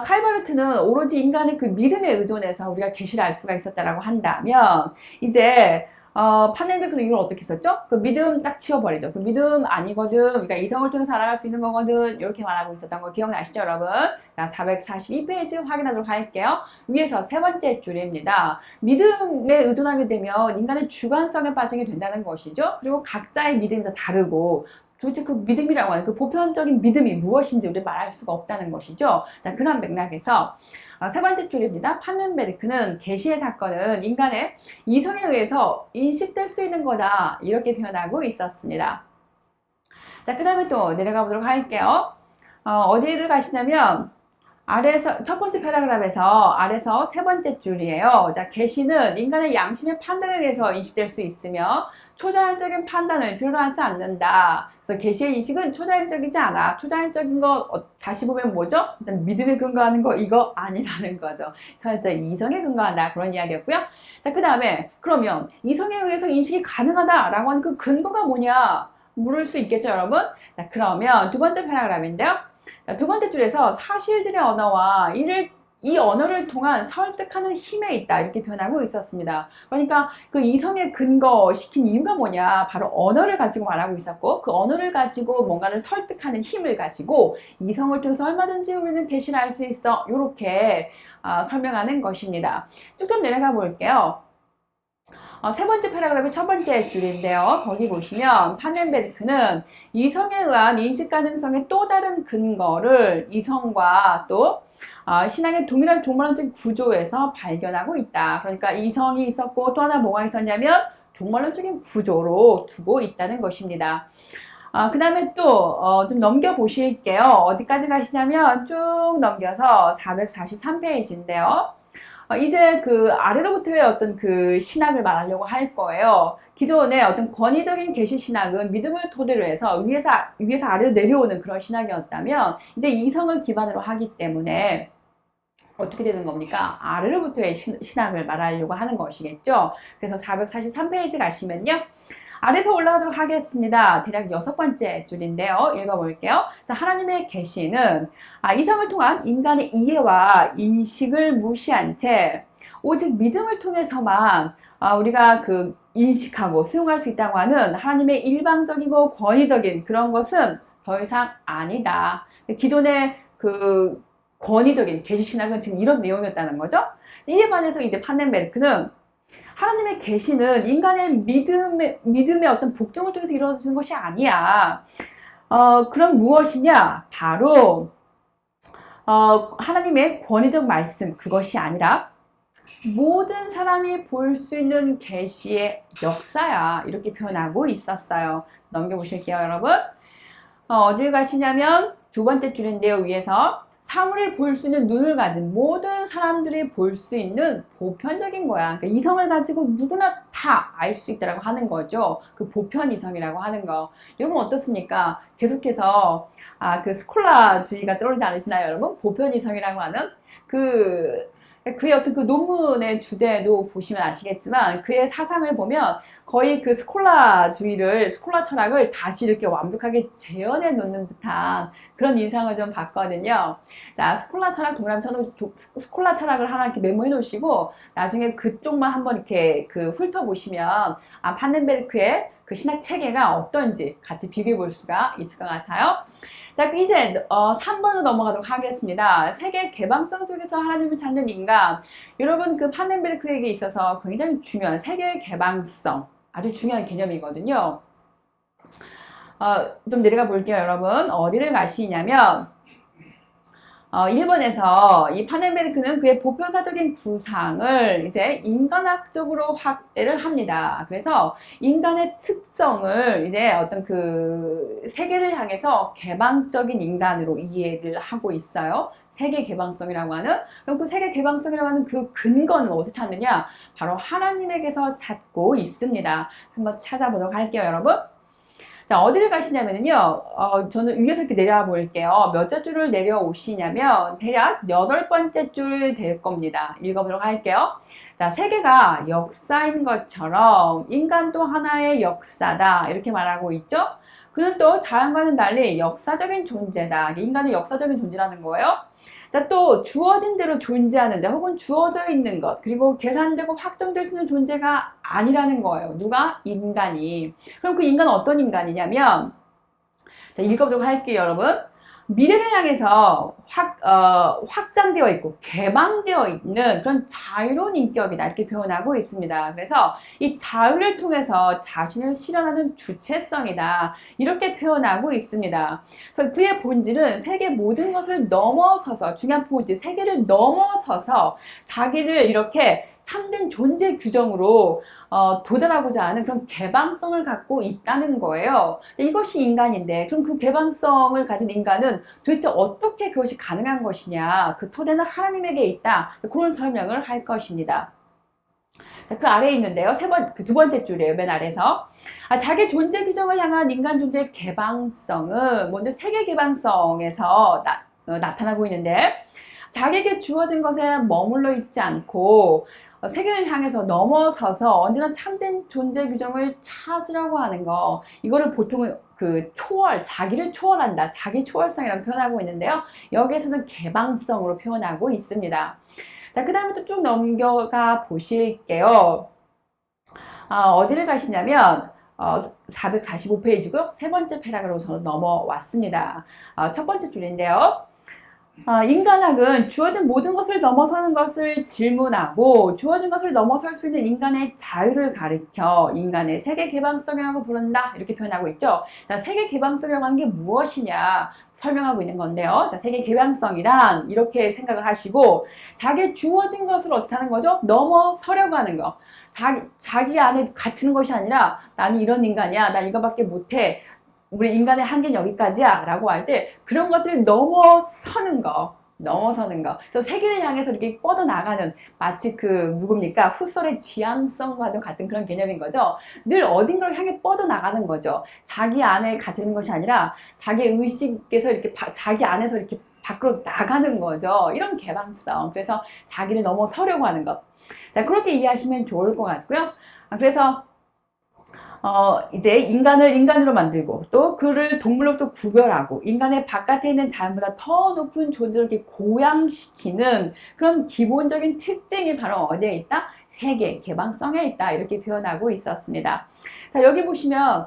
칼바르트는 오로지 인간의 그 믿음에 의존해서 우리가 계시를 알 수가 있었다라고 한다면 이제 파넨베르크는 이걸 어떻게 썼죠? 그 믿음 딱 치워버리죠. 그 믿음 아니거든. 그러니까 이성을 통해서 살아갈 수 있는 거거든. 이렇게 말하고 있었던 거 기억나시죠, 여러분? 자, 442페이지 확인하도록 할게요. 위에서 세 번째 줄입니다. 믿음에 의존하게 되면 인간의 주관성에 빠지게 된다는 것이죠. 그리고 각자의 믿음이 다 다르고 도대체 그 믿음이라고 하는 그 보편적인 믿음이 무엇인지 우리 말할 수가 없다는 것이죠. 자, 그런 맥락에서 세 번째 줄입니다. 파넨베르크는 계시의 사건은 인간의 이성에 의해서 인식될 수 있는 거다 이렇게 표현하고 있었습니다. 자, 그 다음에 또 내려가 보도록 할게요. 어디를 가시냐면 아래에서 첫 번째 패러그래프에서 아래서 세 번째 줄이에요. 자, 계시는 인간의 양심의 판단에 의해서 인식될 수 있으며 초자연적인 판단을 필요로 하지 않는다. 그래서 계시의 인식은 초자연적이지 않아. 초자연적인 거 다시 보면 뭐죠? 일단 믿음에 근거하는 거 이거 아니라는 거죠. 철저히 이성에 근거한다 그런 이야기였고요. 자, 그 다음에 그러면 이성에 의해서 인식이 가능하다라고 하는 그 근거가 뭐냐 물을 수 있겠죠, 여러분? 자, 그러면 두 번째 패러그래프인데요. 두 번째 줄에서 사실들의 언어와 이 언어를 통한 설득하는 힘에 있다 이렇게 표현하고 있었습니다. 그러니까 그 이성에 근거시킨 이유가 뭐냐 바로 언어를 가지고 말하고 있었고 그 언어를 가지고 뭔가를 설득하는 힘을 가지고 이성을 통해서 얼마든지 우리는 계시를 알 수 있어 이렇게 설명하는 것입니다. 쭉 좀 내려가 볼게요. 세 번째 패러그래프 첫 번째 줄인데요. 거기 보시면 파넨베르크는 이성에 의한 인식 가능성의 또 다른 근거를 이성과 또 신앙의 동일한 종말론적 구조에서 발견하고 있다. 그러니까 이성이 있었고 또 하나 뭐가 있었냐면 종말론적인 구조로 두고 있다는 것입니다. 그 다음에 또 좀 넘겨보실게요. 어디까지 가시냐면 쭉 넘겨서 443페이지인데요. 이제 그 아래로부터의 어떤 그 신학을 말하려고 할 거예요. 기존의 어떤 권위적인 계시 신학은 믿음을 토대로 해서 위에서 아래로 내려오는 그런 신학이었다면 이제 이성을 기반으로 하기 때문에 어떻게 되는 겁니까? 아래로부터의 신학을 말하려고 하는 것이겠죠. 그래서 443페이지 가시면요. 아래서 올라가도록 하겠습니다. 대략 6번째 줄인데요. 읽어볼게요. 자, 하나님의 계시는 이성을 통한 인간의 이해와 인식을 무시한 채 오직 믿음을 통해서만 우리가 그 인식하고 수용할 수 있다고 하는 하나님의 일방적이고 권위적인 그런 것은 더 이상 아니다. 기존의 그 권위적인 계시신학은 지금 이런 내용이었다는 거죠. 이에 반해서 이제 파넨베르크는 하나님의 계시는 인간의 믿음의 어떤 복종을 통해서 이루어지는 것이 아니야. 그럼 무엇이냐? 바로 하나님의 권위적 말씀 그것이 아니라 모든 사람이 볼 수 있는 계시의 역사야. 이렇게 표현하고 있었어요. 넘겨보실게요, 여러분. 어딜 가시냐면 두 번째 줄인데요. 위에서 사물을 볼 수 있는 눈을 가진 모든 사람들이 볼 수 있는 보편적인 거야. 그러니까 이성을 가지고 누구나 다 알 수 있다라고 하는 거죠. 그 보편 이성이라고 하는 거. 여러분 어떻습니까? 계속해서 그 스콜라주의가 떠오르지 않으시나요, 여러분? 보편 이성이라고 하는 그의 어떤 그 논문의 주제도 보시면 아시겠지만 그의 사상을 보면 거의 그 스콜라 철학을 다시 이렇게 완벽하게 재현해 놓는 듯한 그런 인상을 좀 받거든요. 자, 스콜라 철학을 하나 이렇게 메모해 놓으시고 나중에 그쪽만 한번 이렇게 그 훑어보시면 파넨베르크의 그 신학 체계가 어떤지 같이 비교해 볼 수가 있을 것 같아요. 자, 이제 3번으로 넘어가도록 하겠습니다. 세계 개방성 속에서 하나님을 찾는 인간. 여러분, 그 파넨베르크에게 있어서 굉장히 중요한 세계 개방성, 아주 중요한 개념이거든요. 좀 내려가 볼게요, 여러분. 어디를 가시냐면 1번에서 이 파넨베르크는 그의 보편사적인 구상을 이제 인간학적으로 확대를 합니다. 그래서 인간의 특성을 이제 어떤 그 세계를 향해서 개방적인 인간으로 이해를 하고 있어요. 세계 개방성이라고 하는. 그럼 그 세계 개방성이라고 하는 그 근거는 어디서 찾느냐? 바로 하나님에게서 찾고 있습니다. 한번 찾아보도록 할게요, 여러분. 자, 어디를 가시냐면요, 저는 위에서 이렇게 내려와 볼게요. 몇 째 줄을 내려오시냐면, 대략 8번째 줄 될 겁니다. 읽어보도록 할게요. 자, 세계가 역사인 것처럼 인간도 하나의 역사다. 이렇게 말하고 있죠? 그는 또 자연과는 달리 역사적인 존재다. 인간은 역사적인 존재라는 거예요. 자, 또 주어진 대로 존재하는 자 혹은 주어져 있는 것 그리고 계산되고 확정될 수 있는 존재가 아니라는 거예요. 누가? 인간이. 그럼 그 인간은 어떤 인간이냐면 자, 읽어보도록 할게요, 여러분. 미래를 향해서 확장되어 있고 개방되어 있는 그런 자유로운 인격이다 이렇게 표현하고 있습니다. 그래서 이 자유를 통해서 자신을 실현하는 주체성이다 이렇게 표현하고 있습니다. 그래서 그의 본질은 세계 모든 것을 넘어서서 중요한 포인트 세계를 넘어서서 자기를 이렇게 참된 존재 규정으로 도달하고자 하는 그런 개방성을 갖고 있다는 거예요. 이것이 인간인데 그럼 그 개방성을 가진 인간은 도대체 어떻게 그것이 가능한 것이냐 그 토대는 하나님에게 있다 그런 설명을 할 것입니다. 자, 그 아래에 있는데요. 두 번째 줄이에요. 맨 아래에서. 자기 존재 규정을 향한 인간 존재의 개방성은 먼저 세계 개방성에서 나타나고 있는데 자기에게 주어진 것에 머물러 있지 않고 세계를 향해서 넘어서서 언제나 참된 존재 규정을 찾으라고 하는 거 이거를 보통은 그 자기를 초월한다 자기 초월성이라고 표현하고 있는데요 여기에서는 개방성으로 표현하고 있습니다. 자, 그 다음에 또 쭉 넘겨가 보실게요. 어디를 가시냐면 445페이지고요 세 번째 패라그раф으로 저는 넘어왔습니다. 첫 번째 줄인데요 인간학은 주어진 모든 것을 넘어서는 것을 질문하고 주어진 것을 넘어설 수 있는 인간의 자유를 가리켜 인간의 세계 개방성이라고 부른다 이렇게 표현하고 있죠. 자, 세계 개방성이라고 하는 게 무엇이냐 설명하고 있는 건데요. 자, 세계 개방성이란 이렇게 생각을 하시고 자기 주어진 것을 어떻게 하는 거죠? 넘어서려고 하는 거. 자기 안에 갇히는 것이 아니라 나는 이런 인간이야. 난 이거밖에 못해. 우리 인간의 한계는 여기까지야 라고 할 때 그런 것들을 넘어서는 거 그래서 세계를 향해서 이렇게 뻗어나가는 마치 그 누굽니까 후설의 지향성과도 같은 그런 개념인 거죠. 늘 어딘가를 향해 뻗어나가는 거죠. 자기 안에 갇혀 있는 것이 아니라 자기 의식에서 이렇게 자기 안에서 이렇게 밖으로 나가는 거죠. 이런 개방성. 그래서 자기를 넘어서려고 하는 것. 자, 그렇게 이해하시면 좋을 것 같고요. 그래서 이제 인간을 인간으로 만들고 또 그를 동물로부터 구별하고 인간의 바깥에 있는 자연보다 더 높은 존재를 이렇게 고양시키는 그런 기본적인 특징이 바로 어디에 있다? 세계 개방성에 있다 이렇게 표현하고 있었습니다. 자, 여기 보시면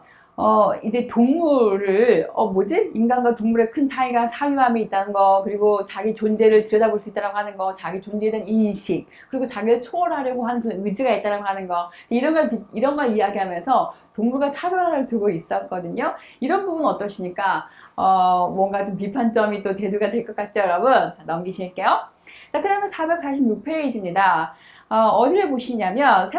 이제 동물을, 인간과 동물의 큰 차이가 사유함이 있다는 거, 그리고 자기 존재를 들여다볼 수 있다고 하는 거, 자기 존재에 대한 인식, 그리고 자기를 초월하려고 하는 그런 의지가 있다고 하는 거, 이런 걸 이야기하면서 동물과 차별화를 두고 있었거든요. 이런 부분 어떠십니까? 뭔가 좀 비판점이 또 대두가 될 것 같죠, 여러분? 자, 넘기실게요. 자, 그 다음에 446페이지입니다. 어디를 보시냐면,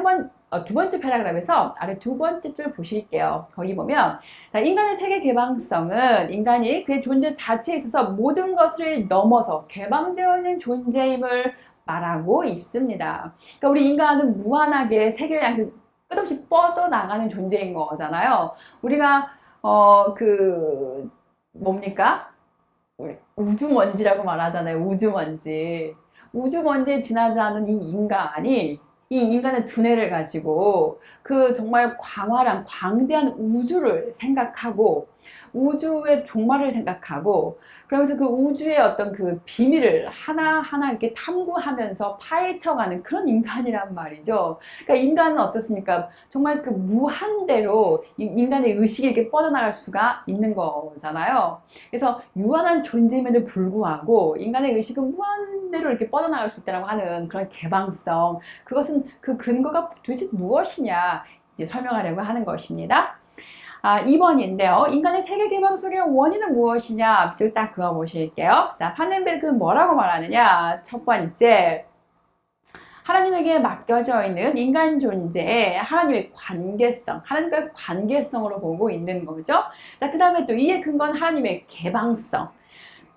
두 번째 패러그래프에서 아래 두 번째 줄 보실게요. 거기 보면 자, 인간의 세계 개방성은 인간이 그의 존재 자체에 있어서 모든 것을 넘어서 개방되어 있는 존재임을 말하고 있습니다. 그러니까 우리 인간은 무한하게 세계를 향해서 끝없이 뻗어나가는 존재인 거잖아요. 우리가 뭡니까? 우주먼지라고 말하잖아요. 우주먼지. 우주 먼지에 지나지 않은 이 인간이 이 인간의 두뇌를 가지고 그 정말 광활한 광대한 우주를 생각하고 우주의 종말을 생각하고 그러면서 그 우주의 어떤 그 비밀을 하나하나 이렇게 탐구하면서 파헤쳐가는 그런 인간이란 말이죠. 그러니까 인간은 어떻습니까? 정말 그 무한대로 이 인간의 의식이 이렇게 뻗어나갈 수가 있는 거잖아요. 그래서 유한한 존재임에도 불구하고 인간의 의식은 무한대로 이렇게 뻗어나갈 수 있다고 하는 그런 개방성, 그것은 그 근거가 도대체 무엇이냐 이제 설명하려고 하는 것입니다. 2번인데요. 인간의 세계 개방 속의 원인은 무엇이냐? 앞줄 딱 그어 보실게요. 자, 파넨베르크는 뭐라고 말하느냐? 첫 번째, 하나님에게 맡겨져 있는 인간 존재에 하나님의 관계성, 하나님과의 관계성으로 보고 있는 거죠. 자, 그 다음에 또 이에 근거는 하나님의 개방성.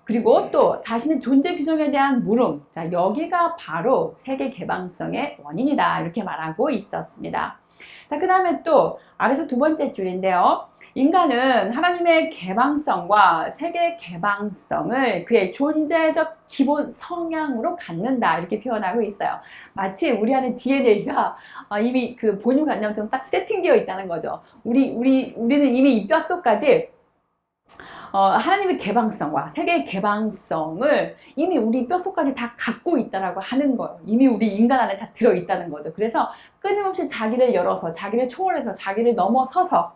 그리고 또 자신의 존재 규정에 대한 물음. 자, 여기가 바로 세계 개방성의 원인이다. 이렇게 말하고 있었습니다. 자, 그 다음에 또 아래서 두 번째 줄인데요. 인간은 하나님의 개방성과 세계 개방성을 그의 존재적 기본 성향으로 갖는다. 이렇게 표현하고 있어요. 마치 우리 안에 DNA가 이미 그 본유관념처럼 딱 세팅되어 있다는 거죠. 우리는 이미 이 뼛속까지 하나님의 개방성과 세계의 개방성을 이미 우리 뼛속까지 다 갖고 있다라고 하는 거예요. 이미 우리 인간 안에 다 들어있다는 거죠. 그래서 끊임없이 자기를 열어서, 자기를 초월해서, 자기를 넘어서서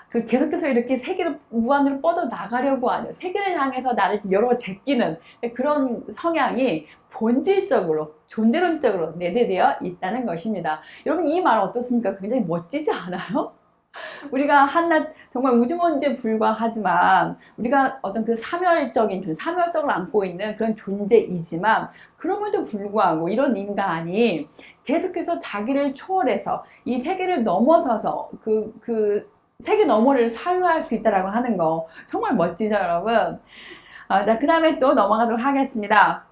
그 계속해서 이렇게 세계로 무한으로 뻗어 나가려고 하는, 세계를 향해서 나를 열어 제끼는 그런 성향이 본질적으로, 존재론적으로 내재되어 있다는 것입니다. 여러분, 이 말 어떻습니까? 굉장히 멋지지 않아요? 우리가 한낱 정말 우주먼지에 불과하지만 우리가 어떤 그 사멸적인 사멸성을 안고 있는 그런 존재이지만 그럼에도 불구하고 이런 인간이 계속해서 자기를 초월해서 이 세계를 넘어서서 그 세계 너머를 사유할 수 있다라고 하는 거 정말 멋지죠, 여러분? 자, 그 다음에 또 넘어가도록 하겠습니다.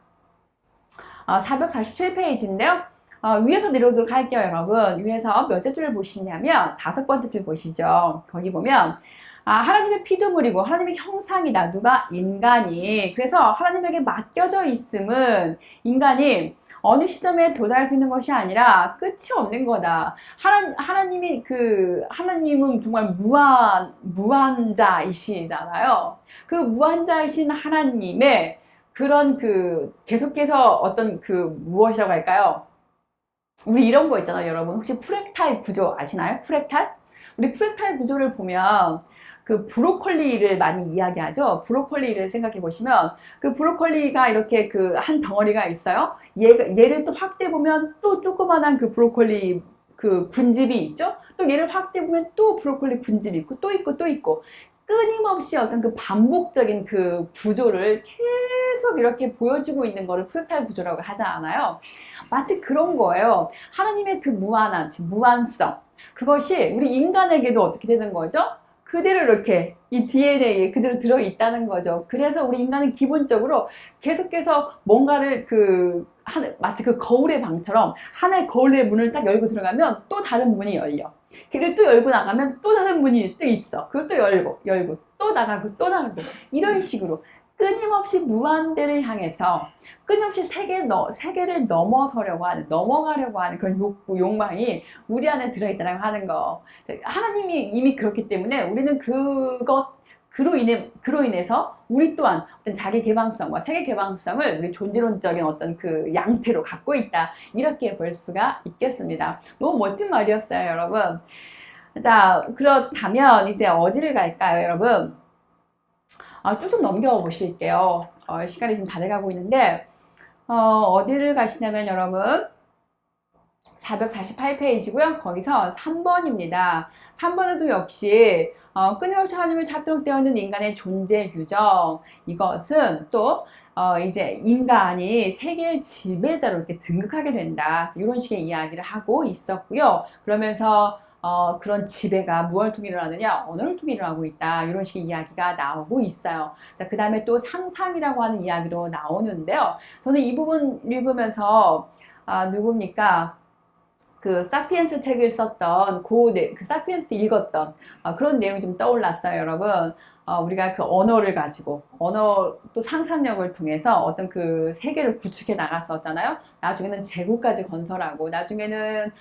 447페이지인데요. 위에서 내려오도록 할게요, 여러분. 위에서 몇째 줄을 보시냐면 5번째 줄 보시죠. 거기 보면 하나님의 피조물이고 하나님의 형상이다. 누가? 인간이. 그래서 하나님에게 맡겨져 있음은 인간이 어느 시점에 도달할 수 있는 것이 아니라 끝이 없는 거다. 하나님은 정말 무한자이시잖아요. 그 무한자이신 하나님의 그런 계속해서 어떤 무엇이라고 할까요? 우리 이런 거 있잖아요, 여러분. 혹시 프랙탈 구조 아시나요? 프랙탈? 우리 프랙탈 구조를 보면 그 브로콜리를 많이 이야기하죠. 브로콜리를 생각해 보시면 그 브로콜리가 이렇게 한 덩어리가 있어요. 얘를 또 확대 보면 또 조그만한 그 브로콜리 군집이 있죠. 또 얘를 확대 보면 또 브로콜리 군집이 있고 또 있고 또 있고 끊임없이 어떤 반복적인 구조를 계속 이렇게 보여주고 있는 거를 프랙탈 구조라고 하지 않아요? 마치 그런 거예요. 하나님의 무한성. 그것이 우리 인간에게도 어떻게 되는 거죠? 그대로 이렇게 이 DNA에 그대로 들어있다는 거죠. 그래서 우리 인간은 기본적으로 계속해서 뭔가를 마치 거울의 방처럼 하나의 거울의 문을 딱 열고 들어가면 또 다른 문이 열려. 길을 또 열고 나가면 또 다른 문이 또 있어. 그걸 또 열고 또 나가고 이런 식으로 끊임없이 무한대를 향해서 끊임없이 세계를 넘어가려고 하는 그런 욕망이 우리 안에 들어있다고 하는 거. 하나님이 이미 그렇기 때문에 우리는 그로 인해서 우리 또한 어떤 자기 개방성과 세계 개방성을 우리 존재론적인 어떤 양태로 갖고 있다. 이렇게 볼 수가 있겠습니다. 너무 멋진 말이었어요, 여러분. 자, 그렇다면 이제 어디를 갈까요, 여러분? 쭉 넘겨보실게요. 시간이 지금 다 돼가고 있는데, 어디를 가시냐면 여러분, 448페이지고요. 거기서 3번입니다. 3번에도 역시 끊임없이 하나님을 찾도록 되어 있는 인간의 존재 규정. 이것은 또 이제 인간이 세계의 지배자로 이렇게 등극하게 된다. 이런 식의 이야기를 하고 있었고요. 그러면서 그런 지배가 무엇을 통해 일어나느냐? 언어를 통해 일어나고 있다. 이런 식의 이야기가 나오고 있어요. 자, 그 다음에 또 상상이라고 하는 이야기도 나오는데요. 저는 이 부분 읽으면서 누굽니까? 사피엔스 책을 썼던 사피엔스 읽었던 그런 내용이 좀 떠올랐어요, 여러분. 우리가 그 언어를 가지고 언어 또 상상력을 통해서 어떤 그 세계를 구축해 나갔었잖아요. 나중에는 제국까지 건설하고 나중에는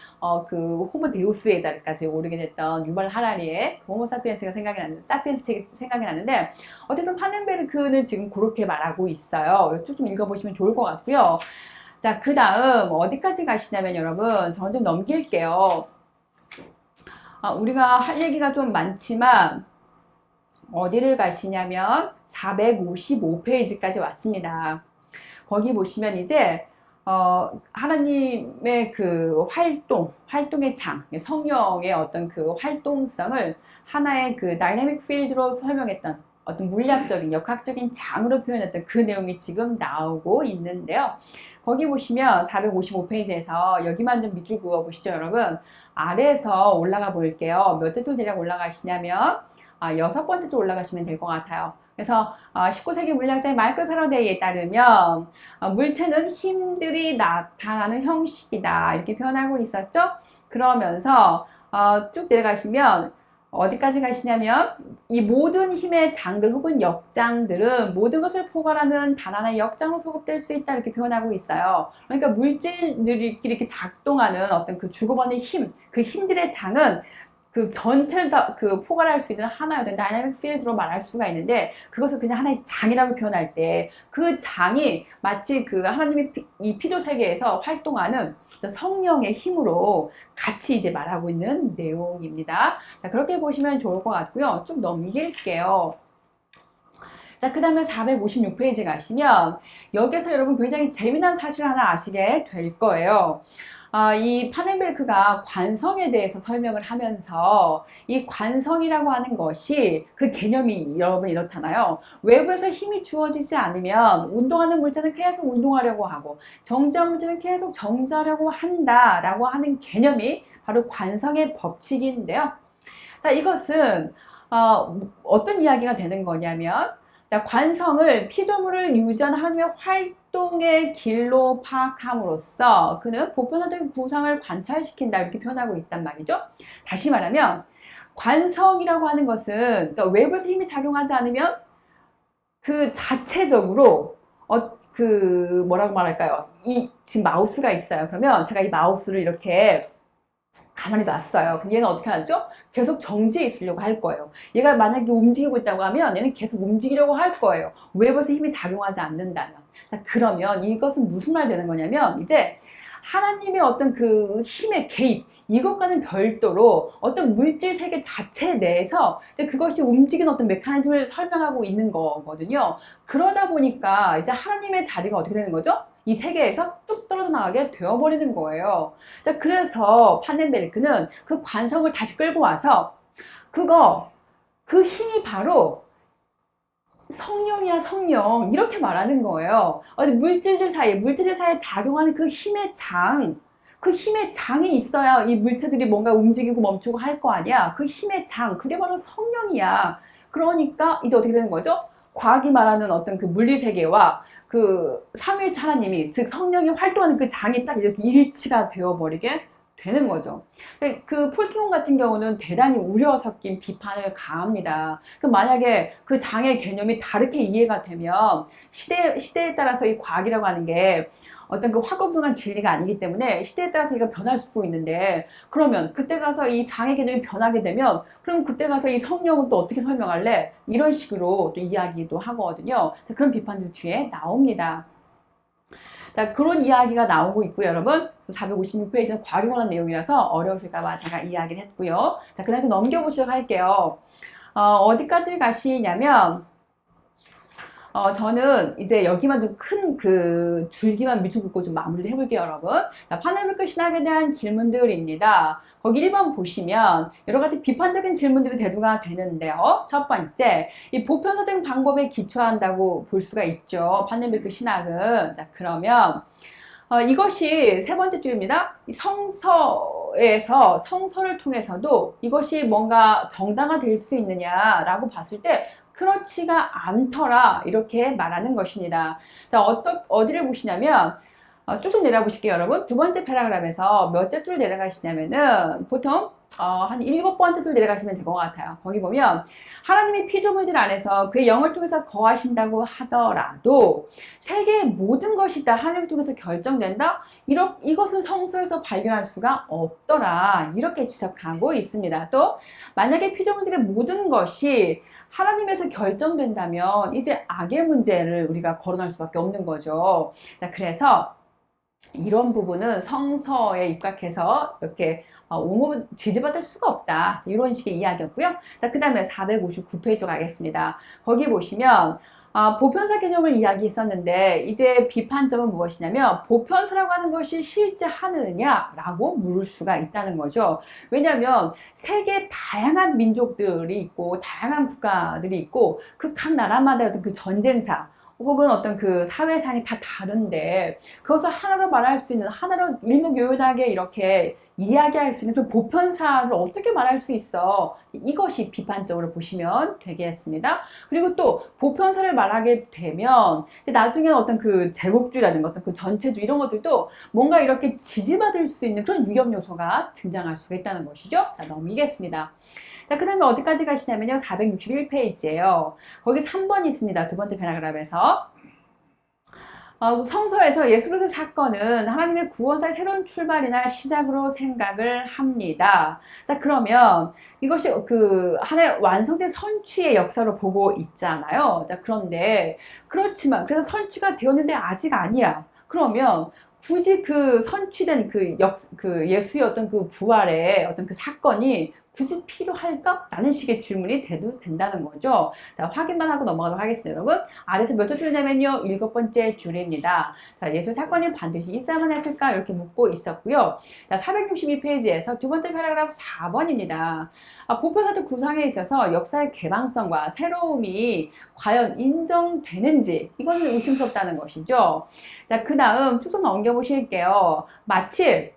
그 호모 데우스의 자리까지 오르게 됐던 유발 하라리의 그 호모 사피엔스가 생각이 나는데 사피엔스 책이 생각이 나는데 어쨌든 파넨베르크는 지금 그렇게 말하고 있어요. 쭉 좀 읽어보시면 좋을 것 같고요. 자, 그 다음 어디까지 가시냐면 여러분 저는 좀 넘길게요. 우리가 할 얘기가 좀 많지만 어디를 가시냐면 455페이지까지 왔습니다. 거기 보시면 이제 하나님의 그 활동의 장, 성령의 어떤 그 활동성을 하나의 그 다이내믹 필드로 설명했던 어떤 물리학적인, 역학적인 장으로 표현했던 그 내용이 지금 나오고 있는데요. 거기 보시면 455페이지에서 여기만 좀 밑줄 그어 보시죠, 여러분. 아래에서 올라가 볼게요. 몇째 줄 대략 올라가시냐면 6번째 줄 올라가시면 될 것 같아요. 그래서 19세기 물리학자인 마이클 패러데이에 따르면 물체는 힘들이 나타나는 형식이다 이렇게 표현하고 있었죠. 그러면서 쭉 내려가시면 어디까지 가시냐면 이 모든 힘의 장들 혹은 역장들은 모든 것을 포괄하는 단 하나의 역장으로 소급될 수 있다 이렇게 표현하고 있어요. 그러니까 물질들이 이렇게 작동하는 어떤 그 주고받는 힘, 그 힘들의 장은 그 전체를 다 그 포괄할 수 있는 하나의 어떤 다이내믹 필드로 말할 수가 있는데 그것을 그냥 하나의 장이라고 표현할 때 그 장이 마치 그 하나님의 이 피조 세계에서 활동하는 성령의 힘으로 같이 이제 말하고 있는 내용입니다. 자, 그렇게 보시면 좋을 것 같고요. 쭉 넘길게요. 자, 그 다음에 456페이지 가시면 여기서 여러분 굉장히 재미난 사실 하나 아시게 될 거예요. 이 파넨베르크가 관성에 대해서 설명을 하면서 이 관성이라고 하는 것이 그 개념이 여러분 이렇잖아요. 외부에서 힘이 주어지지 않으면 운동하는 물체는 계속 운동하려고 하고 정지한 물체는 계속 정지하려고 한다라고 하는 개념이 바로 관성의 법칙인데요. 자, 이것은 어떤 이야기가 되는 거냐면 자, 관성을 피조물을 유지하는 하나님의 활동의 길로 파악함으로써 그는 보편화적인 구상을 관찰시킨다 이렇게 표현하고 있단 말이죠. 다시 말하면 관성이라고 하는 것은 그러니까 외부에서 힘이 작용하지 않으면 그 자체적으로 그 뭐라고 말할까요? 이 지금 마우스가 있어요. 그러면 제가 이 마우스를 이렇게 가만히 놨어요. 그럼 얘는 어떻게 하죠? 계속 정지해 있으려고 할 거예요. 얘가 만약에 움직이고 있다고 하면 얘는 계속 움직이려고 할 거예요. 외부에서 힘이 작용하지 않는다면. 자, 그러면 이것은 무슨 말 되는 거냐면 이제 하나님의 어떤 그 힘의 개입 이것과는 별도로 어떤 물질 세계 자체 내에서 이제 그것이 움직이는 어떤 메커니즘을 설명하고 있는 거거든요. 그러다 보니까 이제 하나님의 자리가 어떻게 되는 거죠? 이 세계에서 뚝 떨어져 나가게 되어버리는 거예요. 자, 그래서 파넨베르크는 그 관성을 다시 끌고 와서 그 힘이 바로 성령이야, 성령. 이렇게 말하는 거예요. 물질들 사이에 작용하는 그 힘의 장. 그 힘의 장이 있어야 이 물체들이 뭔가 움직이고 멈추고 할 거 아니야. 그 힘의 장. 그게 바로 성령이야. 그러니까 이제 어떻게 되는 거죠? 과학이 말하는 어떤 그 물리세계와 그 삼위일체 하나님이 즉 성령이 활동하는 그 장이 딱 이렇게 일치가 되어버리게 되는 거죠. 그 폴킹홈 같은 경우는 대단히 우려 섞인 비판을 가합니다. 만약에 그 장의 개념이 다르게 이해가 되면 시대에 따라서 이 과학이라고 하는 게 어떤 그 확고분한 진리가 아니기 때문에 시대에 따라서 이가 변할 수도 있는데 그러면 그때 가서 이 장의 개념이 변하게 되면 그럼 그때 가서 이 성령은 또 어떻게 설명할래? 이런 식으로 또 이야기도 하거든요. 그런 비판들 뒤에 나옵니다. 자, 그런 이야기가 나오고 있고요, 여러분. 456페이지는 과학에 관한 내용이라서 어려우실까봐 제가 이야기를 했고요. 자, 그 다음에 넘겨보시도록 할게요. 어디까지 가시냐면, 저는 이제 여기만 좀 큰 그 줄기만 밑줄 긋고 좀 마무리를 해볼게요, 여러분. 자, 파네베르크 신학에 대한 질문들입니다. 거기 1번 보시면 여러 가지 비판적인 질문들이 대두가 되는데요. 첫 번째, 이 보편화적인 방법에 기초한다고 볼 수가 있죠. 파네베르크 신학은. 자, 그러면 이것이 세 번째 줄입니다. 성서를 통해서도 이것이 뭔가 정당화될 수 있느냐라고 봤을 때 그렇지가 않더라 이렇게 말하는 것입니다. 자, 어디를 보시냐면 쭉쭉 내려보실게요, 여러분. 두 번째 패러그램에서 몇째 줄 내려가시냐면은 보통 한 7번째 줄 내려가시면 될 것 같아요. 거기 보면 하나님이 피조물들 안에서 그의 영을 통해서 거하신다고 하더라도 세계의 모든 것이 다 하나님을 통해서 결정된다? 이것은 성서에서 발견할 수가 없더라. 이렇게 지적하고 있습니다. 또 만약에 피조물들의 모든 것이 하나님에서 결정된다면 이제 악의 문제를 우리가 거론할 수밖에 없는 거죠. 자, 그래서 이런 부분은 성서에 입각해서 이렇게 옹호 지지받을 수가 없다. 이런 식의 이야기였고요. 자, 그 다음에 459페이지로 가겠습니다. 거기 보시면 보편사 개념을 이야기했었는데 이제 비판점은 무엇이냐면 보편사라고 하는 것이 실제 하느냐라고 물을 수가 있다는 거죠. 왜냐하면 세계 다양한 민족들이 있고 다양한 국가들이 있고 그 각 나라마다 어떤 그 전쟁사 혹은 어떤 그 사회상이 다 다른데 그것을 하나로 말할 수 있는 하나로 일목요연하게 이렇게 이야기할 수 있는 그 보편사를 어떻게 말할 수 있어? 이것이 비판적으로 보시면 되겠습니다. 그리고 또 보편사를 말하게 되면 나중에 어떤 그 제국주의라든가 어떤 그 전체주의 이런 것들도 뭔가 이렇게 지지받을 수 있는 그런 위험 요소가 등장할 수가 있다는 것이죠. 자, 넘기겠습니다. 자, 그 다음에 어디까지 가시냐면요. 461페이지예요. 거기 3번이 있습니다. 두 번째 패러그래프에서. 성서에서 예수 그리스도 사건은 하나님의 구원사의 새로운 출발이나 시작으로 생각을 합니다. 자, 그러면 이것이 그 하나의 완성된 선취의 역사로 보고 있잖아요. 자, 그런데 그렇지만 그래서 선취가 되었는데 아직 아니야. 그러면 굳이 그 선취된 그 예수의 어떤 그 부활의 어떤 그 사건이 굳이 필요할까? 라는 식의 질문이 돼도 된다는 거죠. 자, 확인만 하고 넘어가도록 하겠습니다. 여러분, 아래서 몇 줄 줄이냐면요. 7번째 줄입니다. 자, 예수 사건이 반드시 있어야만 했을까? 이렇게 묻고 있었고요. 자, 462페이지에서 두 번째 패러그래프 4번입니다. 보편사적 구성에 있어서 역사의 개방성과 새로움이 과연 인정되는지 이거는 의심스럽다는 것이죠. 자, 그 다음 쭉쭉 넘겨보실게요. 마치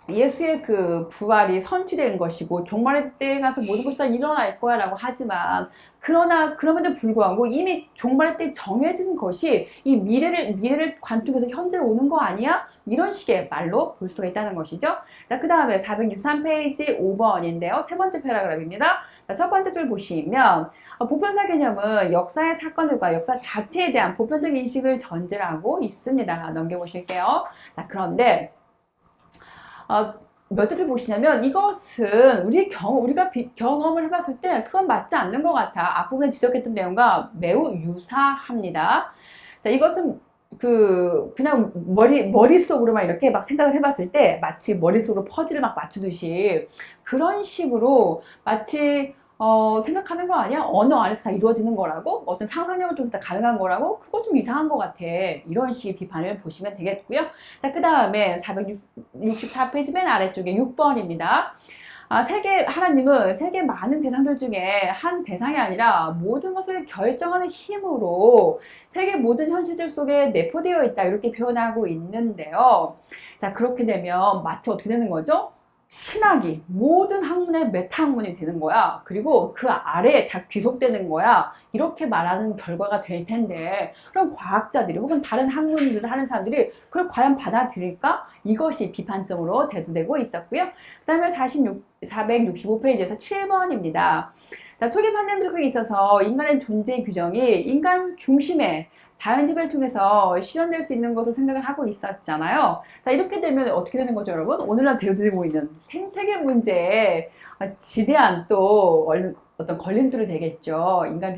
예수의 그 부활이 선취된 것이고 종말의 때에 가서 모든 것이 다 일어날 거야 라고 하지만 그럼에도 불구하고 이미 종말의 때 정해진 것이 이 미래를 관통해서 현재로 오는 거 아니야? 이런 식의 말로 볼 수가 있다는 것이죠. 자, 그 다음에 463페이지 5번인데요. 세 번째 패러그래프입니다. 자, 첫 번째 줄 보시면 보편사 개념은 역사의 사건들과 역사 자체에 대한 보편적 인식을 전제로 하고 있습니다. 넘겨보실게요. 자, 그런데 몇 줄을 보시냐면 이것은 우리가 경험을 해봤을 때 그건 맞지 않는 것 같아. 앞부분에 지적했던 내용과 매우 유사합니다. 자, 이것은 그냥 머릿속으로만 이렇게 막 생각을 해봤을 때 마치 머릿속으로 퍼즐을 막 맞추듯이 그런 식으로 마치 생각하는 거 아니야? 언어 안에서 다 이루어지는 거라고? 어떤 상상력을 통해서 다 가능한 거라고? 그거 좀 이상한 것 같아. 이런 식의 비판을 보시면 되겠고요. 자, 그 다음에 464페이지 맨 아래쪽에 6번입니다. 하나님은 세계 많은 대상들 중에 한 대상이 아니라 모든 것을 결정하는 힘으로 세계 모든 현실들 속에 내포되어 있다. 이렇게 표현하고 있는데요. 자, 그렇게 되면 마치 어떻게 되는 거죠? 신학이 모든 학문의 메타 학문이 되는 거야. 그리고 그 아래에 다 귀속되는 거야. 이렇게 말하는 결과가 될 텐데 그럼 과학자들이 혹은 다른 학문들을 하는 사람들이 그걸 과연 받아들일까? 이것이 비판점으로 대두되고 있었고요. 그 다음에 465페이지에서 7번입니다. 자, 토기 판단들에 있어서 인간의 존재 규정이 인간 중심의 자연지배를 통해서 실현될 수 있는 것을 생각을 하고 있었잖아요. 자, 이렇게 되면 어떻게 되는 거죠, 여러분? 오늘날 대두되고 있는 생태계 문제에 지대한 또 어떤 걸림돌이 되겠죠. 인간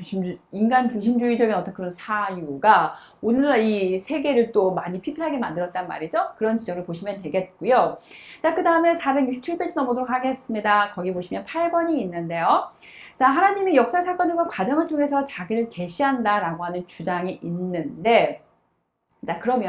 중심주의적인 어떤 그런 사유가 오늘날 이 세계를 또 많이 피폐하게 만들었단 말이죠. 그런 지적을 보시면 되겠고요. 자, 그 다음에 467페이지 넘어오도록 하겠습니다. 거기 보시면 8번이 있는데요. 자, 하나님이 역사 사건과 과정을 통해서 자기를 계시한다라고 하는 주장이 있는데, 자, 그럼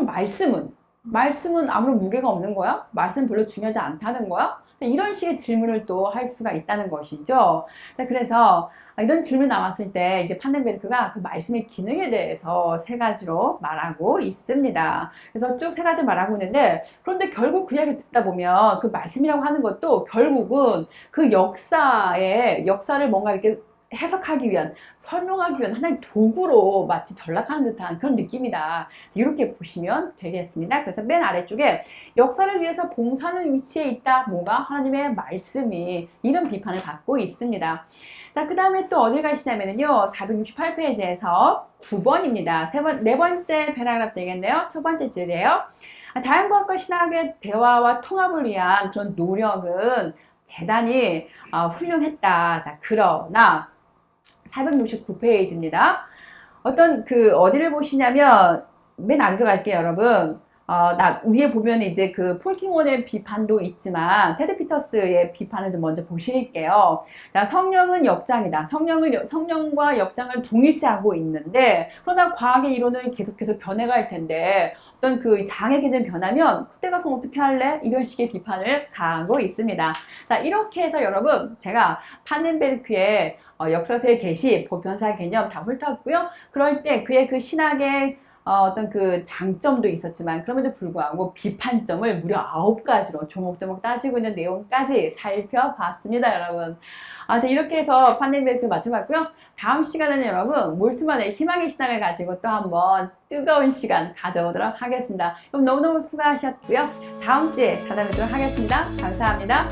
말씀은 아무런 무게가 없는 거야? 말씀은 별로 중요하지 않다는 거야? 이런 식의 질문을 또 할 수가 있다는 것이죠. 자, 그래서 이런 질문이 나왔을 때 이제 판덴베르크가 그 말씀의 기능에 대해서 세 가지로 말하고 있습니다. 그래서 쭉 세 가지 말하고 있는데 그런데 결국 그 이야기를 듣다 보면 그 말씀이라고 하는 것도 결국은 그 역사를 뭔가 이렇게 해석하기 위한, 설명하기 위한 하나의 도구로 마치 전락하는 듯한 그런 느낌이다. 이렇게 보시면 되겠습니다. 그래서 맨 아래쪽에 역사를 위해서 봉사하는 위치에 있다. 뭐가? 하나님의 말씀이. 이런 비판을 받고 있습니다. 자, 그 다음에 또 어딜 가시냐면요. 468페이지에서 9번입니다. 네 번째 패러그래프 되겠네요. 첫 번째 줄이에요. 자연과학과 신학의 대화와 통합을 위한 그런 노력은 대단히 훌륭했다. 자, 그러나 469페이지입니다. 어디를 보시냐면, 맨 아래로 갈게요, 여러분. 위에 보면 이제 그 폴킹원의 비판도 있지만, 테드 피터스의 비판을 좀 먼저 보실게요. 자, 성령은 역장이다. 성령과 역장을 동일시하고 있는데, 그러나 과학의 이론은 계속해서 변해갈 텐데, 어떤 그 장의 개념 변하면, 그때 가서 어떻게 할래? 이런 식의 비판을 가하고 있습니다. 자, 이렇게 해서 여러분, 제가 파넨베르크의 역사서의 계시, 보편사 개념 다 훑었고요. 그럴 때 그의 그 신학의 어떤 그 장점도 있었지만 그럼에도 불구하고 비판점을 무려 9가지로 조목조목 따지고 있는 내용까지 살펴봤습니다, 여러분. 자, 이렇게 해서 파넨베르크를 맞춰봤고요. 다음 시간에는 여러분 몰트만의 희망의 신학을 가지고 또 한번 뜨거운 시간 가져보도록 하겠습니다. 그럼 너무너무 수고하셨고요. 다음 주에 찾아뵙도록 하겠습니다. 감사합니다.